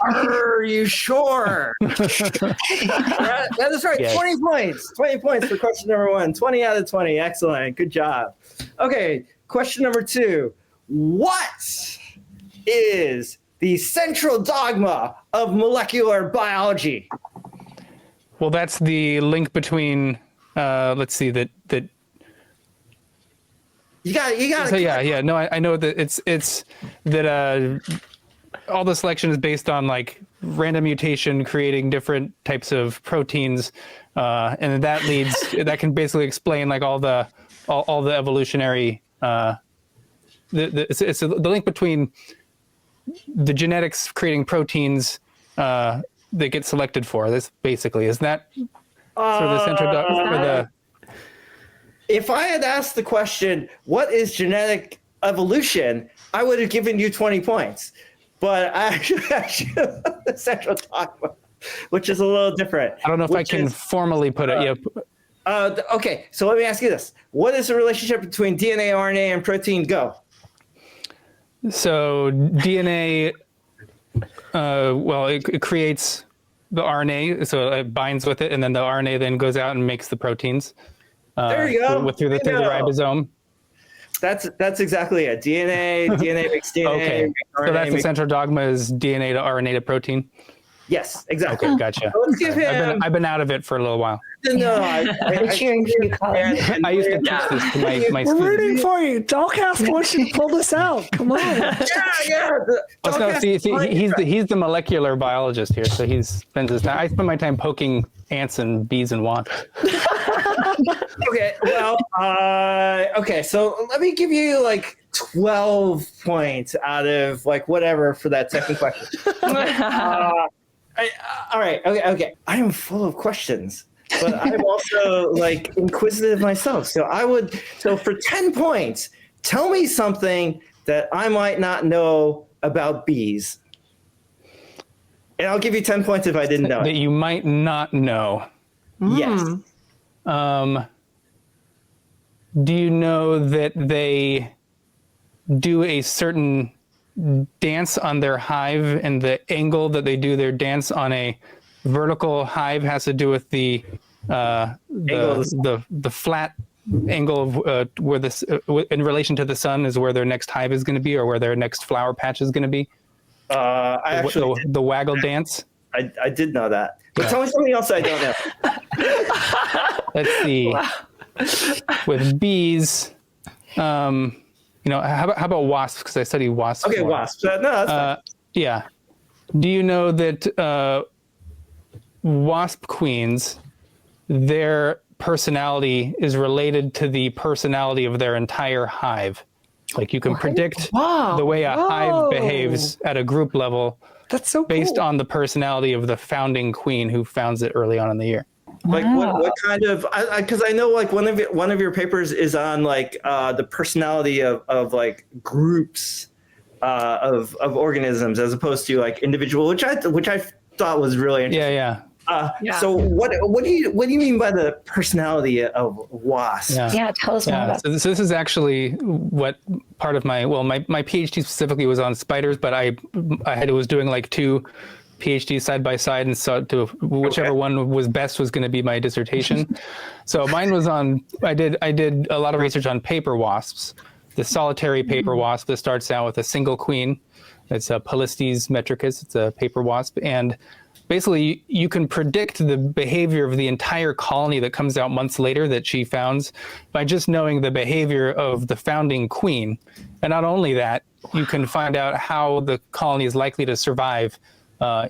Are you sure? That is right. Yes. 20 points. 20 points for question number 1. 20 out of 20. Excellent. Good job. Okay. Question number 2. What is the central dogma of molecular biology? Well, that's the link between, let's see, that you got. So yeah. No, I know that it's that all the selection is based on like random mutation creating different types of proteins, and that can basically explain like all the evolutionary. It's the link between the genetics creating proteins that get selected for. This basically is that sort of the central dogma. If I had asked the question, what is genetic evolution, I would have given you 20 points. But I actually the central dogma, which is a little different. I don't know if I can formally put it. Yep. Okay, so let me ask you this. What is the relationship between DNA, RNA, and protein? Go. So DNA, it creates the RNA, so it binds with it, and then the RNA then goes out and makes the proteins. There you go. Through the ribosome. That's exactly it. DNA makes DNA. Okay. So that's the central dogma is DNA to RNA to protein. Yes, exactly. Okay, gotcha. So let's give him. I've been out of it for a little while. No, I'm cheering for you, Colin. I used to teach this to my We're students. rooting for you. Dollcast wants you to pull this out. Come on. Yeah. He's the molecular biologist here, so he spends his time. I spend my time poking ants and bees and wasps. Okay, well, okay, so let me give you like 12 points out of like whatever for that second question. All right, okay. I am full of questions, but I'm also like inquisitive myself. So for 10 points, tell me something that I might not know about bees. And I'll give you 10 points if I didn't know. That you might not know. Yes. Do you know that they do a certain dance on their hive, and the angle that they do their dance on a vertical hive has to do with the flat angle of where this in relation to the sun is where their next hive is going to be, or where their next flower patch is going to be? The waggle dance. I did know that. But tell me something else I don't know. Let's see. Wow. With bees, how about wasps? Because I study wasps. Okay, wasps. No, that's fine. Yeah. Do you know that wasp queens, their personality is related to the personality of their entire hive? Like you can predict the way a hive behaves at a group level. That's so based cool. on the personality of the founding queen who founds it early on in the year. Like what kind of? Because I know like one of your papers is on like the personality of like groups of organisms as opposed to like individual, which I thought was really interesting. Yeah. So what do you mean by the personality of wasps? Yeah, tell us more about that. So this is actually what part of my PhD specifically was on spiders, but I was doing like 2 PhDs side by side, and so to whichever one was best was going to be my dissertation. So mine was on. I did a lot of research on paper wasps, the solitary paper wasp that starts out with a single queen. It's a Polistes metricus. It's a paper wasp, and basically you can predict the behavior of the entire colony that comes out months later that she founds by just knowing the behavior of the founding queen. And not only that, you can find out how the colony is likely to survive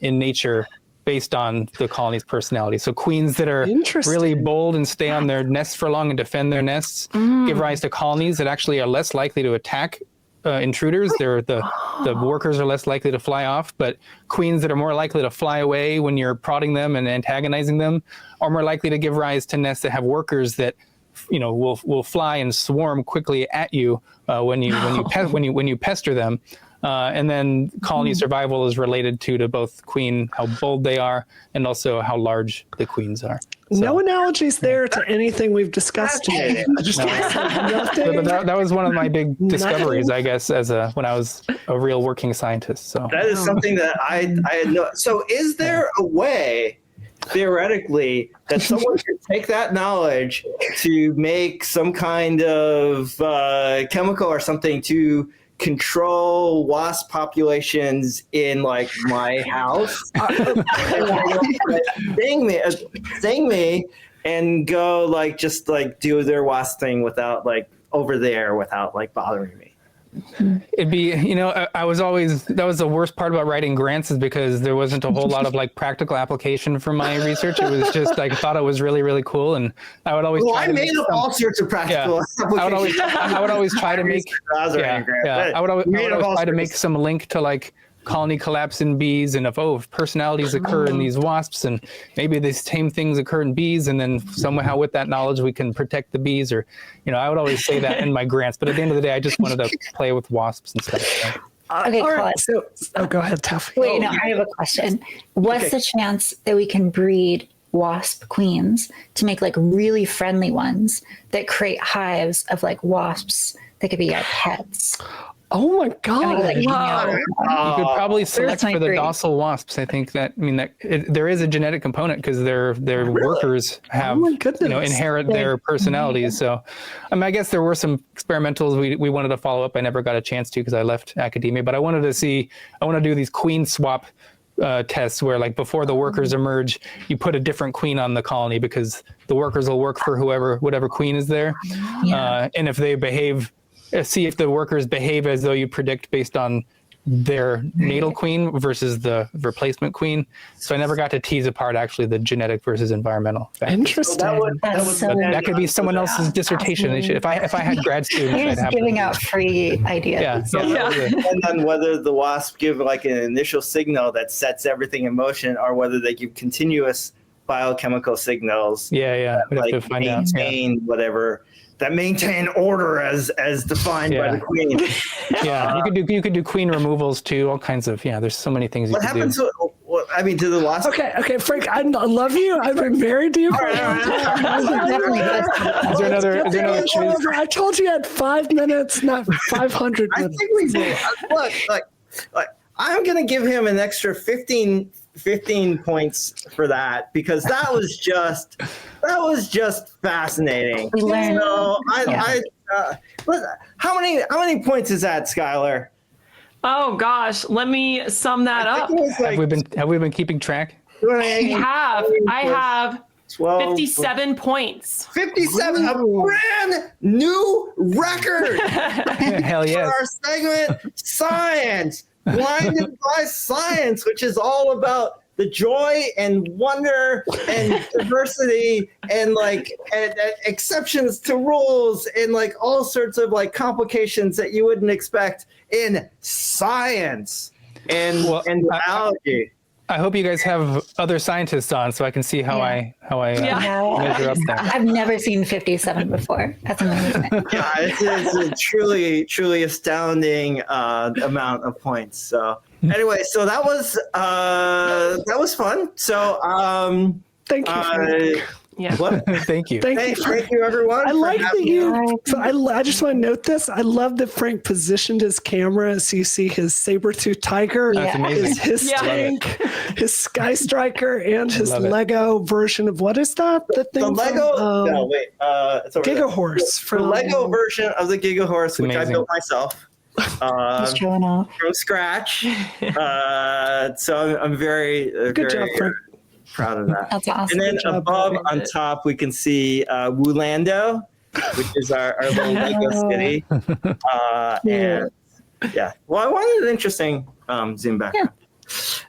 in nature based on the colony's personality. So queens that are really bold and stay on their nests for long and defend their nests give rise to colonies that actually are less likely to attack intruders. The workers are less likely to fly off, but queens that are more likely to fly away when you're prodding them and antagonizing them are more likely to give rise to nests that have workers that will fly and swarm quickly at you when you pester them. And then colony survival is related to both queen, how bold they are, and also how large the queens are. So, no analogies there to anything we've discussed today. That was one of my big discoveries, I guess, when I was a real working scientist. So that is something that I had no. So is there a way, theoretically, that someone could take that knowledge to make some kind of chemical or something to control wasp populations in like my house, sting me and go like just like do their wasp thing without like over there without like bothering me? It'd be, that was the worst part about writing grants, is because there wasn't a whole lot of like practical application for my research. It was just like, I thought it was really, really cool. And I would always I made up all sorts of practical applications. I would always try to make, I would always try to make some link to like colony collapse in bees, and if personalities occur in these wasps, and maybe the same things occur in bees, and then somehow with that knowledge we can protect the bees, or I would always say that in my grants. But at the end of the day, I just wanted to play with wasps and stuff. So. Okay, Colin. Right, so go ahead, Taffy. Wait, no, I have a question. What's the chance that we can breed wasp queens to make like really friendly ones that create hives of like wasps that could be our pets? Oh my God! You could probably select for the docile wasps. I think there is a genetic component because their workers have inherit their personalities. So, I guess there were some experimentals we wanted to follow up. I never got a chance to because I left academia. But I want to do these queen swap tests where like before the workers emerge, you put a different queen on the colony because the workers will work for whatever queen is there, and if they behave. See if the workers behave as though you predict based on their natal queen versus the replacement queen. So I never got to tease apart actually the genetic versus environmental factors. Interesting. That could be someone else's dissertation. If I had grad students, I'd giving out free ideas. And then whether the wasp give like an initial signal that sets everything in motion, or whether they give continuous biochemical signals. We'd have to find out. Whatever. That maintain order as defined by the queen. You could do queen removals too. All kinds of there's so many things you could do. To the wasp? Okay, Frank. I love you. I've been married to you. Is there another choice? I told you you had 5 minutes, not 500 minutes. I think we do. Look, I'm gonna give him an extra 15 points for that because that was just fascinating. So how many points is that, Skylar? Oh gosh, let me sum that up. Have we been keeping track? I have 12, 57 points. 57, a brand new record. Hell yes. For our segment, Science. Blinded by Science, which is all about the joy and wonder and diversity and exceptions to rules and like all sorts of like complications that you wouldn't expect in science and biology. I hope you guys have other scientists on so I can see how I measure up there. I've never seen 57 before. That's amazing. It's a truly astounding amount of points. So anyway, so that was fun. So thank you. Thank you. Thank you, everyone. I like that you. So I just want to note this. I love that Frank positioned his camera so you see his saber-tooth tiger, his tank, his Sky Striker, and his Lego version of what is that? The Lego. Giga Horse. The Lego version of the Giga Horse, which I built myself. From scratch. So I'm very good job, Frank. Proud of that. That's awesome. And then above on top, we can see Woolando, which is our little Lego city. And well, I wanted an interesting zoom back.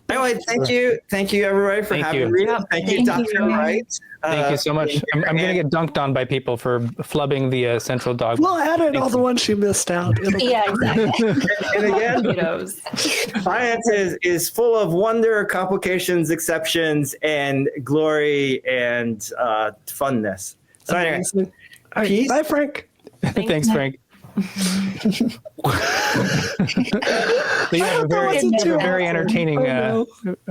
Anyway, thank you everybody for having me. Thank you, Dr. Wright. Thank you so much. I'm going to get dunked on by people for flubbing the central dog. We'll edit all the ones you missed out. Yeah, exactly. And again, science is full of wonder, complications, exceptions, and glory and funness. So anyway, peace. Bye, Frank. Thanks, Frank. You have a very entertaining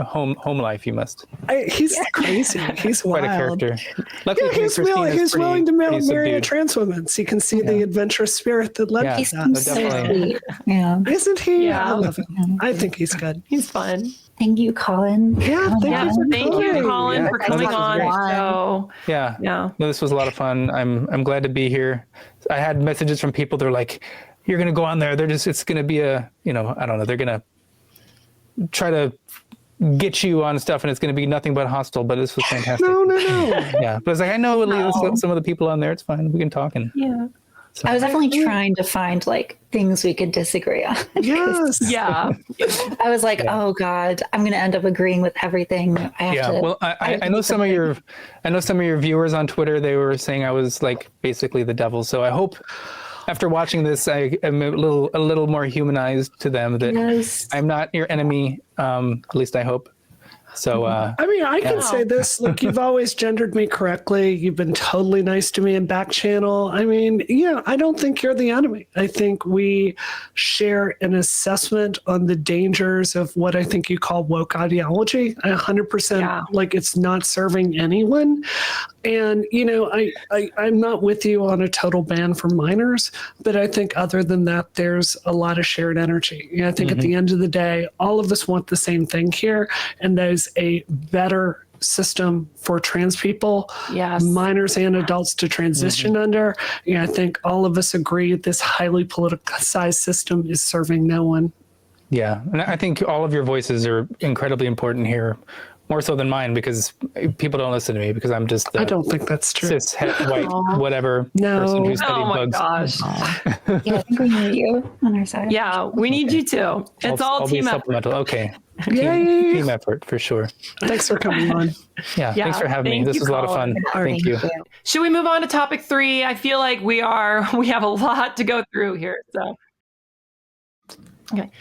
home life. You must. He's crazy. He's quite wild. a character. Luckily, He's willing to marry a trans woman, so you can see the adventurous spirit that led to that. Definitely. Yeah. Isn't he? Yeah. I love him. I think he's good. He's fun. Thank you, Colin. Yeah, Thank you, Colin, for coming on. So, yeah. No, this was a lot of fun. I'm glad to be here. I had messages from people. They're like, "You're gonna go on there. It's gonna be a, I don't know. They're gonna try to get you on stuff, and it's gonna be nothing but hostile." But this was fantastic. No. Yeah, but it's like I know at least some of the people on there. It's fine. We can talk and. Yeah. So. I was definitely trying to find like things we could disagree on. Yes. Yeah. I was like, oh God, I'm going to end up agreeing with everything. Well, I know some of your viewers on Twitter, they were saying I was like basically the devil. So I hope after watching this, I am a little more humanized to them that I'm not your enemy. At least I hope. So, I can say this. Look, you've always gendered me correctly. You've been totally nice to me in back channel. I don't think you're the enemy. I think we share an assessment on the dangers of what I think you call woke ideology. 100% like it's not serving anyone. And, I'm not with you on a total ban for minors, but I think other than that, there's a lot of shared energy. I think at the end of the day, all of us want the same thing here, and that is a better system for trans people, minors and adults to transition under. I think all of us agree this highly politicized system is serving no one. Yeah, and I think all of your voices are incredibly important here. More so than mine, because people don't listen to me because I'm just I don't think that's true. Cis, white, whatever person who studied bugs. Gosh. Yeah, I think we need you on our side. Yeah, we need you too. It's all team effort. Supplemental. Okay. Team effort for sure. Thanks for coming on. Yeah, thanks for having me. This was a lot of fun. Thank you. Should we move on to topic 3? I feel like we have a lot to go through here. So, okay.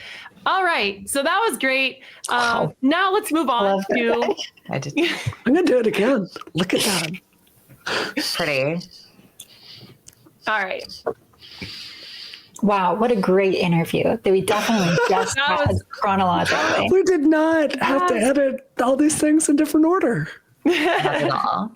All right. So that was great. Now let's move on to. I did. I'm going to do it again. Look at that. Pretty. All right. Wow, what a great interview that we definitely just had chronologically. We did not have to edit all these things in different order. Not at all.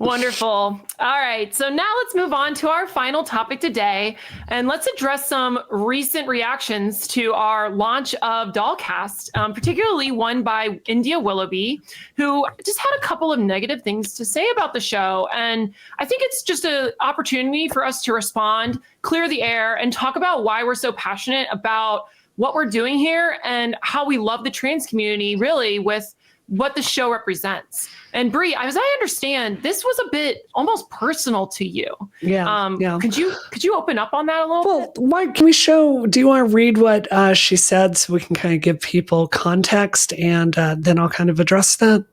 Wonderful. All right. So now let's move on to our final topic today. And let's address some recent reactions to our launch of Dollcast, particularly one by India Willoughby, who just had a couple of negative things to say about the show. And I think it's just an opportunity for us to respond, clear the air, and talk about why we're so passionate about what we're doing here and how we love the trans community, really, with what the show represents. And Bree, as I understand, this was a bit almost personal to you. Yeah. Could you open up on that a little bit? Why can we show? Do you want to read what she said so we can kind of give people context, and then I'll kind of address that?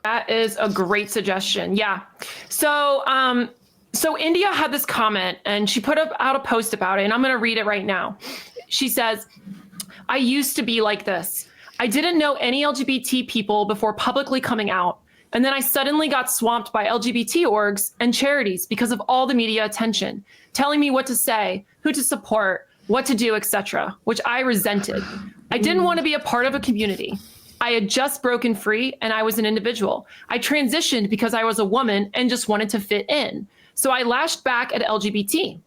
That is a great suggestion. Yeah. So India had this comment, and she put out a post about it, and I'm going to read it right now. She says, "I used to be like this. I didn't know any LGBT people before publicly coming out. And then I suddenly got swamped by LGBT orgs and charities because of all the media attention, telling me what to say, who to support, what to do, etc., which I resented. I didn't want to be a part of a community. I had just broken free and I was an individual. I transitioned because I was a woman and just wanted to fit in. So I lashed back at LGBT.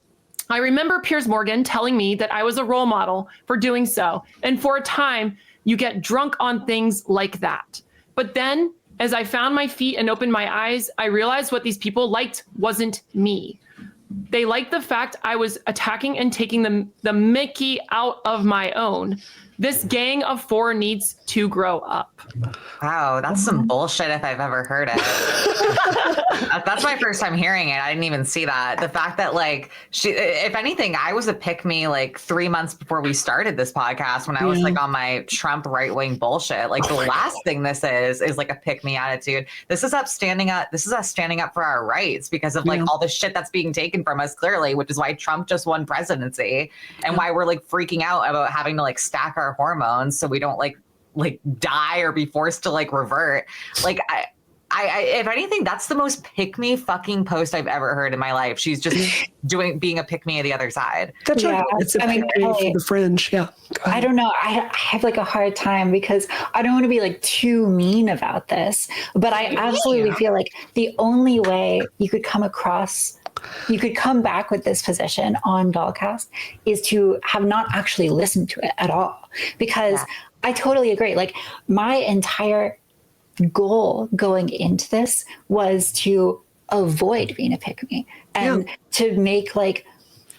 I remember Piers Morgan telling me that I was a role model for doing so. And for a time, you get drunk on things like that. But then, as I found my feet and opened my eyes, I realized what these people liked wasn't me. They liked the fact I was attacking and taking the Mickey out of my own. This gang of 4 needs to grow up." Wow, that's some bullshit if I've ever heard it. That's my first time hearing it. I didn't even see that. The fact that like she, if anything, I was a pick me like 3 months before we started this podcast when I was like on my Trump right wing bullshit. Like the last thing this is like a pick me attitude. This is us standing up for our rights because of like all the shit that's being taken from us clearly, which is why Trump just won presidency and why we're like freaking out about having to like stack our hormones so we don't like die or be forced to like revert. Like I if anything, that's the most pick me fucking post I've ever heard in my life. She's just being a pick me of the other side. That's right. It's a pick me for the fringe. Yeah. I don't know. I have like a hard time because I don't want to be like too mean about this, but I absolutely feel like the only way you could come back with this position on Dollcast is to have not actually listened to it at all. Because I totally agree. Like my entire goal going into this was to avoid being a pick-me and to make like,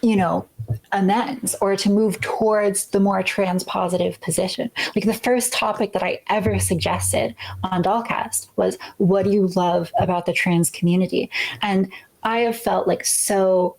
you know, amends or to move towards the more trans positive position. Like the first topic that I ever suggested on Dollcast was, what do you love about the trans community? And I have felt like so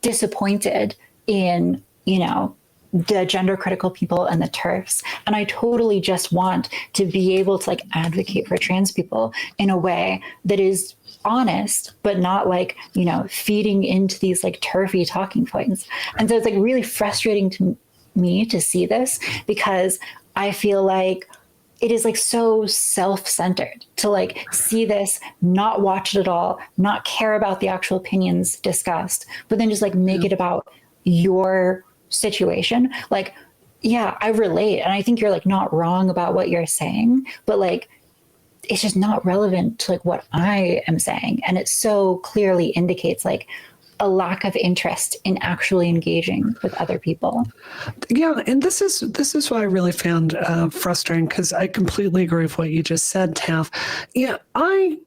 disappointed in, you know, the gender critical people and the TERFs. And I totally just want to be able to like advocate for trans people in a way that is honest, but not like, you know, feeding into these like TERFy talking points. And so it's like really frustrating to me to see this because I feel like it is like so self-centered to like see this, not watch it at all, not care about the actual opinions discussed, but then just like make it about your situation. Like, yeah, I relate. And I think you're like not wrong about what you're saying, but like, it's just not relevant to like what I am saying. And it so clearly indicates like a lack of interest in actually engaging with other people. Yeah, and this is what I really found frustrating because I completely agree with what you just said, Taff. Yeah, I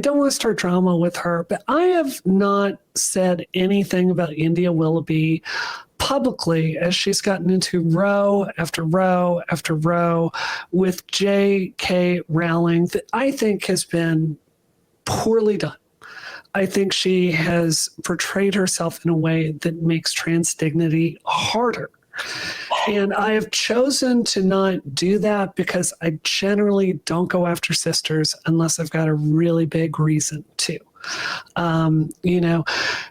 don't want to start drama with her, but I have not said anything about India Willoughby publicly as she's gotten into row after row after row with J.K. Rowling that I think has been poorly done. I think she has portrayed herself in a way that makes trans dignity harder. And I have chosen to not do that because I generally don't go after sisters unless I've got a really big reason to. You know,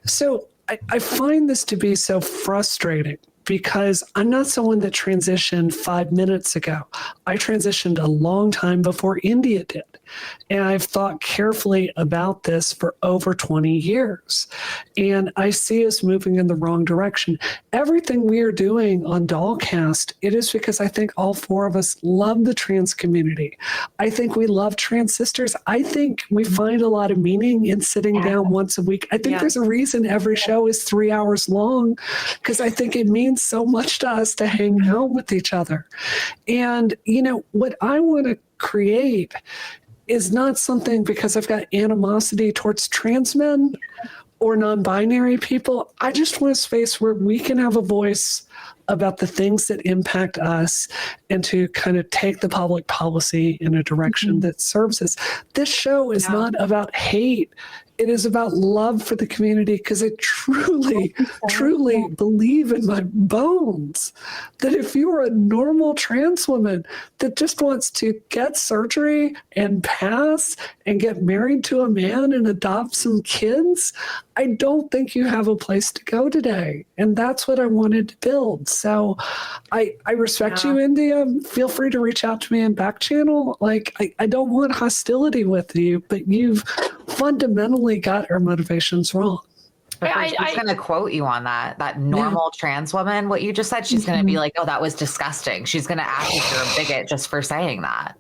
so I find this to be so frustrating because I'm not someone that transitioned 5 minutes ago. I transitioned a long time before India did. And I've thought carefully about this for over 20 years. And I see us moving in the wrong direction. Everything we are doing on Dollcast, it is because I think all four of us love the trans community. I think we love trans sisters. I think we find a lot of meaning in sitting down once a week. I think there's a reason every show is 3 hours long because I think it means so much to us to hang out with each other. And, you know, what I want to create is not something because I've got animosity towards trans men or non-binary people. I just want a space where we can have a voice about the things that impact us and to kind of take the public policy in a direction that serves us. This show is not about hate. It is about love for the community because I truly, truly believe in my bones that if you are a normal trans woman that just wants to get surgery and pass and get married to a man and adopt some kids, I don't think you have a place to go today. And that's what I wanted to build. So I respect you, India. Feel free to reach out to me in back channel. Like, I don't want hostility with you, but you've fundamentally got our motivations wrong. She's going to quote you on that normal trans woman, what you just said. She's going to be like, oh, that was disgusting. She's going to act like you're a bigot just for saying that.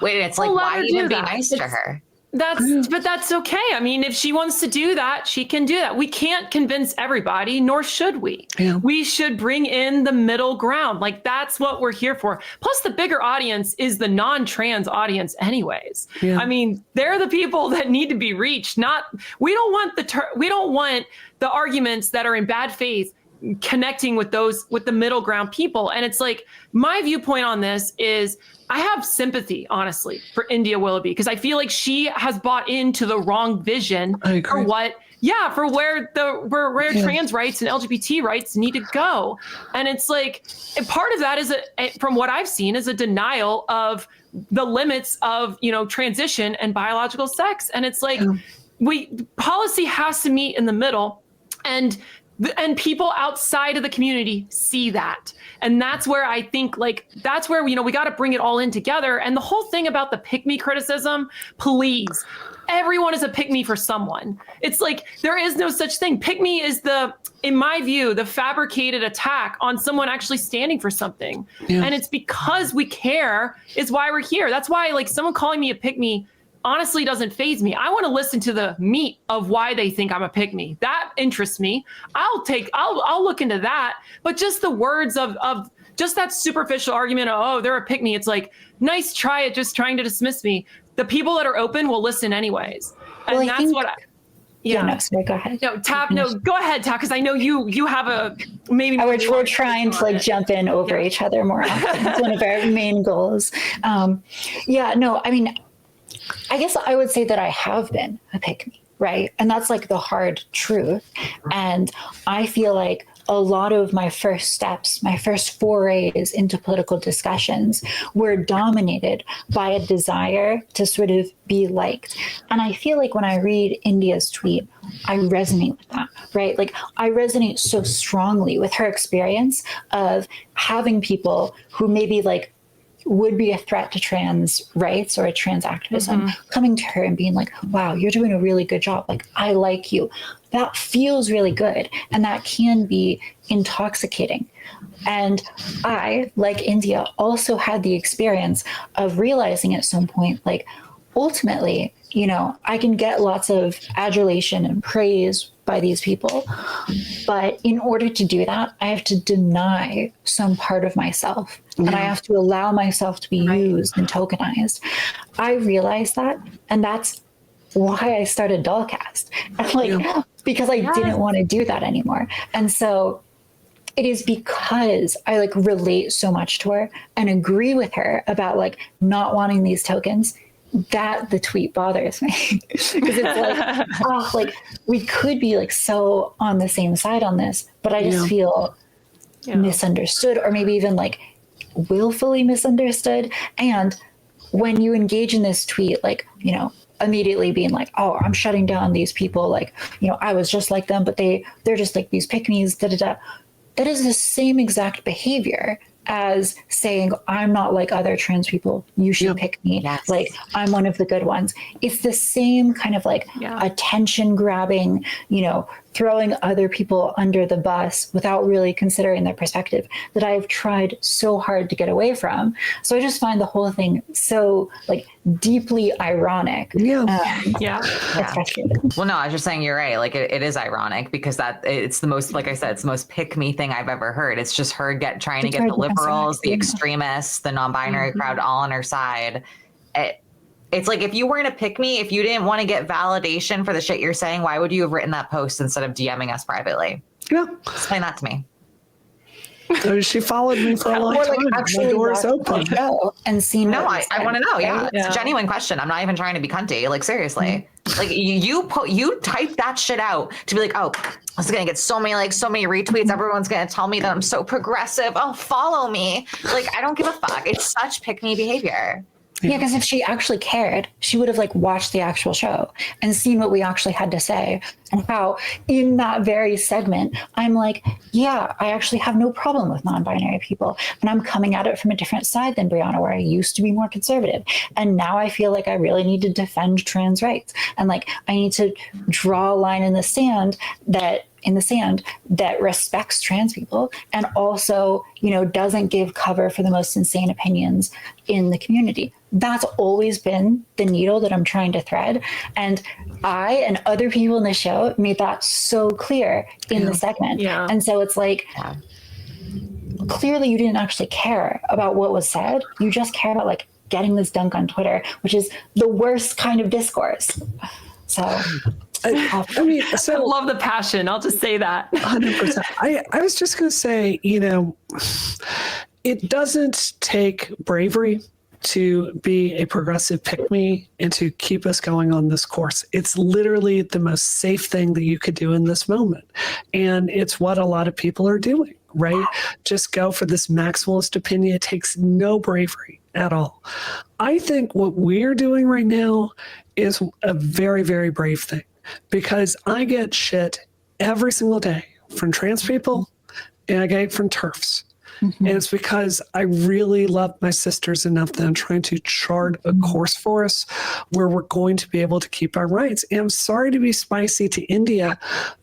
Wait, it's like, why even be nice to her? But that's okay. I mean, if she wants to do that, she can do that. We can't convince everybody, nor should we. Yeah. We should bring in the middle ground. Like, that's what we're here for. Plus, the bigger audience is the non-trans audience anyways. Yeah. I mean, they're the people that need to be reached. We don't want the arguments that are in bad faith connecting with the middle ground people. And it's like, my viewpoint on this is I have sympathy, honestly, for India Willoughby, because I feel like she has bought into the wrong vision for where trans rights and LGBT rights need to go. And it's like, and part of that is, from what I've seen, is a denial of the limits of, transition and biological sex. And it's like, policy has to meet in the middle, and people outside of the community see that. And that's where I think, that's where, we got to bring it all in together. And the whole thing about the pick me criticism, please, everyone is a pick me for someone. It's like, there is no such thing. Pick me is in my view, the fabricated attack on someone actually standing for something. Yeah. And it's because we care is why we're here. That's why, someone calling me a pick me honestly doesn't faze me. I want to listen to the meat of why they think I'm a pick me. That interests me. I'll look into that. But just the words of just that superficial argument of, oh, they're a pick me. It's like, nice try at just trying to dismiss me. The people that are open will listen anyways. And well, that's what no, sorry, go ahead. No, Tap, no, go ahead, Tap, because I know you have a maybe. We're trying to jump in over each other more often. It's one of our main goals. I guess I would say that I have been a pick-me, right? And that's the hard truth. And I feel like a lot of my first steps, my first forays into political discussions were dominated by a desire to sort of be liked. And I feel like when I read India's tweet, I resonate with that, right? I resonate so strongly with her experience of having people who maybe would be a threat to trans rights or a trans activism coming to her and being like, wow, you're doing a really good job. I like you. That feels really good. And that can be intoxicating. And I, like India, also had the experience of realizing at some point, ultimately, I can get lots of adulation and praise by these people. But in order to do that, I have to deny some part of myself. And I have to allow myself to be used and tokenized. I realized that. And that's why I started Dollcast. Because I didn't want to do that anymore. And so it is because I relate so much to her and agree with her about not wanting these tokens that the tweet bothers me. Because it's we could be so on the same side on this, but I just feel misunderstood, or maybe even willfully misunderstood. And when you engage in this tweet, immediately being oh, I'm shutting down these people, I was just like them, but they're just these pick-me's, that is the same exact behavior as saying, I'm not like other trans people, you should pick me. Yes. I'm one of the good ones. It's the same kind of attention grabbing, throwing other people under the bus without really considering their perspective that I've tried so hard to get away from. So I just find the whole thing so deeply ironic. It's frustrating. Well, no, I was just saying you're right. It is ironic because it's the most, like I said, it's the most pick me thing I've ever heard. It's just her trying to get the liberals, the extremists, the non-binary crowd all on her side. It's if you weren't a pick me, if you didn't want to get validation for the shit you're saying, why would you have written that post instead of DMing us privately? Yeah. Explain that to me. She followed me for a long time. My door's open. And seen. No, I want to know. Yeah. It's a genuine question. I'm not even trying to be cunty. Seriously. You type that shit out to be oh, this is gonna get so many retweets. Everyone's gonna tell me that I'm so progressive. Oh, follow me. I don't give a fuck. It's such pick me behavior. Yeah, because if she actually cared, she would have watched the actual show and seen what we actually had to say, and how in that very segment, I'm yeah, I actually have no problem with non-binary people, and I'm coming at it from a different side than Brianna, where I used to be more conservative, and now I feel I really need to defend trans rights, and I need to draw a line in the sand that respects trans people and also, doesn't give cover for the most insane opinions in the community. That's always been the needle that I'm trying to thread. And I and other people in the show made that so clear in the segment. Yeah. And so it's clearly you didn't actually care about what was said. You just care about getting this dunk on Twitter, which is the worst kind of discourse. So I mean, I so love the passion. I'll just say that. 100%. I was just going to say, it doesn't take bravery to be a progressive pick-me and to keep us going on this course. It's literally the most safe thing that you could do in this moment. And it's what a lot of people are doing, right? Just go for this maximalist opinion. It takes no bravery at all. I think what we're doing right now is a very, very brave thing, because I get shit every single day from trans people and I get it from TERFs. And it's because I really love my sisters enough that I'm trying to chart a course for us where we're going to be able to keep our rights. And I'm sorry to be spicy to India,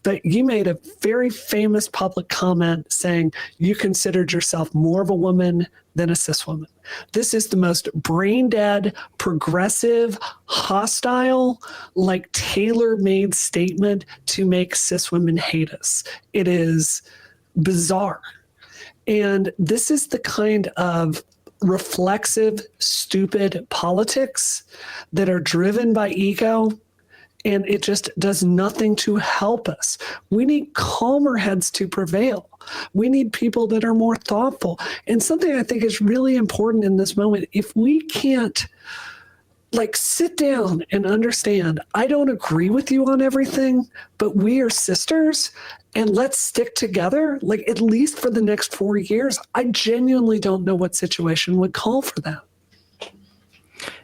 but you made a very famous public comment saying you considered yourself more of a woman than a cis woman. This is the most brain dead, progressive, hostile, like tailor-made statement to make cis women hate us. It is bizarre. And this is the kind of reflexive, stupid politics that are driven by ego, and it just does nothing to help us. We need calmer heads to prevail. We need people that are more thoughtful. And something I think is really important in this moment, if we can't sit down and understand, I don't agree with you on everything, but we are sisters and let's stick together, at least for the next 4 years. I genuinely don't know what situation would call for that.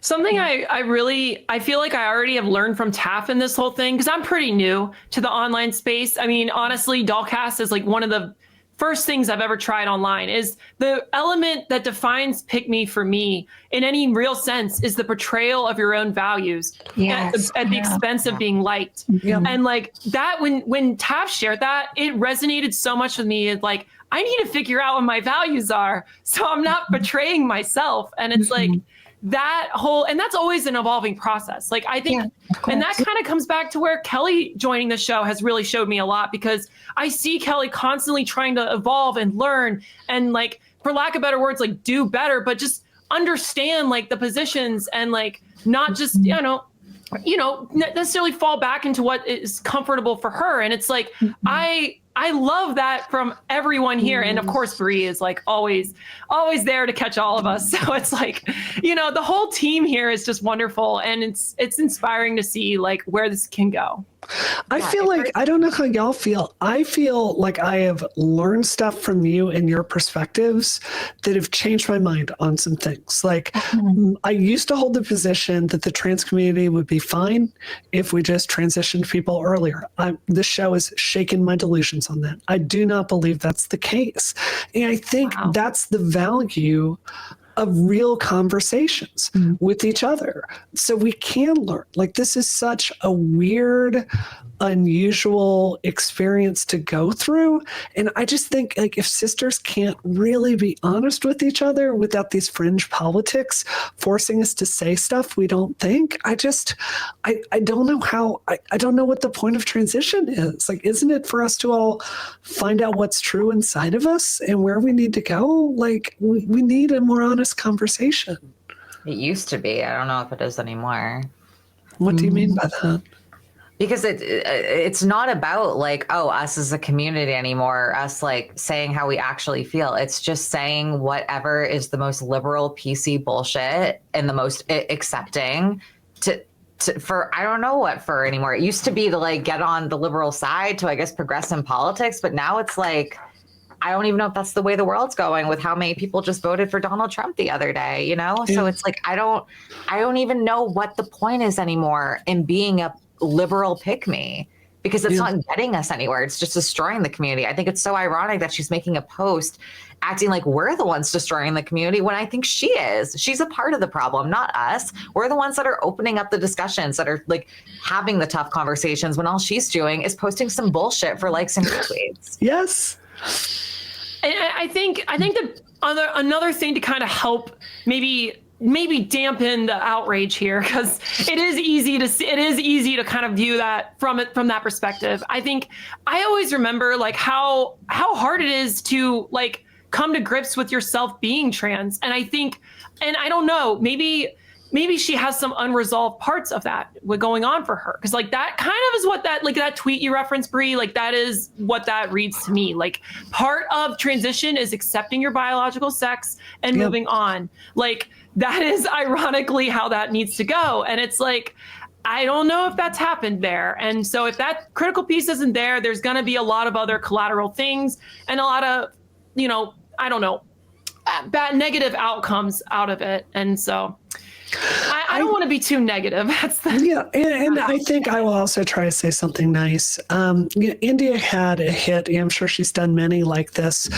Something I feel like I already have learned from Taff in this whole thing, because I'm pretty new to the online space. I mean, honestly, Dollcast is one of the first things I've ever tried online. Is the element that defines pick me for me in any real sense is the portrayal of your own values at the expense of being liked. And that, when Taff shared that, it resonated so much with me. It's I need to figure out what my values are so I'm not betraying myself. And it's that whole, and that's always an evolving process. I think, and that kind of comes back to where Kelly joining the show has really showed me a lot, because I see Kelly constantly trying to evolve and learn and for lack of better words, do better, but just understand the positions and not just, necessarily fall back into what is comfortable for her. And it's I love that from everyone here. And of course, Bree is always there to catch all of us. So it's the whole team here is just wonderful. And it's inspiring to see where this can go. I feel I don't know how y'all feel. I feel like I have learned stuff from you and your perspectives that have changed my mind on some things. I used to hold the position that the trans community would be fine if we just transitioned people earlier. This show has shaken my delusions on that. I do not believe that's the case. And I think that's the value of real conversations with each other. So we can learn. This is such a weird, unusual experience to go through. And I just think if sisters can't really be honest with each other without these fringe politics forcing us to say stuff we don't think, I don't know how, I don't know what the point of transition is. Isn't it for us to all find out what's true inside of us and where we need to go? We need a more honest conversation. It used to be. I don't know if it is anymore. What do you mean by that? Because it's not about us as a community anymore, us saying how we actually feel. It's just saying whatever is the most liberal PC bullshit and the most accepting for I don't know what for anymore. It used to be to get on the liberal side to, I guess, progress in politics, but now it's I don't even know if that's the way the world's going with how many people just voted for Donald Trump the other day, So it's I don't even know what the point is anymore in being a liberal pick me, because it's not getting us anywhere. It's just destroying the community. I think it's so ironic that she's making a post acting like we're the ones destroying the community when I think she is. She's a part of the problem, not us. We're the ones that are opening up the discussions, that are having the tough conversations, when all she's doing is posting some bullshit for likes and retweets. Yes. And I think that another thing to kind of help maybe dampen the outrage here, because it is easy to kind of view that from that perspective. I think I always remember how hard it is to come to grips with yourself being trans. And I think, and I don't know, maybe maybe she has some unresolved parts of that going on for her. Cause like that kind of is what that, like that tweet you referenced, Brie, like that is what that reads to me. Like part of transition is accepting your biological sex and moving on. Like that is ironically how that needs to go. And it's like, I don't know if that's happened there. And so if that critical piece isn't there, there's going to be a lot of other collateral things and a lot of, you know, I don't know, bad negative outcomes out of it. And so I don't want to be too negative. That's the and I think I will also try to say something nice. India had a hit, I'm sure she's done many like this,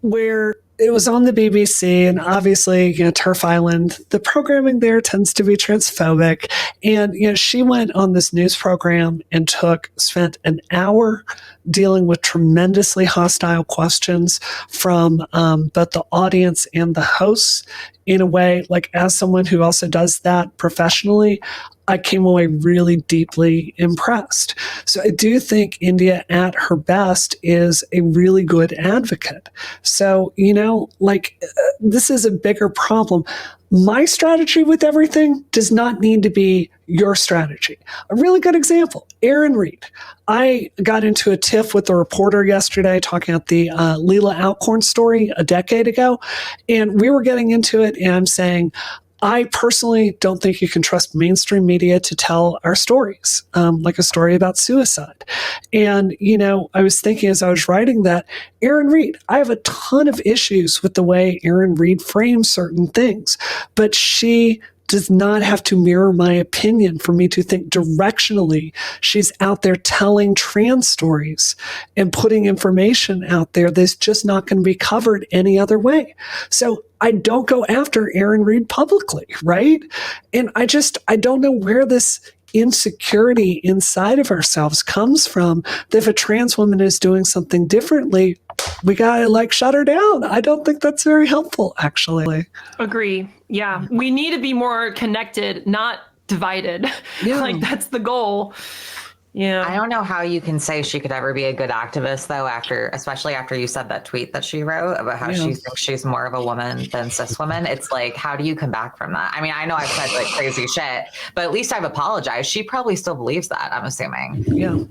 where it was on the BBC, and obviously, Turf Island, the programming there tends to be transphobic. And, she went on this news program and spent an hour dealing with tremendously hostile questions from both the audience and the hosts. In a way, like as someone who also does that professionally, I came away really deeply impressed. So I do think India at her best is a really good advocate. So, this is a bigger problem. My strategy with everything does not need to be your strategy. A really good example, Aaron Reed. I got into a tiff with a reporter yesterday talking about the Leela Alcorn story a decade ago, and we were getting into it, and I'm saying, I personally don't think you can trust mainstream media to tell our stories, like a story about suicide. And, I was thinking as I was writing that, Aaron Reed, I have a ton of issues with the way Aaron Reed frames certain things, but she does not have to mirror my opinion for me to think directionally she's out there telling trans stories and putting information out there that's just not going to be covered any other way. So I don't go after Aaron Reed publicly, right? And I don't know where this insecurity inside of ourselves comes from, that if a trans woman is doing something differently, we gotta shut her down. I don't think that's very helpful, actually. Agree. Yeah. We need to be more connected, not divided. Yeah. That's the goal. Yeah. I don't know how you can say she could ever be a good activist, though, especially after you said that tweet that she wrote about how she thinks she's more of a woman than cis women. It's like, how do you come back from that? I mean, I know I've said crazy shit, but at least I've apologized. She probably still believes that, I'm assuming. Yeah.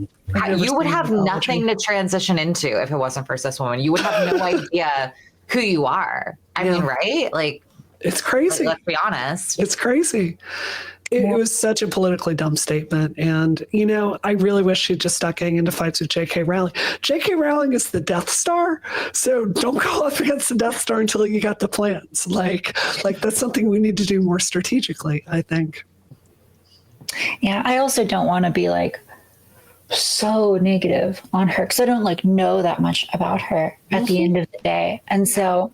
You would have nothing to transition into if it wasn't for cis women. You would have no idea who you are. I mean, right? It's crazy. Let's be honest. It's crazy. It was such a politically dumb statement. And, I really wish she'd just stop getting into fights with J.K. Rowling. J.K. Rowling is the Death Star. So don't go up against the Death Star until you got the plans. Like that's something we need to do more strategically, I think. Yeah, I also don't want to be so negative on her because I don't know that much about her at the end of the day. And so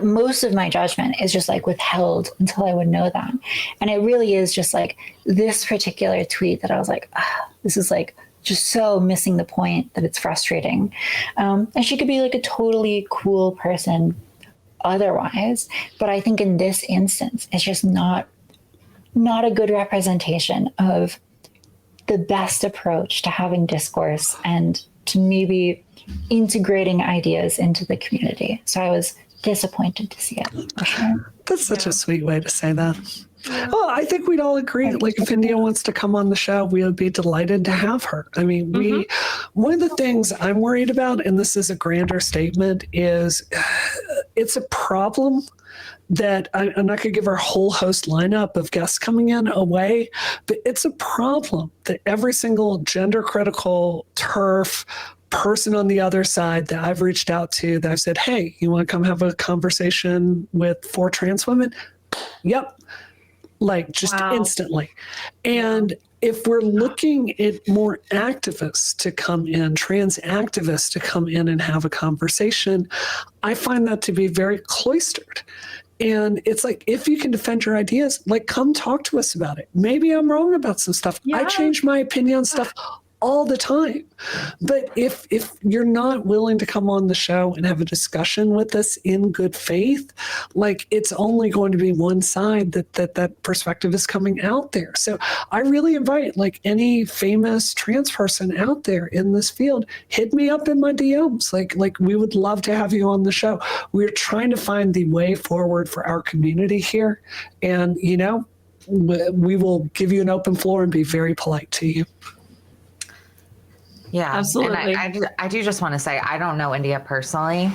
most of my judgment is just withheld until I would know that. And it really is just this particular tweet that I was this is just so missing the point that it's frustrating. And she could be a totally cool person otherwise. But I think in this instance, it's just not a good representation of the best approach to having discourse and to maybe integrating ideas into the community. So I was disappointed to see it, for sure. That's such a sweet way to say that. Well, I think we'd all agree. If India wants to come on the show, we would be delighted to have her. I mean, one of the things I'm worried about, and this is a grander statement, is it's a problem that I'm not going to give our whole host lineup of guests coming in away, but it's a problem that every single gender critical TERF person on the other side that I've reached out to, that I've said, hey, you want to come have a conversation with 4 trans women? Yep. Instantly. And if we're looking at more activists to come in, trans activists to come in and have a conversation, I find that to be very cloistered. And it's if you can defend your ideas, come talk to us about it. Maybe I'm wrong about some stuff. Yeah. I change my opinion on stuff all the time. But if you're not willing to come on the show and have a discussion with us in good faith, it's only going to be one side that perspective is coming out there. So I really invite any famous trans person out there in this field, hit me up in my DMs. We would love to have you on the show. We're trying to find the way forward for our community here. And, we will give you an open floor and be very polite to you. Yeah, Absolutely. And I do just want to say, I don't know India personally.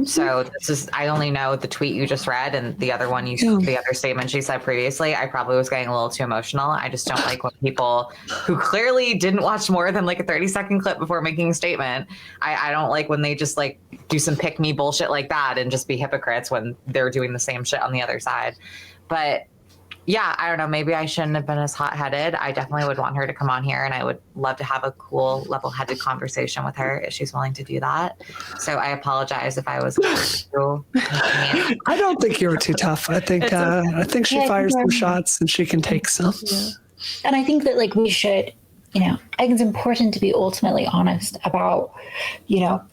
So I only know the tweet you just read and the other one the other statement she said previously. I probably was getting a little too emotional. I just don't like when people who clearly didn't watch more than like a 30-second clip before making a statement. I don't like when they just like do some pick me bullshit like that and just be hypocrites when they're doing the same shit on the other side. But yeah, I don't know. Maybe I shouldn't have been as hot-headed. I definitely would want her to come on here, and I would love to have a cool, level-headed conversation with her if she's willing to do that. So I apologize if I was too. I don't think you were too tough. I think I think she fires some shots and she can take some. Yeah. And I think that like we should, I think it's important to be ultimately honest about,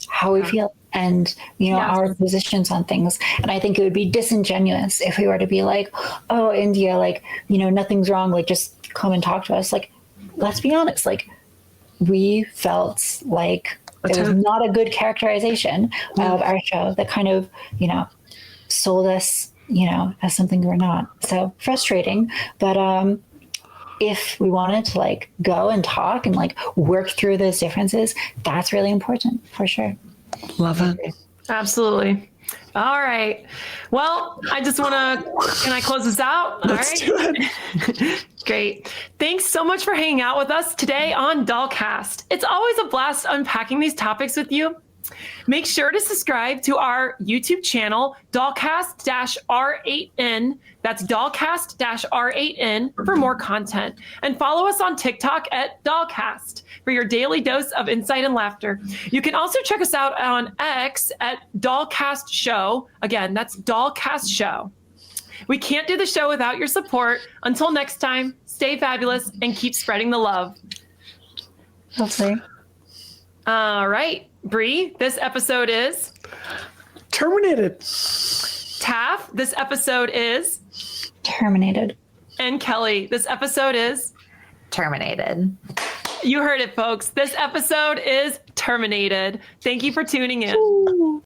how we feel and, our positions on things. And I think it would be disingenuous if we were to be like, oh, India, like, nothing's wrong. Like, just come and talk to us. Like, let's be honest. Like, we felt like it was not a good characterization of our show that kind of, sold us, as something we're not. So frustrating. But if we wanted to like go and talk and like work through those differences, that's really important for sure. Love it. Absolutely. All right. Well, I just want to, can I close this out? Let's do it. Great. Thanks so much for hanging out with us today on Dollcast. It's always a blast unpacking these topics with you. Make sure to subscribe to our YouTube channel, Dollcast-R8N. That's Dollcast-R8N for more content. And follow us on TikTok at Dollcast for your daily dose of insight and laughter. You can also check us out on X at Dollcast Show. Again, that's Dollcast Show. We can't do the show without your support. Until next time, stay fabulous and keep spreading the love. Okay. All right. Bree, this episode is terminated. Taff, this episode is terminated. And Kelly, this episode is terminated. You heard it, folks. This episode is terminated. Thank you for tuning in. Ooh.